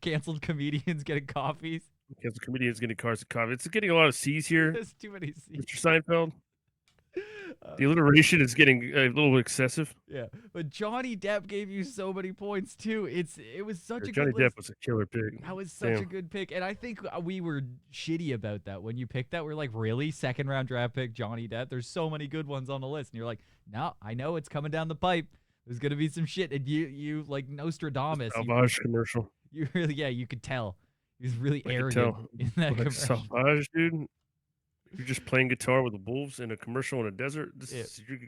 canceled comedians getting coffees. Canceled comedians getting cars and coffee. It's getting a lot of C's here, There's too many C's. Mr. Seinfeld. The alliteration is getting a little excessive. Yeah, but Johnny Depp gave you so many points too. It was such a Johnny good list. Depp was a killer pick. That was such a Damn. good pick, and I think we were shitty about that when you picked that. We're like, really, second round draft pick Johnny Depp? There's so many good ones on the list, and you're like, no, I know it's coming down the pipe. There's gonna be some shit, and you like Nostradamus. Salvage commercial. You really, yeah, you could tell. He was really I could arrogant tell. in that Like commercial. Salvage, dude. You're just playing guitar with the wolves in a commercial in a desert.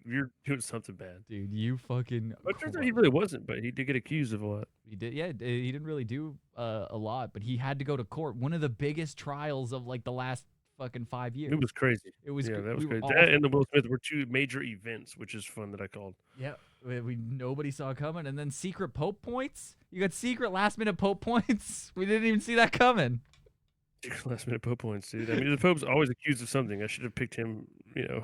You're doing something bad. Dude, you fucking. But it turns out he really wasn't, but he did get accused of a lot. He did, yeah. He didn't really do a lot, but he had to go to court. One of the biggest trials of like the last fucking 5 years. It was crazy. It was. Yeah, that was we were crazy. all- That and the Will Smith were two major events, which is fun that I called. Yeah, nobody saw coming, and then secret Pope points. You got secret last minute Pope points. We didn't even see that coming. Last minute Pope points, dude. I mean, the Pope's always accused of something. I should have picked him,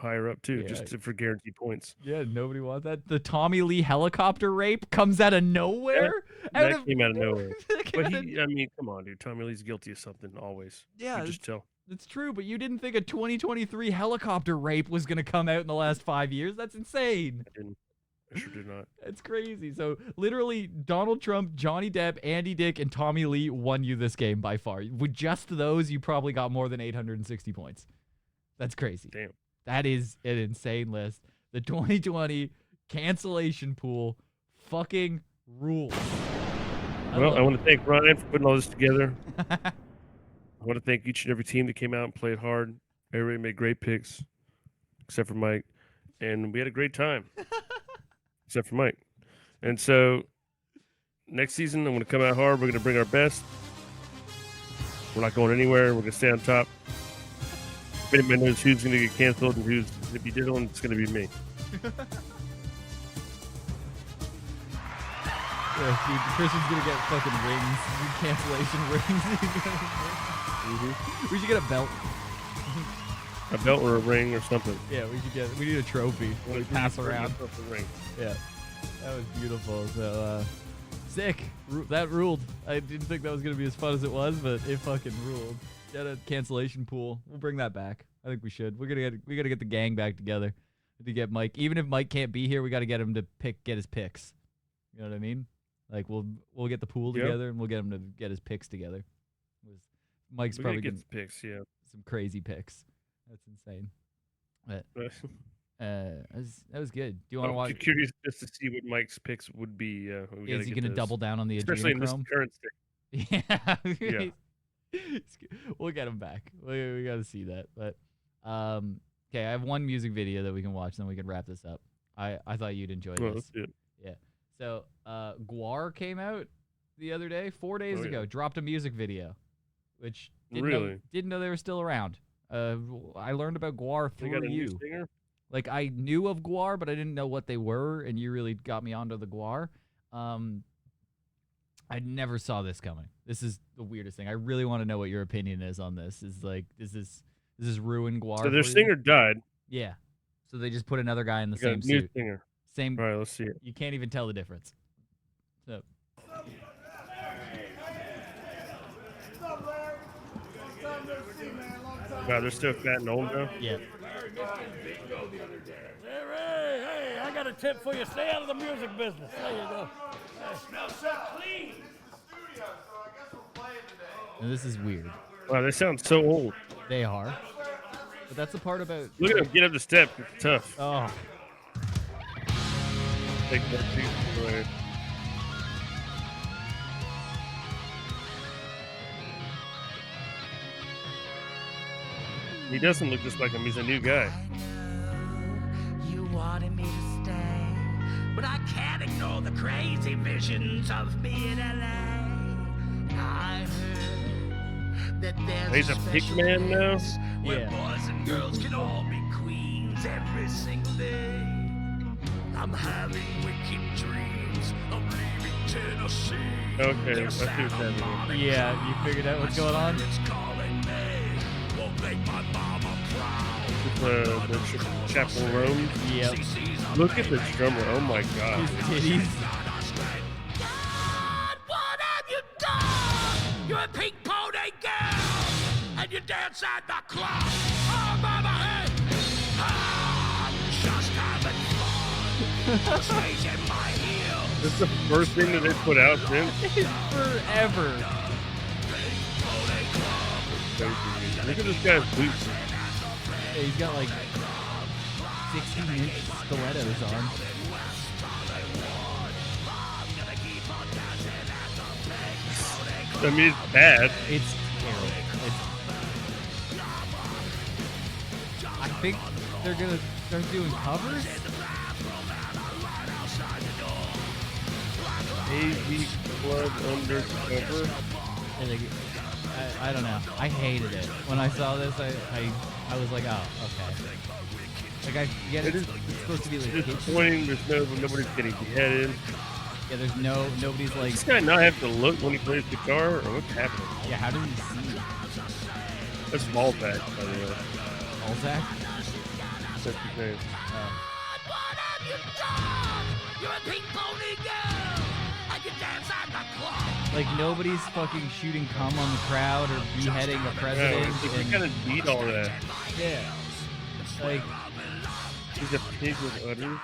higher up too, for guaranteed points. Yeah, nobody wants that. The Tommy Lee helicopter rape comes out of nowhere. That came out of nowhere. But I mean, come on, dude. Tommy Lee's guilty of something always. Yeah, you just tell. It's true, but you didn't think a 2023 helicopter rape was gonna come out in the last 5 years. That's insane. I didn't. I sure did not. It's crazy. So literally, Donald Trump, Johnny Depp, Andy Dick, and Tommy Lee won you this game by far. With just those, you probably got more than 860 points. That's crazy. Damn. That is an insane list. The 2020 cancellation pool fucking rules. Well, I want to thank Ryan for putting all this together. I want to thank each and every team that came out and played hard. Everybody made great picks, except for Mike. And we had a great time. Except for Mike. And so next season, I'm going to come out hard. We're going to bring our best. We're not going anywhere. We're going to stay on top. If anybody knows who's going to get canceled and who's going to be Dylan, it's going to be me. Yeah, dude, Christian's going to get fucking rings. Cancellation rings. We should get a belt. A belt or a ring or something. Yeah, we need a trophy. We pass around. A ring. Yeah, that was beautiful. So, sick. That ruled. I didn't think that was going to be as fun as it was, but it fucking ruled. Get a cancellation pool. We'll bring that back. I think we should. We gotta get the gang back together to get Mike. Even if Mike can't be here, we got to get him to get his picks. You know what I mean? Like we'll get the pool together and we'll get him to get his picks together. Mike's probably get the picks. Yeah, some crazy picks. That's insane. But that was good. Do you want to watch? I'm curious just to see what Mike's picks would be. Is he going to double down on the especially in this adrenochrome? current state? Yeah. Yeah. We'll get him back. We got to see that. But okay, I have one music video that we can watch, then we can wrap this up. I thought you'd enjoy this. Let's do it. Yeah. So Guar came out the other day, 4 days ago. Dropped a music video, which didn't know they were still around. I learned about Guar They got through a new you. singer? Like I knew of Guar, but I didn't know what they were, and you really got me onto the Guar. I never saw this coming. This is the weirdest thing. I really want to know what your opinion is on this. Is this ruin Guar? So their singer died. Yeah. So they just put another guy in the They got same a new suit. singer. Same. All right, let's see it. You can't even tell the difference. So. Wow, they're still fat and old now. Yeah. Hey, I got a tip for you. Stay out of the music business. There you go. It smells so clean. And this is weird. Wow, they sound so old. They are. But that's the part about. Look at them get up the step. It's tough. Oh. Take that too. Right. He doesn't look just like him. He's a new guy. You wanted me to stay, but I can't ignore the crazy visions of me in LA. I heard that there's He's a pig man now? where Yeah. boys and girls can all be queens every single day. I'm having wicked dreams of leaving Tennessee. Okay, I see what's happening. Yeah, you figured out what's going on? It's calling me. Won't make my mama proud. The Chapel Rome. Yep. Look at this drummer. Oh my god. His titties. God, what have you done? You're a pink pony girl, and you dance at the club. Oh, mama, hey, I'm just having fun. Stage in my heels. This is the first thing that they put out since. Forever. Look at this guy's boots. Yeah, he's got like 16-inch stilettos on. I mean, it's bad. It's terrible. I think they're gonna start doing covers. AV Club Undercover. And I don't know. I hated it. When I saw this, I was like, oh, okay. Like, I get it's supposed to be like disappointing. Nobody's getting beheaded. Yeah, nobody's like. Does this guy not have to look when he plays guitar, or what's happening? Yeah, how did he see? That's Balzac, by the way. Balzac? That's his name. What have you done? You're a pink pony girl, and you dance at the club. Like, nobody's fucking shooting cum on the crowd or beheading a president. Yeah, you kind of need all that. Yeah. Like, he's a pig with udders.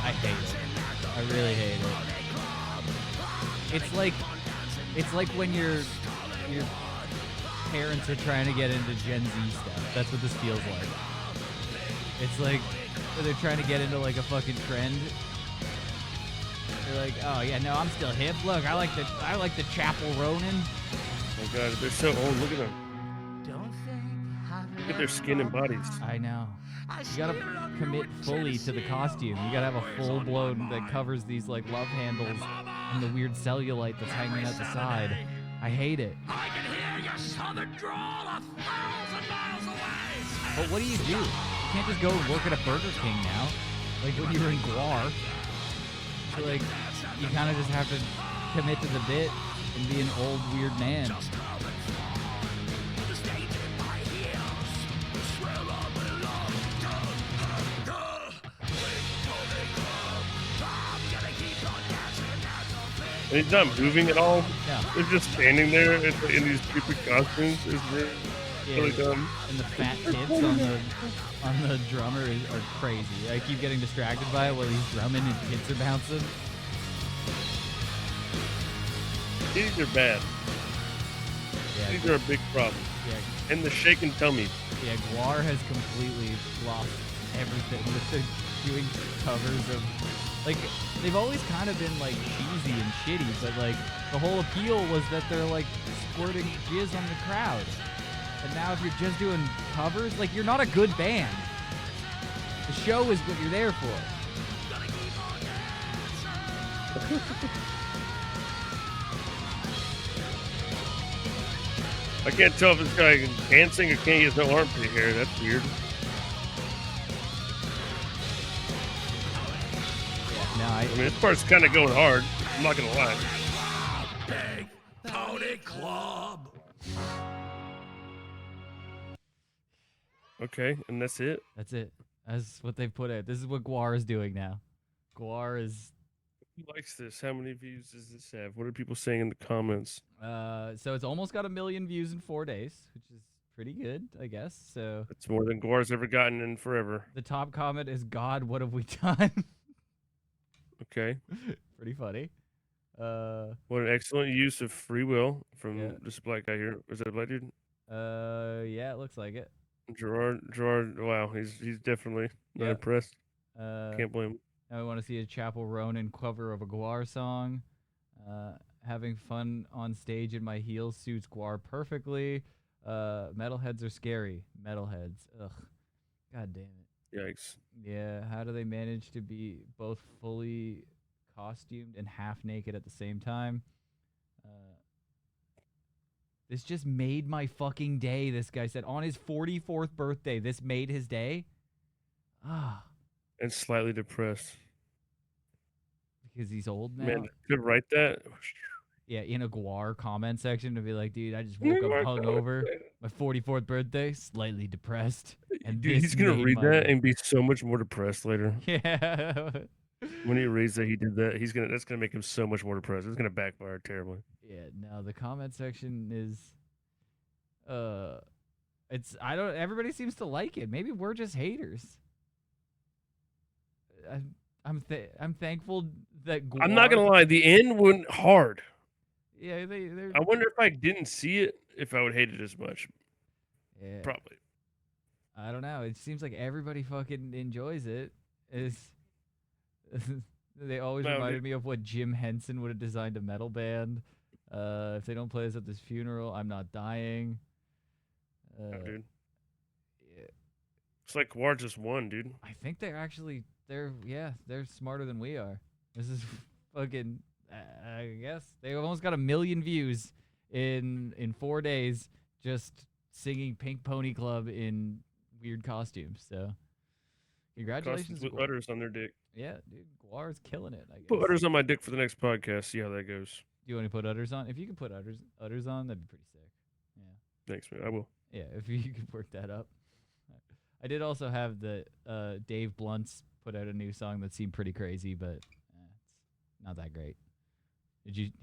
I hate it. I really hate it. It's like when your parents are trying to get into Gen Z stuff. That's what this feels like. It's like they're trying to get into like a fucking trend. They're like, oh yeah, no, I'm still hip. Look, I like the Chapel Ronin. Oh god, they're so old. Look at them. Look at their skin and bodies. I know. You gotta commit fully to the costume. You gotta have a full blown that covers these like love handles and the weird cellulite that's hanging out the side. I hate it. I can hear your southern drawl 1,000 miles away. But what do? You can't just go work at a Burger King now. Like when you were in Guar. So like, you kind of just have to commit to the bit and be an old weird man. And he's not moving at all. Yeah. They're just standing there in these stupid costumes. It's really dumb. And the fat tits on the drummer are crazy. I keep getting distracted by it while he's drumming and tits are bouncing. These are bad. Yeah, These are a big problem. Yeah. And the shaking tummies. Yeah, Guar has completely lost everything with the doing covers of, like, they've always kind of been like cheesy and shitty, but like the whole appeal was that they're like squirting jizz on the crowd. And now if you're just doing covers, like, you're not a good band. The show is what you're there for. I can't tell if this guy can sing or can't. He has no armpit hair. That's weird. I mean, this part's kind of going hard. I'm not gonna lie. Big Pony Club. Okay, and that's it. That's it. That's what they've put out. This is what Guar is doing now. Guar is. Who likes this? How many views does this have? What are people saying in the comments? So it's almost got 1 million views in 4 days, which is pretty good, I guess. So it's more than Guar's ever gotten in forever. The top comment is, "God, what have we done?" Okay. Pretty funny. What an excellent use of free will from this black guy here. Is that a black dude? Yeah, it looks like it. Gerard, wow, he's definitely not impressed. Can't blame him. Now we want to see a Chapel Ronin cover of a Guar song. Having fun on stage in my heels suits Guar perfectly. Metalheads are scary. Metalheads. Ugh. God damn it. Yikes. Yeah, how do they manage to be both fully costumed and half naked at the same time? This just made my fucking day, this guy said. On his 44th birthday, this made his day? Ah. And slightly depressed. Because he's old now? Man, could write that. Yeah, in a Guar comment section to be like, dude, I just woke up hungover. My 44th birthday, slightly depressed. And dude, he's gonna read that and be so much more depressed later. Yeah. When he reads that he did that, that's gonna make him so much more depressed. It's gonna backfire terribly. Yeah, no, the comment section is everybody seems to like it. Maybe we're just haters. I'm thankful that Guar, I'm not gonna lie, the end went hard. Yeah, I wonder if I didn't see it, if I would hate it as much. Yeah. Probably. I don't know. It seems like everybody fucking enjoys it. They always No, reminded me of what Jim Henson would have designed a metal band. If they don't play us at this funeral, I'm not dying. No, dude. Yeah, It's like War just won, dude. I think they're smarter than we are. This is fucking. I guess they almost got 1 million views in 4 days just singing Pink Pony Club in weird costumes. So congratulations, With Guar. udders on their dick. Yeah, dude, Guar's killing it. I guess. Put udders on my dick for the next podcast. See how that goes. Do you want to put udders on? If you can put udders on, that'd be pretty sick. Yeah. Thanks, man. I will. Yeah, if you could work that up. I did also have the Dave Blunt's put out a new song that seemed pretty crazy, but it's not that great.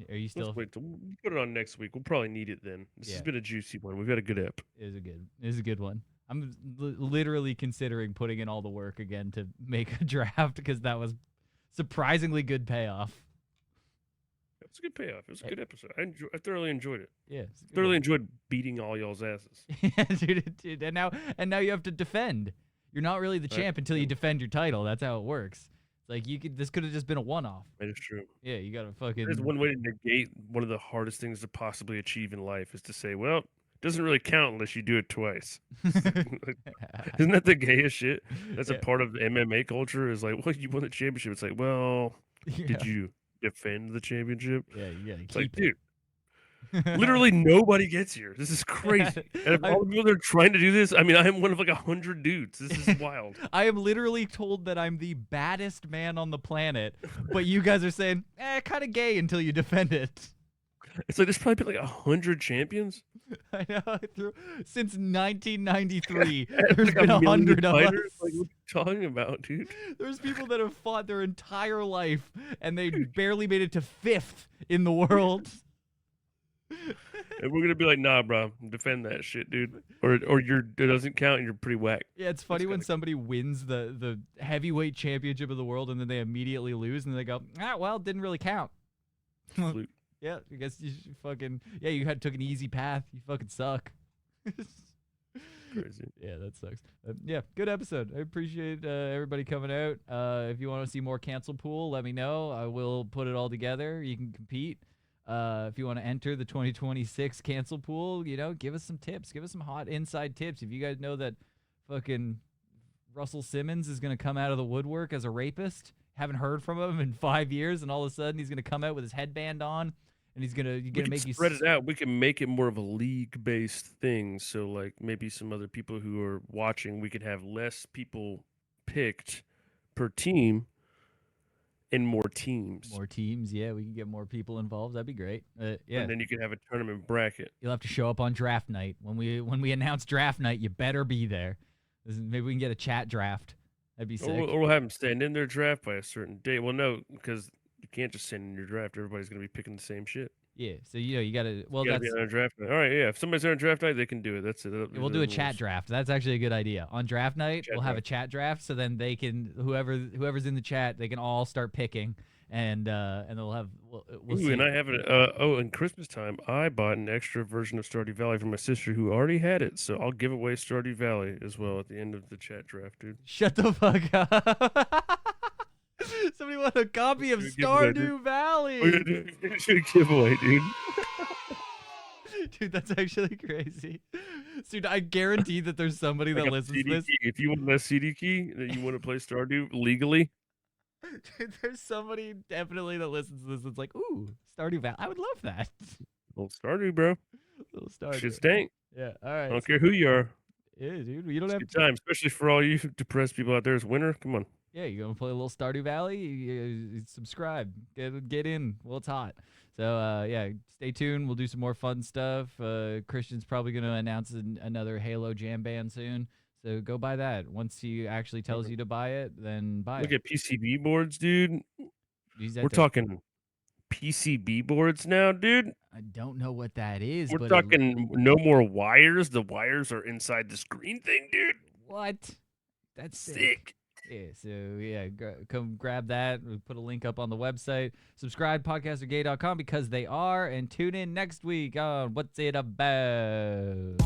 Are you still? Let's wait till we'll put it on next week. We'll probably need it then. This has been a juicy one. We've got a good ep. It is a good one. I'm literally considering putting in all the work again to make a draft because that was surprisingly good payoff. It was a good payoff. It was a good episode. I thoroughly enjoyed it. Yeah, Thoroughly enjoyed beating all y'all's asses. Yeah, dude. And now you have to defend. You're not really the champ until you defend your title. That's how it works. It's like this could have just been a one-off. That is true. Yeah, you gotta fucking. There's one way to negate one of the hardest things to possibly achieve in life is to say, well, it doesn't really count unless you do it twice. Isn't that the gayest shit? That's a part of the MMA culture. Is like, well, you won the championship. It's like, well, did you defend the championship? Yeah, you gotta It's keep like, dude. Literally nobody gets here. This is crazy. And if all the people that are trying to do this, I mean, I am one of like 100 dudes. This is wild. I am literally told that I'm the baddest man on the planet, but you guys are saying, kind of gay until you defend it. It's like there's probably been like 100 champions. I know. Since 1993, There's there's like been 100 of us. fighters. Like, what are you talking about, dude? There's people that have fought their entire life, and they barely made it to 5th in the world. And we're gonna be like, nah, bro, defend that shit, dude. Or it doesn't count, and you're pretty whack. Yeah, it's funny when somebody wins the heavyweight championship of the world, and then they immediately lose, and they go, well, it didn't really count. Flute. Yeah, I guess you took an easy path. You fucking suck. Crazy. Yeah, that sucks. Yeah, good episode. I appreciate everybody coming out. If you want to see more Cancel Pool, let me know. I will put it all together. You can compete. If you want to enter the 2026 Cancel Pool, give us some tips. Give us some hot inside tips. If you guys know that fucking Russell Simmons is going to come out of the woodwork as a rapist, haven't heard from him in 5 years, and all of a sudden he's going to come out with his headband on, and he's gonna make you spread it out. We can make it more of a league-based thing. So, like, maybe some other people who are watching, we could have less people picked per team and more teams. More teams, yeah. We can get more people involved. That'd be great. Yeah. And then you could have a tournament bracket. You'll have to show up on draft night. When we announce draft night, you better be there. Maybe we can get a chat draft. That'd be sick. Or we'll have them stand in their draft by a certain date. Well, no, because you can't just send in your draft. Everybody's going to be picking the same shit. Yeah, so you got to. Well, you gotta that's be on a draft night. All right, yeah. If somebody's on a draft night, they can do it. That's it. We'll do a chat draft. That's actually a good idea. On draft night, we'll have a chat draft, so then they can whoever's in the chat, they can all start picking, and they'll have. We'll see. And I have it. In Christmas time, I bought an extra version of Stardew Valley for my sister who already had it, so I'll give away Stardew Valley as well at the end of the chat draft, dude. Shut the fuck up. Somebody want a copy of Stardew Valley. We're gonna do a giveaway, dude. Dude, that's actually crazy. Dude, I guarantee that there's somebody that listens to this. If you want a CD key that you want to play Stardew legally. Dude, there's somebody definitely that listens to this that's like, ooh, Stardew Valley. I would love that. Little Stardew, bro. Little Stardew. Shit stank. Yeah, all right. I don't care who you are. Yeah, dude. You don't have good time, especially for all you depressed people out there. It's winter. Come on. Yeah, you gonna play a little Stardew Valley? You subscribe, get in. Well, it's hot. So yeah, stay tuned. We'll do some more fun stuff. Christian's probably gonna announce another Halo Jam band soon. So go buy that. Once he actually tells you to buy it, then buy it. Look at PCB boards, dude. We're talking PCB boards now, dude. I don't know what that is. We're talking no more wires. The wires are inside the screen thing, dude. What? That's sick. Yeah, so yeah, come grab that. We'll put a link up on the website. Subscribe, podcastergay.com, because they are. And tune in next week on What's It About?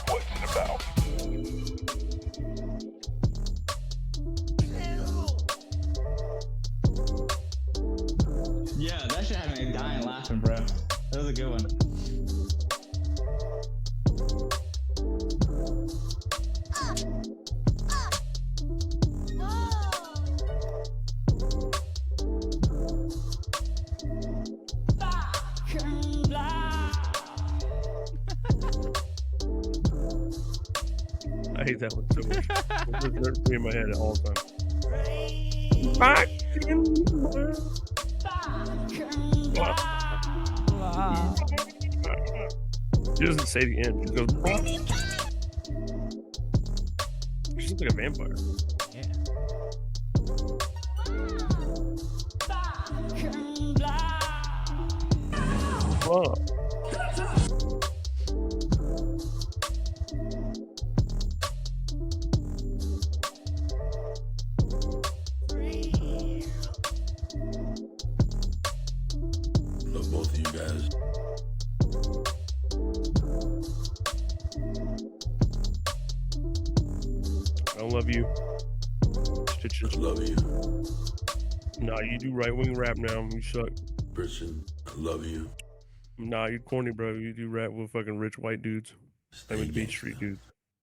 What's it about? laughing, bro. That was a good one. I hate that one so much. It's in my head all the time. She doesn't say the end. She goes. She looks like a vampire. Yeah. Whoa. Love both of you guys. I don't love you. Stitches. I love you. Nah, you do right wing rap now. You suck. Christian, I love you. Nah, you corny, bro. You do rap with fucking rich white dudes. Stay Same with Beach gangsta. Street dudes.